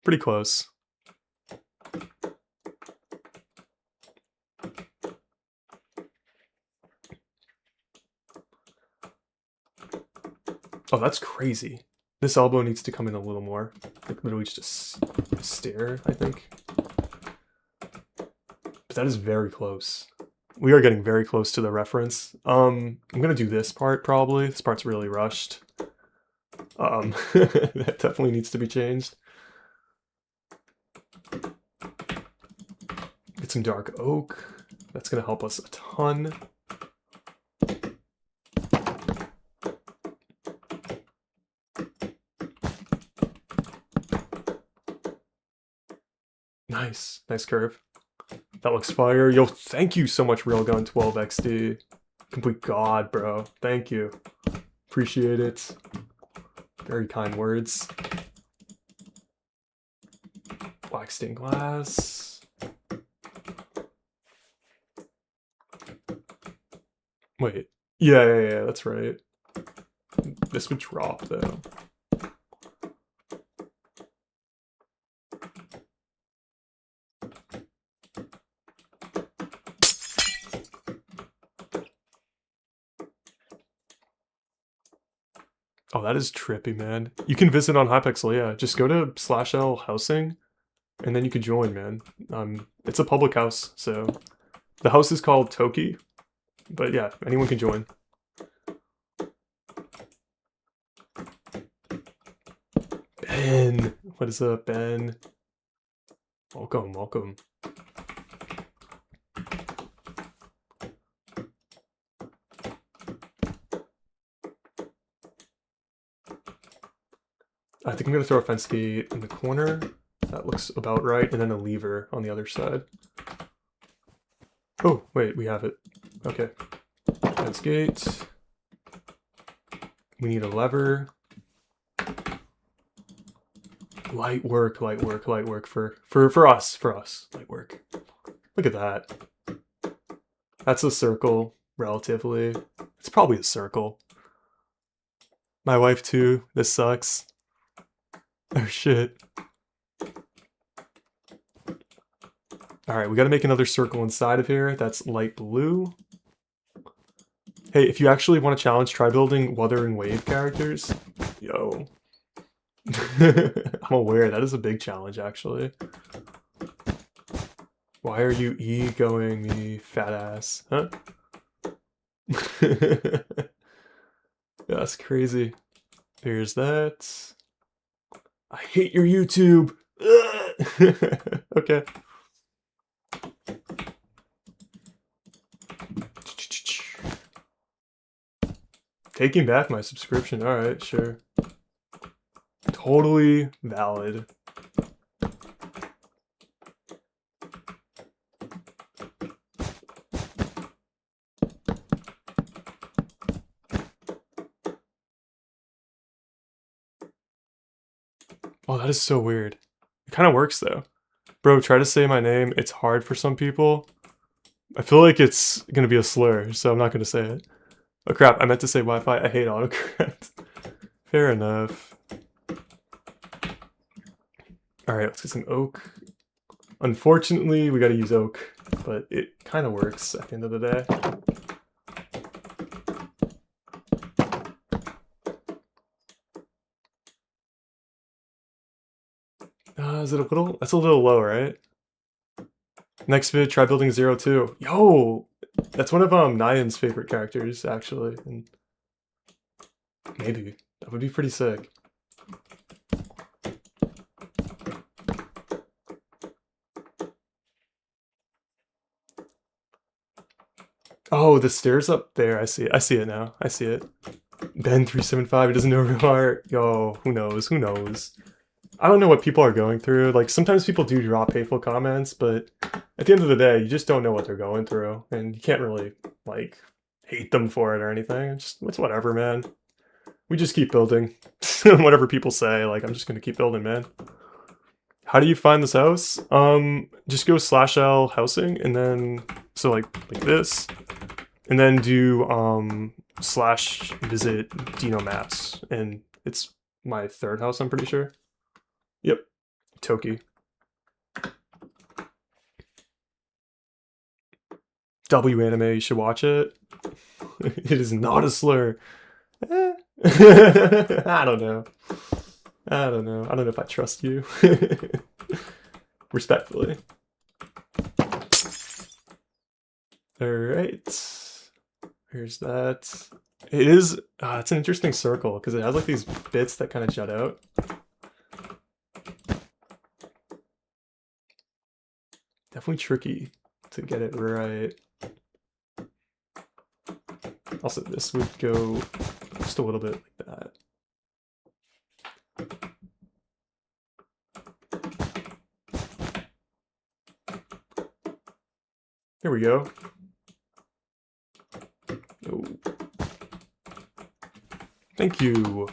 Pretty close. Oh, that's crazy. This elbow needs to come in a little more. Like literally just a stare, I think. But that is very close. We are getting very close to the reference. I'm gonna do this part probably. This part's really rushed. That definitely needs to be changed. Get some dark oak. That's gonna help us a ton. Nice, nice curve. That looks fire. Yo, thank you so much, Railgun12XD. Complete god, bro. Thank you. Appreciate it. Very kind words. Black stained glass. Wait. Yeah, that's right. This would drop, though. Oh, that is trippy, man. You can visit on Hypixel, yeah. Just go to /L housing, and then you can join, man. It's a public house, so... The house is called Toki, but yeah, anyone can join. Ben! What is up, Ben? Welcome, welcome. I think I'm gonna throw a fence gate in the corner. That looks about right, and then a lever on the other side. Oh, wait, we have it. Okay. Fence gate. We need a lever. Light work, light work, light work for us, light work. Look at that. That's a circle, relatively. It's probably a circle. My wife too, this sucks. Oh shit. Alright, we gotta make another circle inside of here. That's light blue. Hey, if you actually want to challenge, try building Wuthering Wave characters. Yo. I'm aware, that is a big challenge, actually. Why are you egoing me, fat ass? Huh? Yeah, that's crazy. Here's that. I hate your YouTube! Okay. Taking back my subscription, alright, sure. Totally valid. Oh, that is so weird. It kind of works though. Bro, try to say my name. It's hard for some people. I feel like it's gonna be a slur, so I'm not gonna say it. Oh crap, I meant to say Wi-Fi. I hate autocorrect. Fair enough. Alright, let's get some oak. Unfortunately, we gotta use oak, but it kind of works at the end of the day. Is it a little? That's a little low, right? Next vid, try building 02. Yo! That's one of Nyan's favorite characters, actually. And maybe. That would be pretty sick. Oh, the stairs up there. I see it. I see it now. I see it. Ben375, he doesn't know real art. Yo, who knows? Who knows? I don't know what people are going through. Like, sometimes people do drop hateful comments, but at the end of the day, you just don't know what they're going through. And you can't really, like, hate them for it or anything. It's whatever, man. We just keep building. Whatever people say, like, I'm just gonna keep building, man. How do you find this house? Just go /L housing, and then, so like this, and then do, /visit deanomats, and it's my third house, I'm pretty sure. Yep, Toki. W anime, you should watch it. It is not a slur. I don't know. I don't know if I trust you. Respectfully. Alright. Here's that. It is, it's an interesting circle, because it has like these bits that kind of jut out. Definitely tricky to get it right. Also, this would go just a little bit like that. There we go. Oh. Thank you.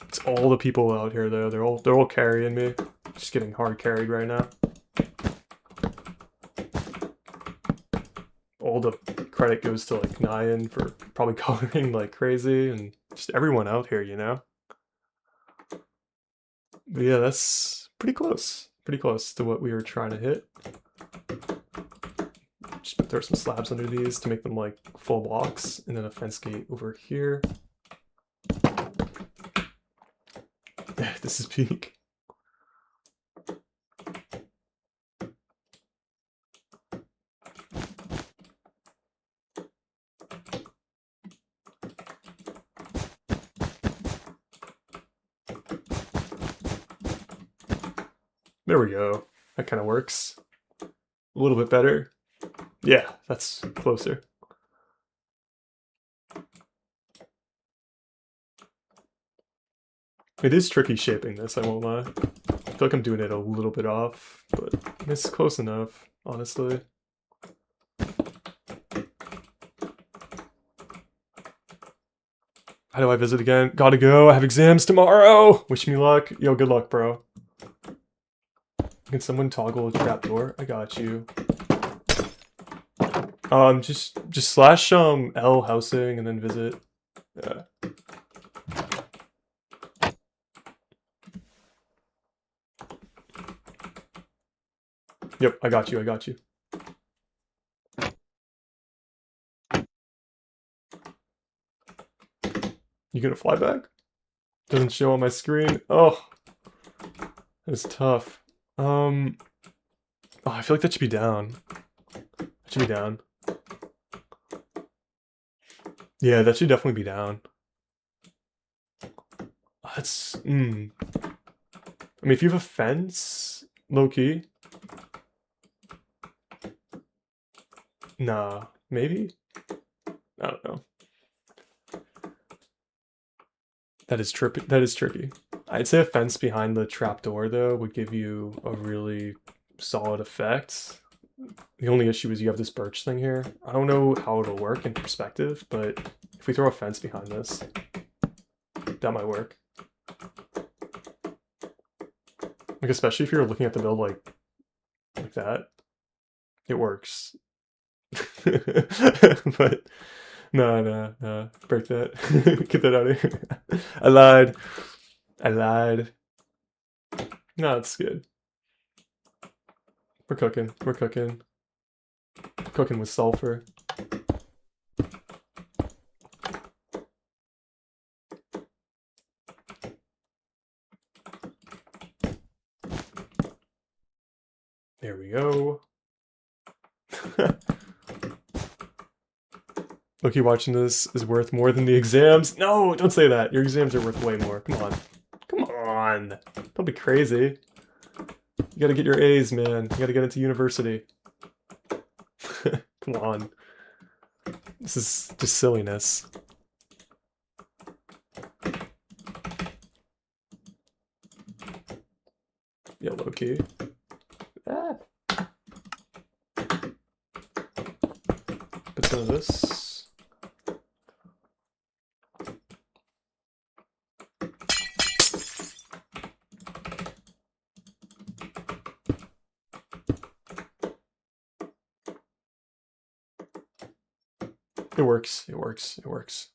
It's all the people out here though. They're all carrying me. Just getting hard carried right now. All the credit goes to like Nyan for probably coloring like crazy, and just everyone out here, you know? But yeah, that's pretty close. Pretty close to what we were trying to hit. Just throw some slabs under these to make them like full blocks, and then a fence gate over here. This is peak. There we go. That kind of works. A little bit better. Yeah, that's closer. It is tricky shaping this, I won't lie. I feel like I'm doing it a little bit off, but it's close enough, honestly. How do I visit again? Gotta go, I have exams tomorrow! Wish me luck. Yo, good luck, bro. Can someone toggle a trapdoor? I got you. Just /L housing and then visit. Yeah. Yep, I got you, I got you. You gonna fly back? Doesn't show on my screen. Oh, that's tough. Oh, I feel like that should be down. That should be down. Yeah, that should definitely be down. That's, I mean, if you have a fence, low-key. Nah, maybe? I don't know. That is trippy. That is tricky. I'd say a fence behind the trapdoor, though, would give you a really solid effect. The only issue is you have this birch thing here. I don't know how it'll work in perspective, but if we throw a fence behind this, that might work. Like, especially if you're looking at the build like that, it works. But no, break that. Get that out of here. I lied. No, it's good. We're cooking. We're cooking. Cooking with sulfur. There we go. Loki watching this is worth more than the exams. No, don't say that. Your exams are worth way more. Come on. Come on. Don't be crazy. You gotta get your A's, man. You gotta get into university. Come on. This is just silliness. Yeah, low-key. Ah. some of this. It works, it works, it works.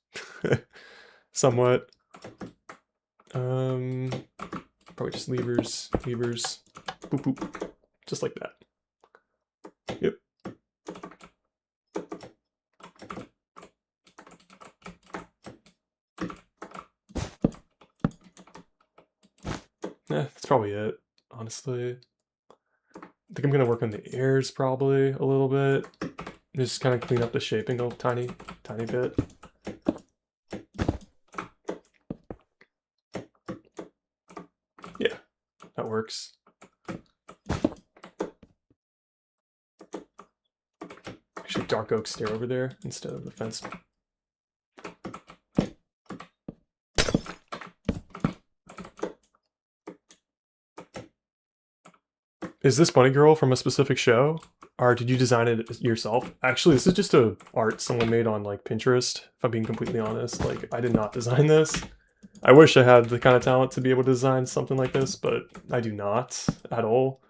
Somewhat. Probably just levers, boop, boop, just like that. Yep. That's probably it, honestly. I think I'm gonna work on the ears probably a little bit. Just kind of clean up the shaping a tiny bit. Yeah, that works. Actually, dark oak stair over there instead of the fence. Is this bunny girl from a specific show? Or did you design it yourself? Actually, this is just a art someone made on like Pinterest, if I'm being completely honest. Like, I did not design this. I wish I had the kind of talent to be able to design something like this, but I do not at all.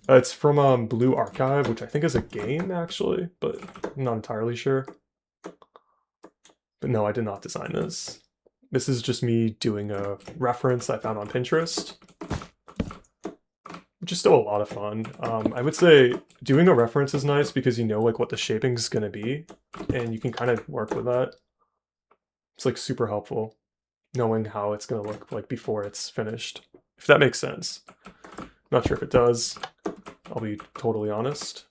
It's from Blue Archive, which I think is a game, actually, but I'm not entirely sure. But no, I did not design this. This is just me doing a reference I found on Pinterest, which is still a lot of fun. I would say doing a reference is nice because you know like what the shaping's gonna be, and you can kind of work with that. It's like super helpful, knowing how it's gonna look like before it's finished, if that makes sense. Not sure if it does, I'll be totally honest.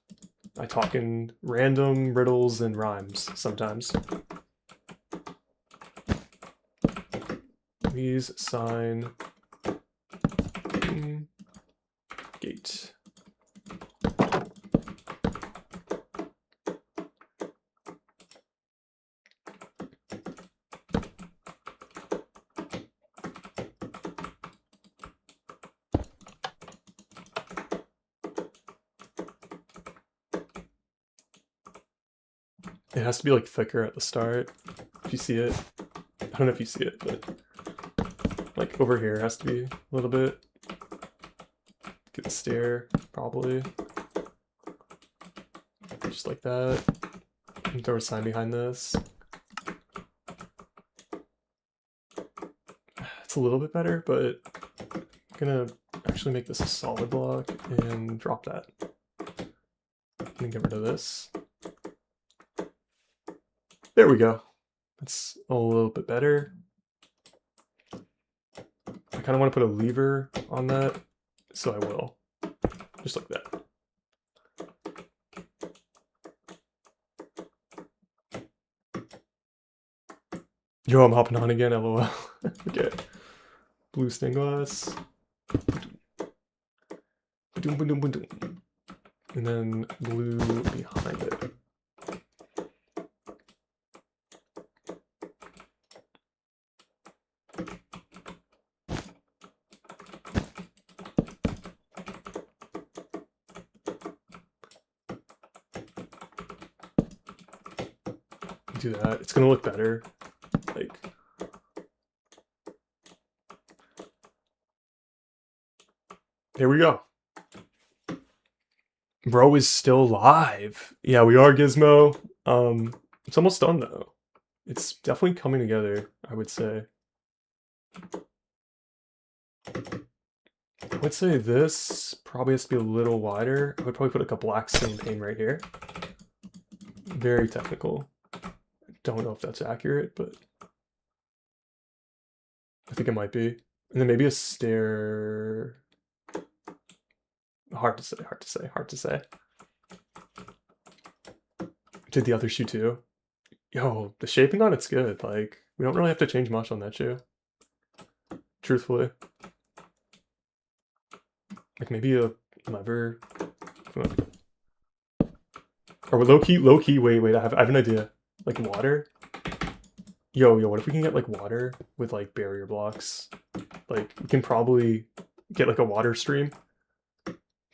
I talk in random riddles and rhymes sometimes. Please sign gate. It has to be like thicker at the start. If you see it, I don't know if you see it, but like over here it has to be a little bit. Get the stair, probably. Just like that. And throw a sign behind this. It's a little bit better, but I'm gonna actually make this a solid block and drop that. And get rid of this. There we go. That's a little bit better. I kind of want to put a lever on that, so I will. Just like that. Yo, I'm hopping on again, lol. Okay. Blue stained glass. And then blue behind it. Do that. It's gonna look better. Like, there we go. Bro is still live. Yeah, we are, Gizmo. It's almost done though. It's definitely coming together, I would say. I would say this probably has to be a little wider. I would probably put like a black stain pane right here. Very technical. Don't know if that's accurate, but I think it might be. And then maybe a stair. Hard to say, hard to say, hard to say. Did the other shoe too? Yo, the shaping on it's good. Like, we don't really have to change much on that shoe. Truthfully. Like maybe a lever. Or low key, wait, I have an idea. Like water? Yo, what if we can get like water with like barrier blocks? Like, we can probably get like a water stream.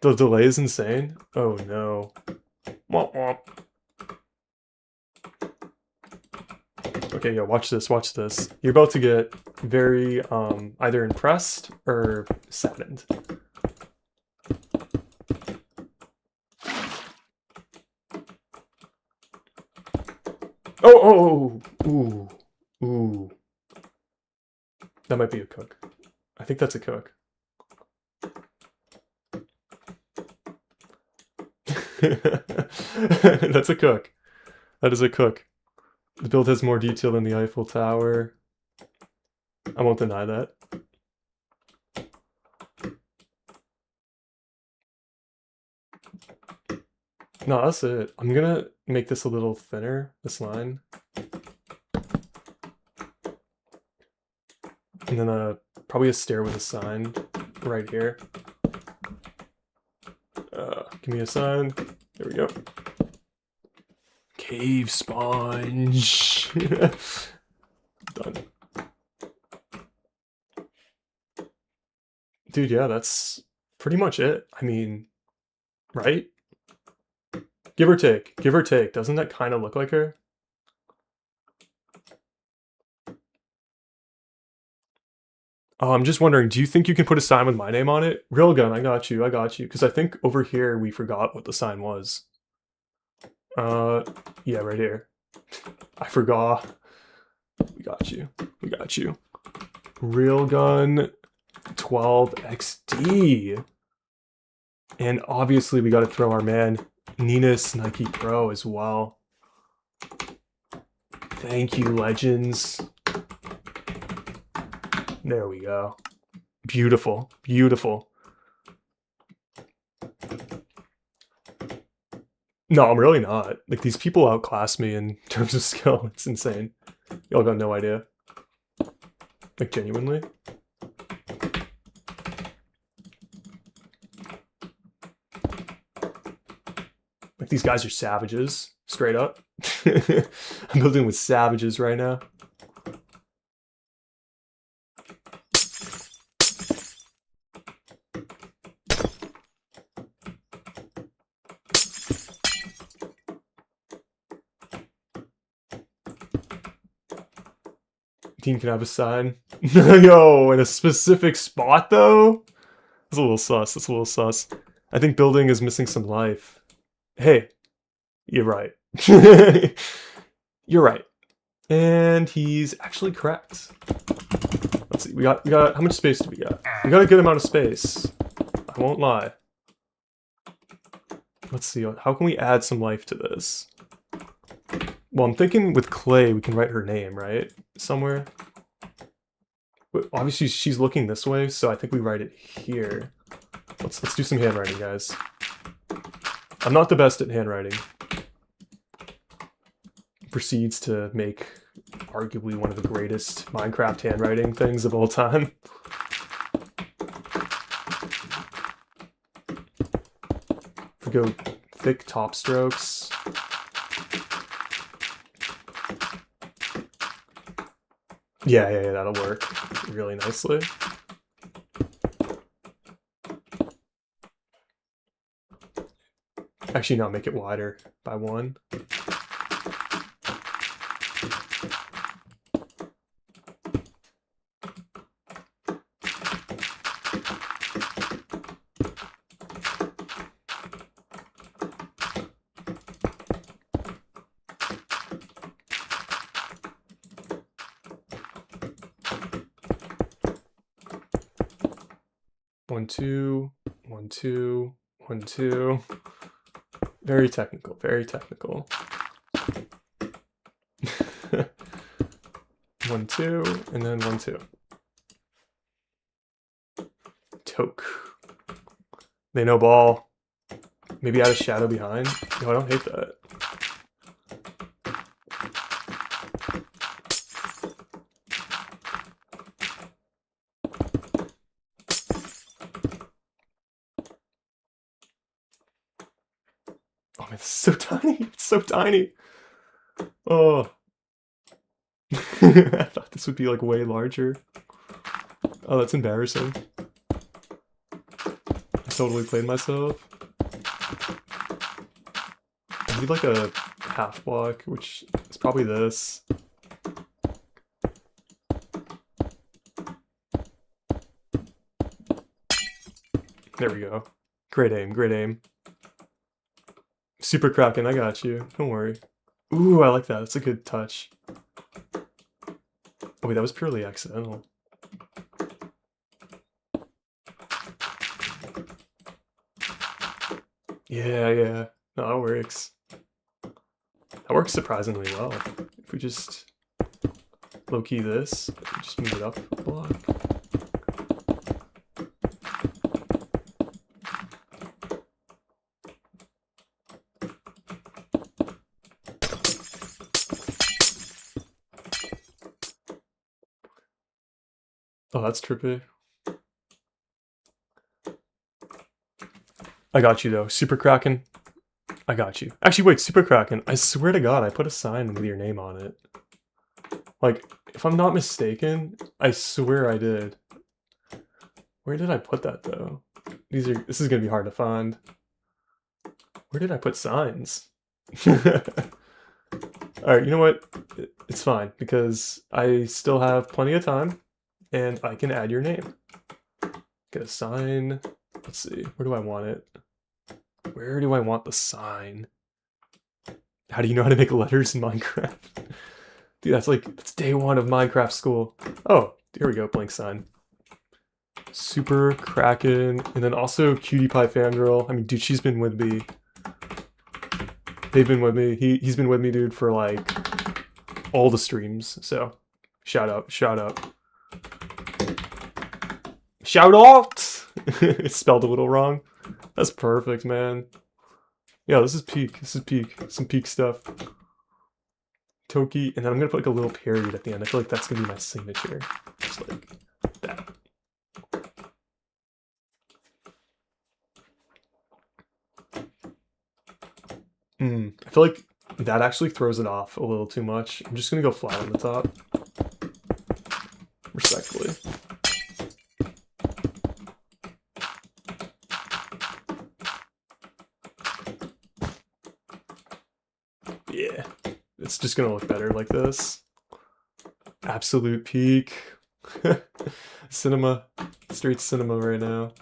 The delay is insane. Oh no. Womp womp. Okay, yeah, watch this, watch this. You're about to get very, either impressed or saddened. Oh, ooh, ooh. That might be a cook. I think that's a cook. That's a cook. That is a cook. The build has more detail than the Eiffel Tower. I won't deny that. No, that's it. I'm gonna make this a little thinner, this line. And then probably a stair with a sign right here. Give me a sign. There we go. Cave sponge. Done. Dude, yeah, that's pretty much it. I mean, right? Give or take. Give or take. Doesn't that kind of look like her? Oh, I'm just wondering, do you think you can put a sign with my name on it? Railgun, I got you, I got you. Because I think over here we forgot what the sign was. Yeah, right here. I forgot. We got you. We got you. Railgun 12 XD. And obviously we got to throw our man Ninus Nike Pro as well. Thank you, legends. There we go. Beautiful, beautiful. No, I'm really not. Like, these people outclass me in terms of skill. It's insane. Y'all got no idea. Like, genuinely. Like, these guys are savages, straight up. I'm building with savages right now. Team can have a sign. Yo, in a specific spot though? That's a little sus, that's a little sus. I think building is missing some life. Hey, you're right. You're right. And he's actually correct. Let's see, we got, how much space do we got? We got a good amount of space. I won't lie. Let's see, how can we add some life to this? Well, I'm thinking with clay, we can write her name, right? Somewhere. But obviously, she's looking this way, so I think we write it here. Let's do some handwriting, guys. I'm not the best at handwriting. Proceeds to make arguably one of the greatest Minecraft handwriting things of all time. If we go thick top strokes. Yeah, that'll work really nicely. Actually, no, make it wider by 1. One, two, 1, 2, 1, 2. Very technical, very technical. 1, 2, and then 1, 2. Toke. They know ball. Maybe add a shadow behind. No, I don't hate that. Oh man, this is so tiny. It's so tiny. Oh. I thought this would be like way larger. Oh, that's embarrassing. I totally played myself. I need like a half block, which is probably this. There we go. Great aim, great aim. Super Kraken, I got you. Don't worry. Ooh, I like that. That's a good touch. Oh wait, that was purely accidental. Yeah. No, that works. That works surprisingly well. If we just low-key this, just move it up a block. Oh, that's trippy. I got you though. Super Kraken. I got you. Actually, wait, Super Kraken. I swear to God, I put a sign with your name on it. Like, if I'm not mistaken, I swear I did. Where did I put that though? This is gonna be hard to find. Where did I put signs? Alright, you know what? It's fine, because I still have plenty of time, and I can add your name. Get a sign. Let's see, where do I want it? Where do I want the sign? How do you know how to make letters in Minecraft? Dude, that's day one of Minecraft school. Oh, here we go, blank sign. Super Kraken, and then also Cutie Pie Fangirl. I mean, dude, she's been with me. They've been with me. He's been with me, dude, for like all the streams. So, shout out. Shout out! It's spelled a little wrong. That's perfect, man. Yeah, this is peak. Some peak stuff. Toki, and then I'm gonna put like a little period at the end. I feel like that's gonna be my signature. Just like that. I feel like that actually throws it off a little too much. I'm just gonna go flat on the top. Respectfully. Yeah. It's just gonna look better like this. Absolute peak. Cinema. Straight cinema right now.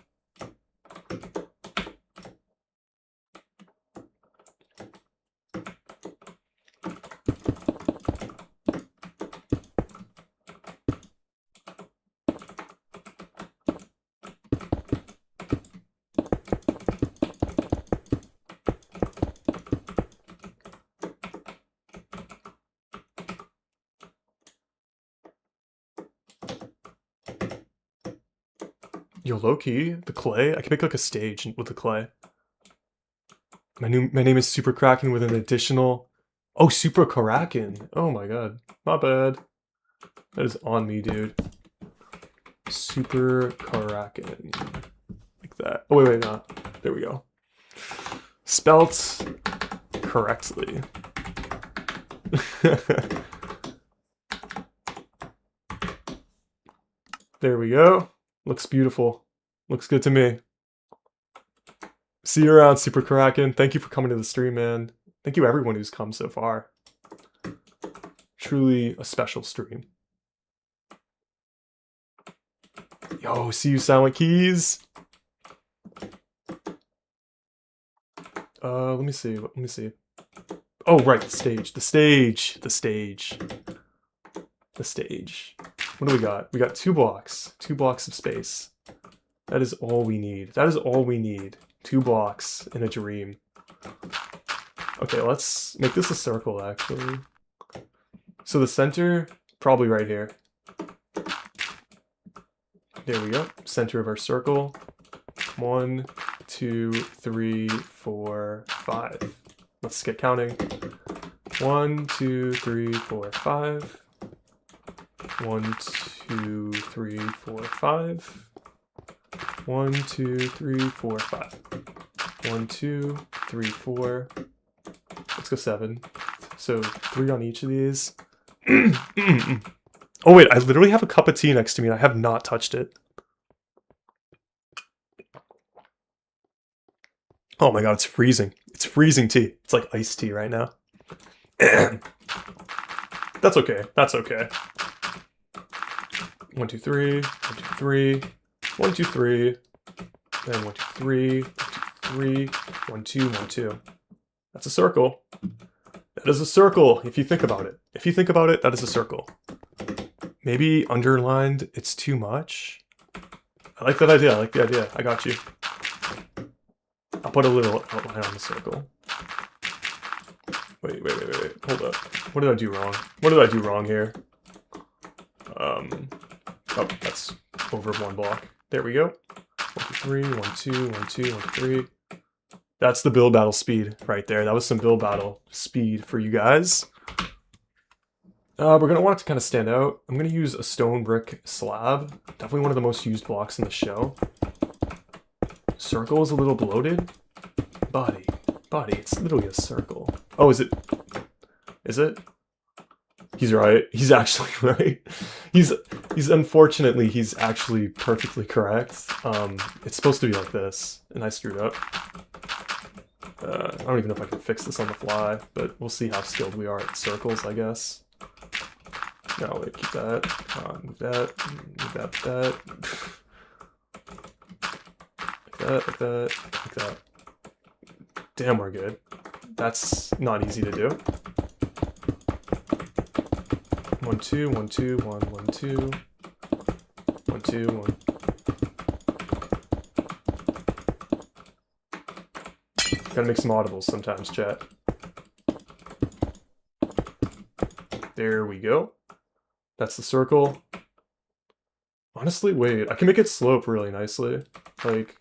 Yo, low-key, the clay, I can make like a stage with the clay. My name is Super Kraken with an additional... Oh, Super Kraken! Oh my god. Not bad. That is on me, dude. Super Kraken. Like that. Oh, wait, no. There we go. Spelt correctly. There we go. Looks beautiful. Looks good to me. See you around, Super Kraken. Thank you for coming to the stream, man. Thank you everyone who's come so far. Truly a special stream. Yo, see you, Silent Keys. Let me see. Oh, right, the stage. What do we got? We got 2 blocks. 2 blocks of space. That is all we need. 2 blocks in a dream. Okay, let's make this a circle, actually. So the center, probably right here. There we go. Center of our circle. 1, 2, 3, 4, 5. Let's get counting. 1, 2, 3, 4, 5. 1, 2, 3, 4, 5. 1, 2, 3, 4, 5. 1, 2, 3, 4. Let's go 7. So 3 on each of these. Oh wait, I literally have a cup of tea next to me and I have not touched it. Oh my god, it's freezing. It's freezing tea. It's like iced tea right now. That's okay. 1, 2, 3. 1, 2, 3. 1, 2, 3. And 1, 2, 3, 3, 1, 2, 1, 2. That's a circle. That is a circle, if you think about it. If you think about it, that is a circle. Maybe underlined, it's too much. I like that idea, I like the idea. I got you. I'll put a little outline on the circle. Wait, hold up. What did I do wrong? What did I do wrong here? Oh, that's over one block. There we go. 1, 2, 3, 1, 2, 1, 2, 1, 3. That's the build battle speed right there. That was some build battle speed for you guys. We're going to want it to kind of stand out. I'm going to use a stone brick slab. Definitely one of the most used blocks in the show. Circle is a little bloated. Buddy, it's literally a circle. Oh, is it? Is it? He's right. He's actually right. He's unfortunately, he's actually perfectly correct. It's supposed to be like this, and I screwed up. I don't even know if I can fix this on the fly, but we'll see how skilled we are at circles, I guess. No, wait, keep that. Move that. Move that. Like that. Damn, we're good. That's not easy to do. 1, 2, 1, 2, 1, 1, 2. 1, 2, 1. Gotta make some audibles sometimes, chat. There we go. That's the circle. Honestly, wait, I can make it slope really nicely. Like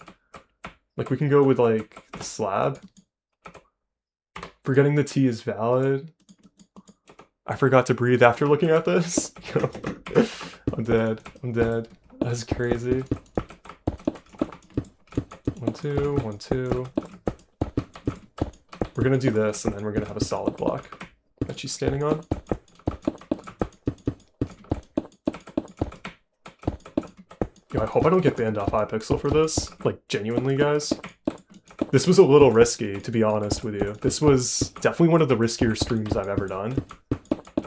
we can go with like the slab. Forgetting the T is valid. I forgot to breathe after looking at this. I'm dead. That's crazy. 1, 2, 1, 2. We're gonna do this, and then we're gonna have a solid block that she's standing on. Yo, I hope I don't get banned off Hypixel for this. Like, genuinely, guys. This was a little risky, to be honest with you. This was definitely one of the riskier streams I've ever done.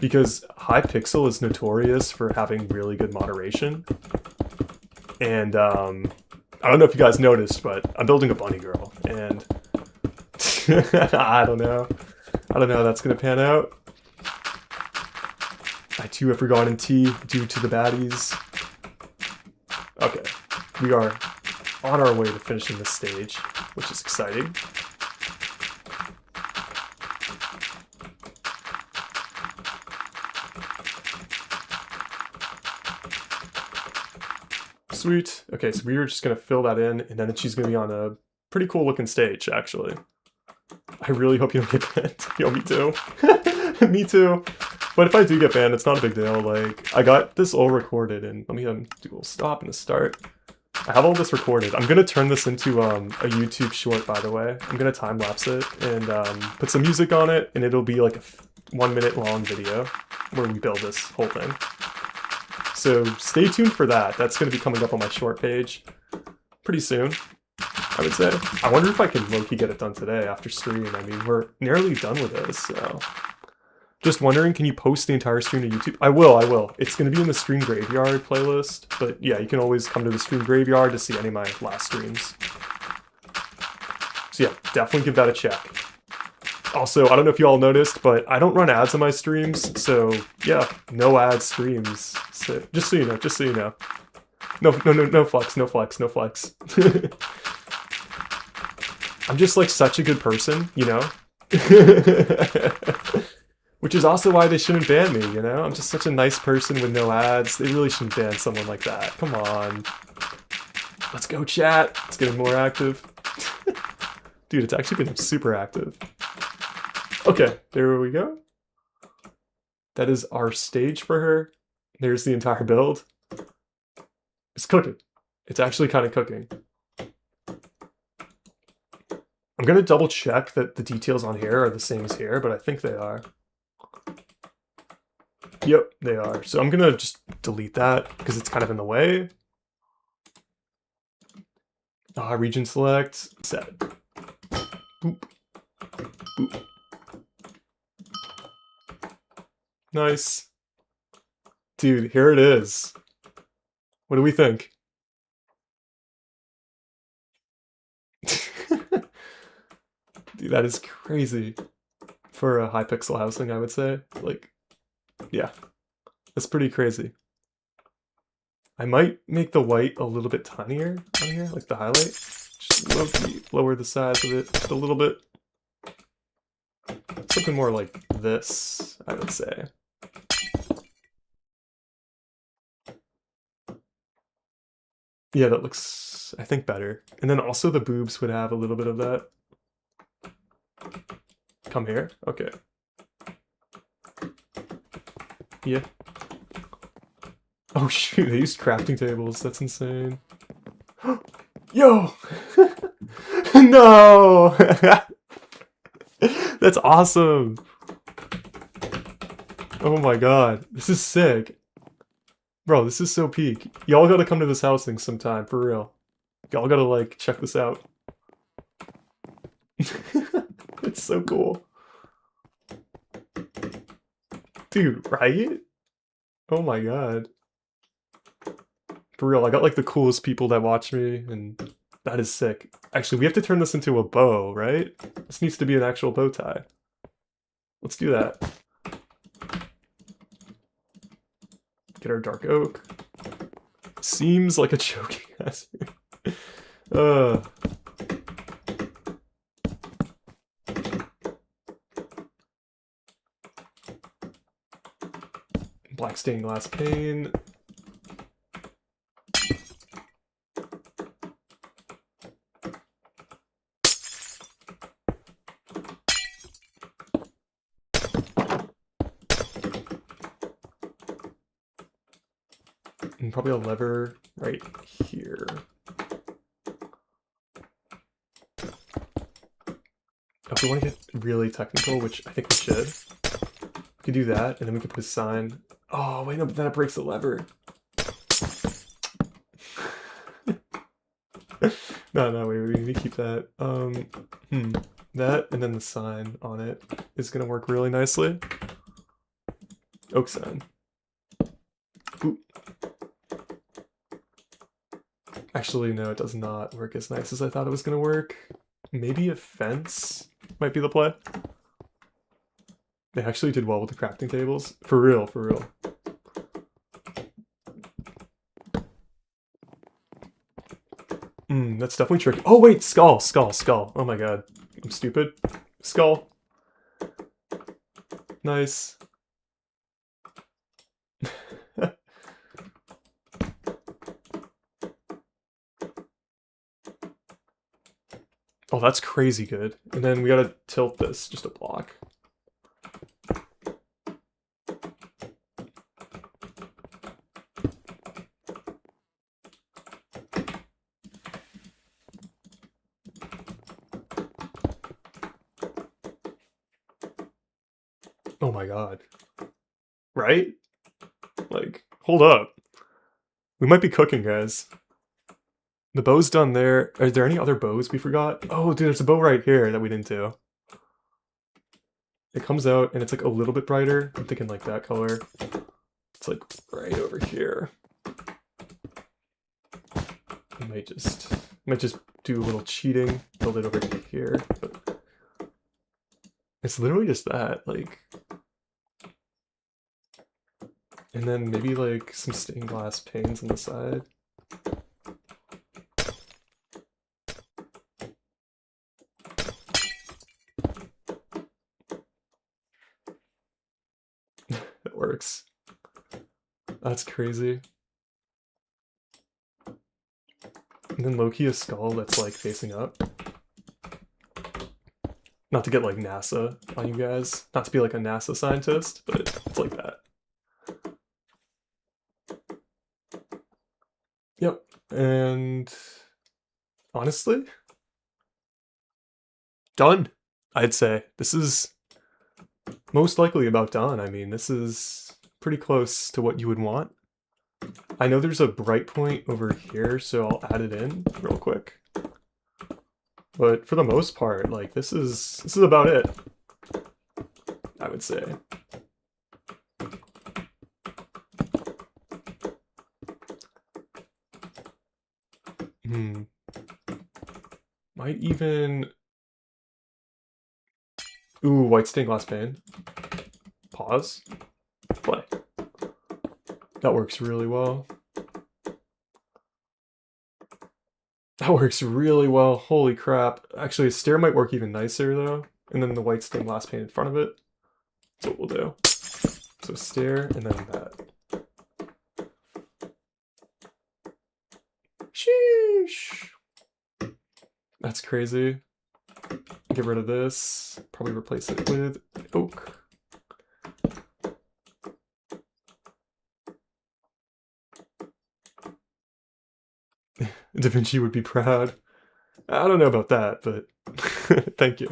Because Hypixel is notorious for having really good moderation. And, I don't know if you guys noticed, but I'm building a bunny girl, and... I don't know how that's gonna pan out. I too have forgotten T due to the baddies. Okay, we are on our way to finishing this stage, which is exciting. Sweet. Okay, so we were just gonna fill that in, and then she's gonna be on a pretty cool looking stage, actually. I really hope you don't get banned. Yo, me too. Me too. But if I do get banned, it's not a big deal. Like, I got this all recorded, and let me do a little stop and a start. I have all this recorded. I'm gonna turn this into a YouTube short, by the way. I'm gonna time lapse it and put some music on it, and it'll be like a 1 minute long video where we build this whole thing. So stay tuned for that. That's gonna be coming up on my short page pretty soon, I would say. I wonder if I can low-key get it done today after stream. I mean, we're nearly done with this, so... Just wondering, can you post the entire stream to YouTube? I will. It's going to be in the Stream Graveyard playlist, but yeah, you can always come to the Stream Graveyard to see any of my last streams. So yeah, definitely give that a check. Also, I don't know if you all noticed, but I don't run ads on my streams, so yeah, no ad streams. So, just so you know. No flex. I'm just like such a good person, you know? Which is also why they shouldn't ban me, you know? I'm just such a nice person with no ads. They really shouldn't ban someone like that. Come on. Let's go, chat. It's getting more active. Dude, it's actually been super active. Okay, there we go. That is our stage for her. There's the entire build. It's cooking. It's actually kind of cooking. I'm going to double check that the details on here are the same as here, but I think they are. Yep, they are. So I'm gonna just delete that because it's kind of in the way. Region select, set. Boop. Boop. Nice. Dude, here it is. What do we think? Dude, that is crazy for a Hypixel housing, I would say. Like, yeah, that's pretty crazy. I might make the white a little bit tinier on here, like the highlight. Just low-key lower the size of it just a little bit. Something more like this, I would say. Yeah, that looks, I think, better. And then also the boobs would have a little bit of that. Come here? Okay. Yeah. Oh shoot, they used crafting tables. That's insane. Yo! No! That's awesome! Oh my god, this is sick. Bro, this is so peak. Y'all gotta come to this housing sometime, for real. Y'all gotta, like, check this out. It's so cool. Dude, right? Oh my god. For real, I got, like, the coolest people that watch me, and that is sick. Actually, we have to turn this into a bow, right? This needs to be an actual bow tie. Let's do that. Get our dark oak. Seems like a choking hazard. Black stained glass pane. And probably a lever right here. If we want to get really technical, which I think we should, we could do that, and then we could put a sign. Oh, wait, no, but then it breaks the lever. No, wait, we need to keep that. That, and then the sign on it is going to work really nicely. Oak sign. Ooh. Actually, no, it does not work as nice as I thought it was going to work. Maybe a fence might be the play. They actually did well with the crafting tables. For real, for real. That's definitely tricky. Oh wait, skull. Oh my god. I'm stupid. Skull. Nice. Oh, that's crazy good. And then we gotta tilt this just a block. Oh my god. Right? Like, hold up. We might be cooking, guys. The bow's done there. Are there any other bows we forgot? Oh, dude, there's a bow right here that we didn't do. It comes out and it's like a little bit brighter. I'm thinking like that color. It's like right over here. I might just do a little cheating, build it over here. But it's literally just that, like. And then maybe like some stained glass panes on the side. That works. That's crazy. And then low-key a skull that's like facing up. Not to get like NASA on you guys. Not to be like a NASA scientist, but it's like that. Yep. And honestly, done. I'd say this is most likely about done. I mean, this is pretty close to what you would want. I know there's a bright point over here, so I'll add it in real quick. But for the most part, like this is about it, I would say. Might even Ooh, white stained glass pane. Pause. Play. That works really well. That works really well. Holy crap. Actually, a stair might work even nicer, though. And then the white stained glass pane in front of it. That's what we'll do. So stair, and then that. Sheesh. That's crazy. Get rid of this. Probably replace it with oak. Da Vinci would be proud. I don't know about that, but thank you.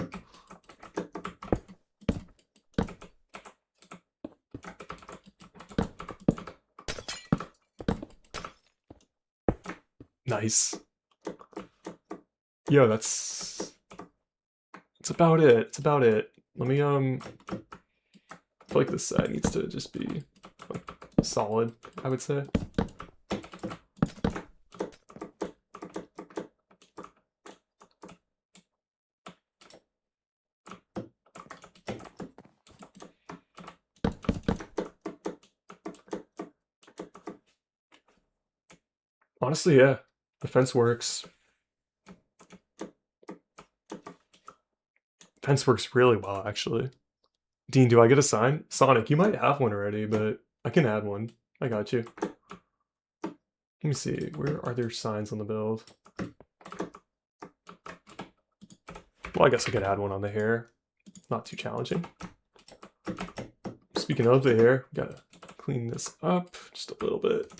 Nice. Yo, that's about it. It's about it. Let me I feel like this side needs to just be like solid, I would say. Honestly, yeah. The fence works. Fence works really well, actually. Dean, do I get a sign? Sonic, you might have one already, but I can add one. I got you. Let me see. Where are there signs on the build? Well, I guess I could add one on the hair. Not too challenging. Speaking of the hair, gotta clean this up just a little bit.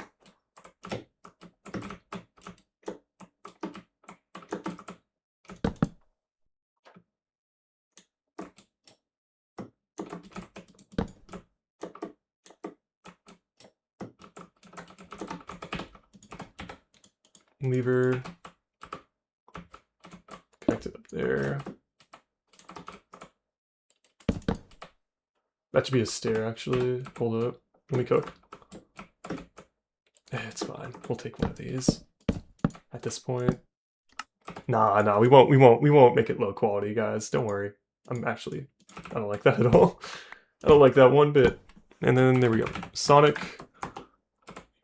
Lever. Connect it up there. That should be a stair, actually. Hold up. Let me cook. It's fine. We'll take one of these. At this point. Nah, we won't make it low quality, guys. Don't worry. I don't like that at all. I don't like that one bit. And then there we go. Sonic.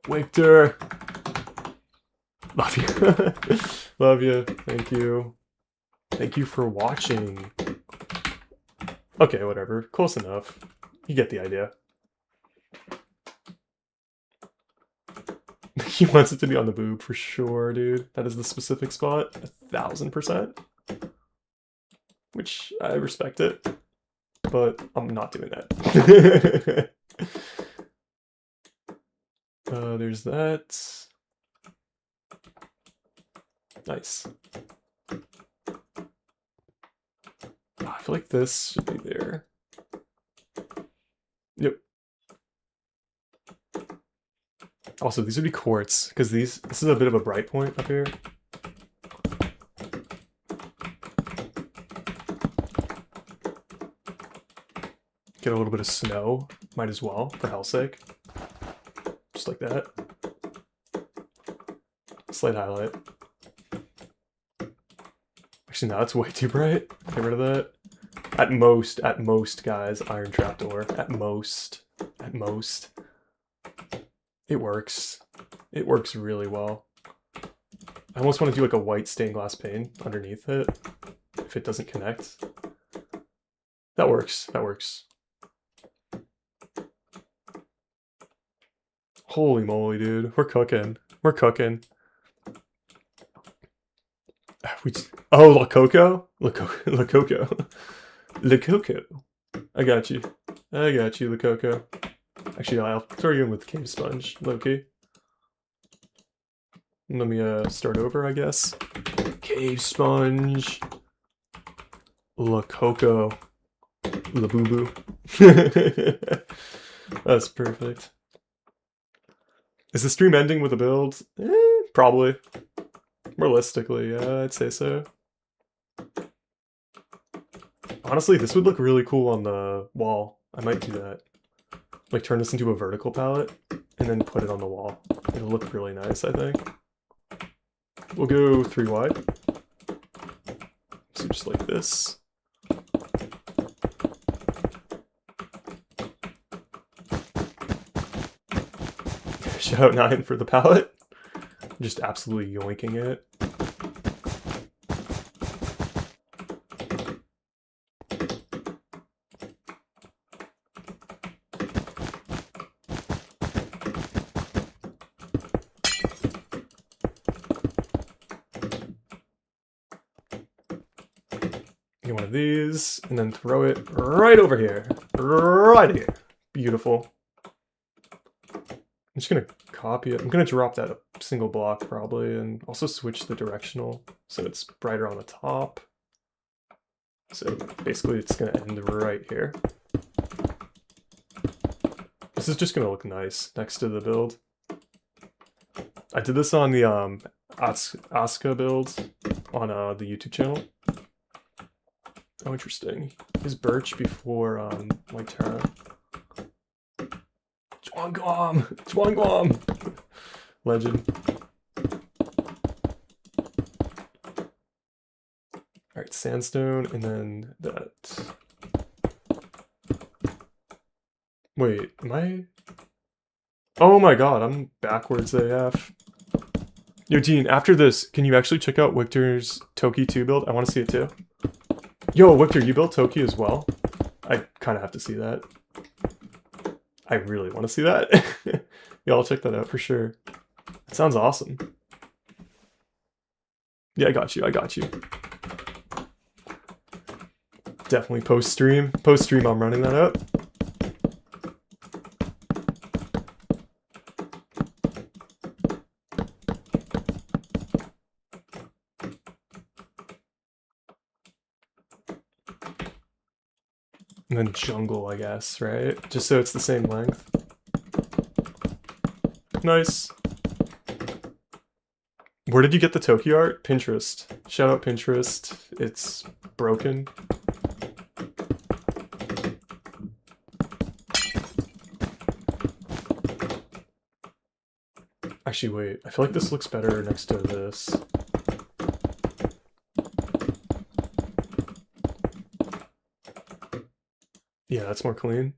Victor. Love you. Love you. Thank you. Thank you for watching. Okay, whatever. Close enough. You get the idea. He wants it to be on the boob for sure, dude. That is the specific spot. 1000%. Which I respect it. But I'm not doing that. There's that. Nice. I feel like this should be there. Yep. Also, these would be quartz, because this is a bit of a bright point up here. Get a little bit of snow, might as well, for hell's sake. Just like that. Slight highlight. Actually, no, it's way too bright. Get rid of that. At most, guys, iron trapdoor. At most. It works. It works really well. I almost want to do like a white stained glass pane underneath it, if it doesn't connect. That works. Holy moly, dude. We're cooking. Oh, Lococo? Lococo. I got you, Lococo. Actually, I'll throw you in with Cave Sponge, Loki. Let me start over, I guess. Cave Sponge. Lococo. Labubu. That's perfect. Is the stream ending with a build? Probably. Realistically, yeah, I'd say so. Honestly, this would look really cool on the wall. I might do that. Like, turn this into a vertical palette, and then put it on the wall. It'll look really nice, I think. We'll go 3 wide. So just like this. Shout out 9 for the palette. Just absolutely yoinking it. Get one of these, and then throw it right over here. Right here. Beautiful. I'm just gonna copy it. I'm gonna drop that a single block probably, and also switch the directional so it's brighter on the top. So basically it's gonna end right here. This is just gonna look nice next to the build. I did this on the Asuka build on the YouTube channel. Oh, interesting. Is Birch before White Terra? Chuan Legend. Alright, sandstone, and then that. Wait, am I? Oh my god, I'm backwards AF. Yo, Dean, after this, can you actually check out Victor's Toki 2 build? I want to see it too. Yo, Victor, you built Toki as well? I kind of have to see that. I really want to see that. Yeah, I'll check that out for sure. That sounds awesome. Yeah, I got you. Definitely post-stream. Post-stream, I'm running that up. And then jungle, I guess, right? Just so it's the same length. Nice. Where did you get the Toki art? Pinterest. Shout out Pinterest. It's broken. Actually, wait. I feel like this looks better next to this. Yeah, that's more clean.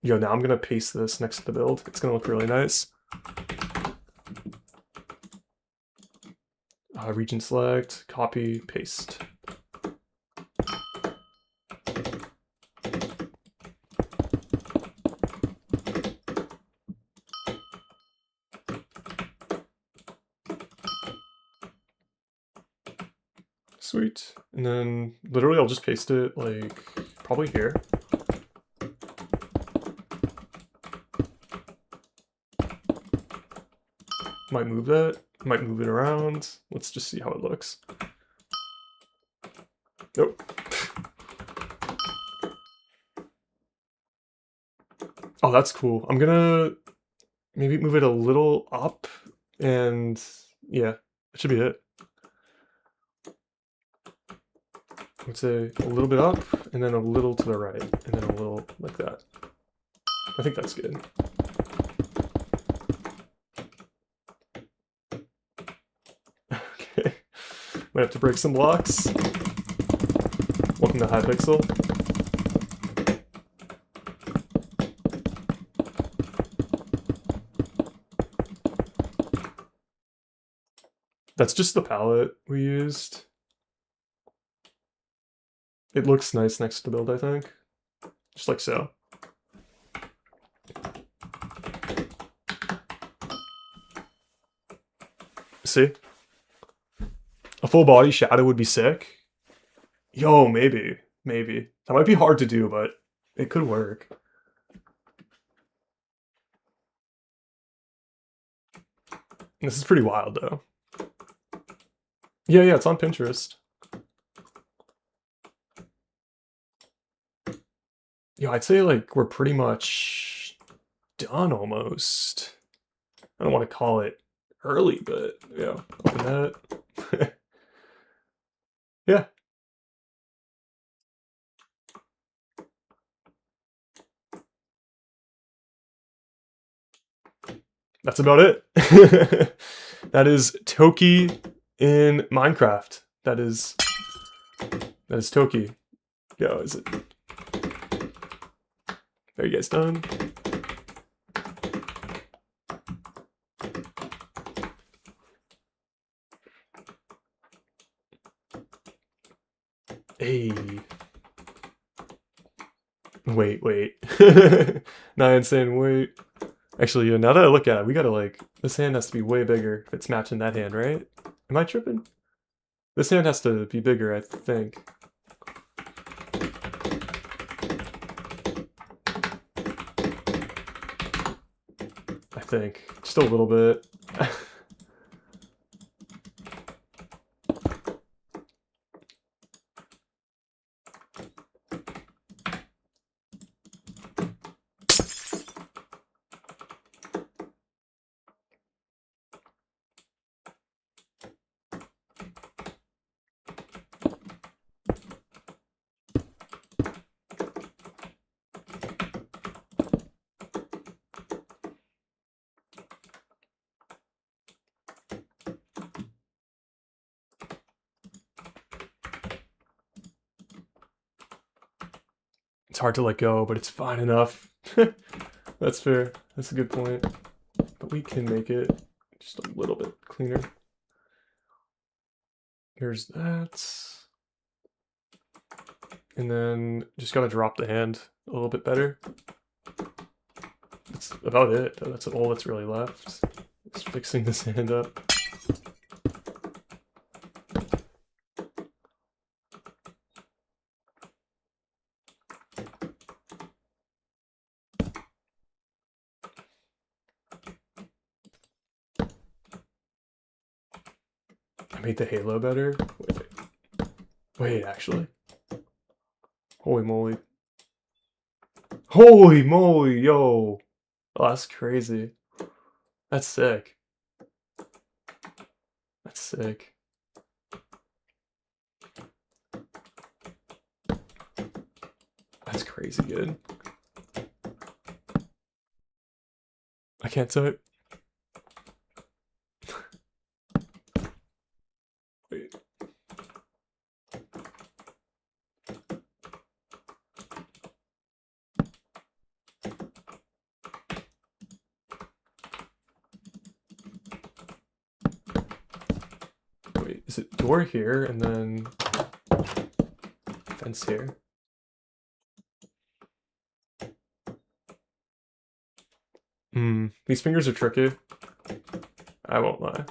Yo, now I'm gonna paste this next to the build. It's gonna look really nice. Region select, copy, paste. Sweet. And then literally I'll just paste it like probably here. Might move that, might move it around. Let's just see how it looks. Nope. Oh, that's cool. I'm gonna maybe move it a little up, and yeah, that should be it. I'd say a little bit up, and then a little to the right, and then a little like that. I think that's good. Okay, might have to break some blocks. Welcome to Hypixel. That's just the palette we used. It looks nice next to the build, I think. Just like so. See? A full body shadow would be sick. Yo, maybe. Maybe. That might be hard to do, but it could work. This is pretty wild, though. Yeah, it's on Pinterest. Yeah, I'd say, like, we're pretty much done, almost. I don't want to call it early, but, yeah, open that. Yeah. That's about it. That is Toki in Minecraft. That is Toki. Yo, is it? Are you guys done? Hey. Wait. Not insane, wait. Actually, now that I look at it, we gotta like, this hand has to be way bigger if it's matching that hand, right? Am I tripping? This hand has to be bigger, I think. Just a little bit. It's hard to let go, but it's fine enough. That's fair. That's a good point. But we can make it just a little bit cleaner. Here's that. And then just gotta drop the hand a little bit better. That's about it. That's all that's really left. Just fixing this hand up. I made the halo better. Wait, actually. Holy moly. Holy moly, yo! Oh, that's crazy. That's sick. That's sick. That's crazy good. I can't type. Wait. Wait, is it door here and then fence here? These fingers are tricky. I won't lie.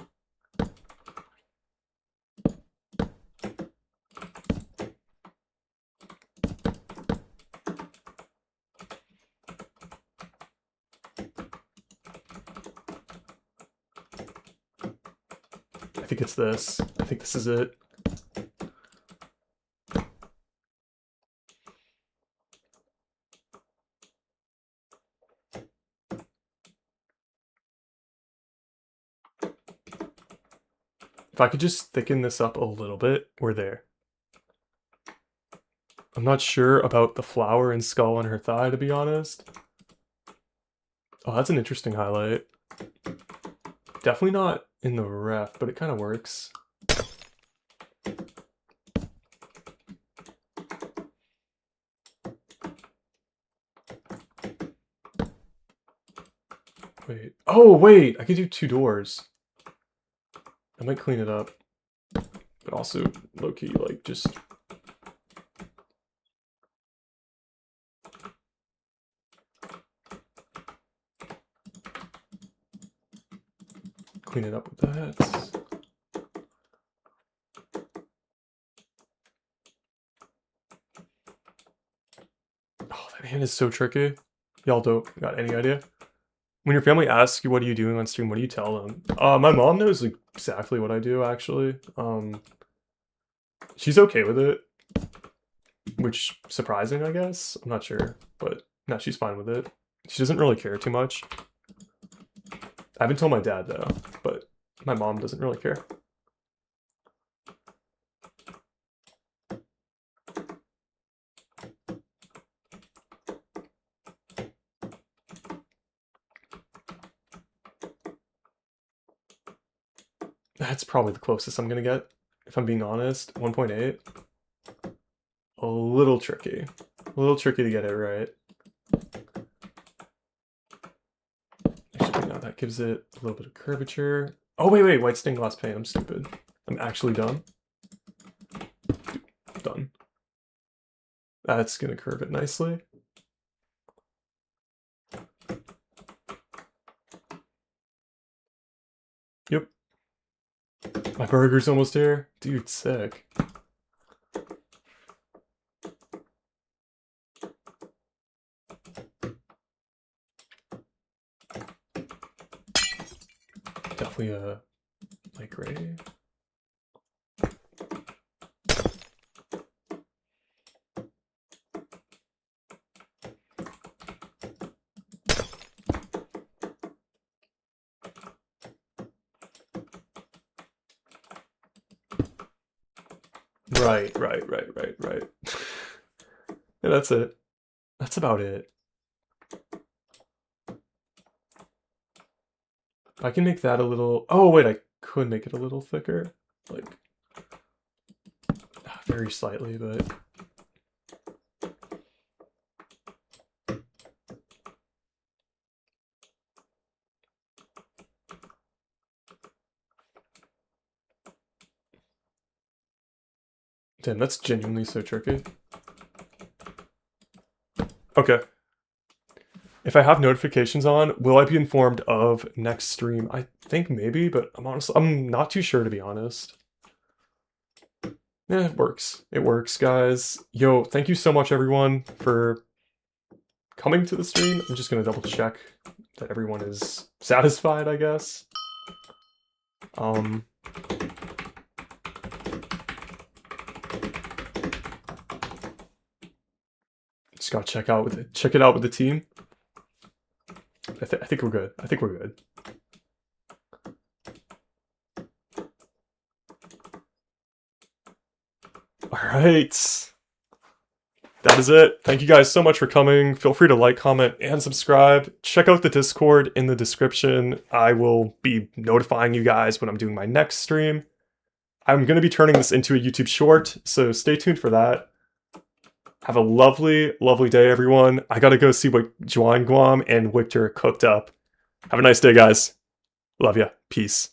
I think it's this. I think this is it. If I could just thicken this up a little bit, we're there. I'm not sure about the flower and skull on her thigh, to be honest. Oh, that's an interesting highlight. Definitely not in the ref, but it kind of works. Wait. Oh, wait! I could do 2 doors. I might clean it up. But also, low-key, like, just... clean it up with that. Oh, that hand is so tricky. Y'all don't got any idea? When your family asks you what are you doing on stream, what do you tell them? My mom knows exactly what I do, actually. She's okay with it. Which, surprising, I guess? I'm not sure. But, no, she's fine with it. She doesn't really care too much. I haven't told my dad, though. But my mom doesn't really care. That's probably the closest I'm gonna get, if I'm being honest. 1.8. A little tricky. A little tricky to get it right. Actually, no, that gives it a little bit of curvature. Oh, wait, white stained glass paint. I'm stupid. I'm actually dumb. Done. That's gonna curve it nicely. Yep. My burger's almost here. Dude, sick. Definitely a light gray. Right. Yeah, that's it. That's about it. I can make that a little... Oh, wait, I could make it a little thicker. Like, very slightly, but... Damn, that's genuinely so tricky. Okay. If I have notifications on, will I be informed of next stream? I think maybe, but I'm not too sure, to be honest. Yeah, it works. It works, guys. Yo, thank you so much, everyone, for coming to the stream. I'm just gonna double check that everyone is satisfied, I guess. Just gotta check it out with the team. I think we're good. I think we're good. All right. That is it. Thank you guys so much for coming. Feel free to like, comment, and subscribe. Check out the Discord in the description. I will be notifying you guys when I'm doing my next stream. I'm going to be turning this into a YouTube short, so stay tuned for that. Have a lovely, lovely day, everyone. I gotta go see what Juan Guam and Victor cooked up. Have a nice day, guys. Love ya. Peace.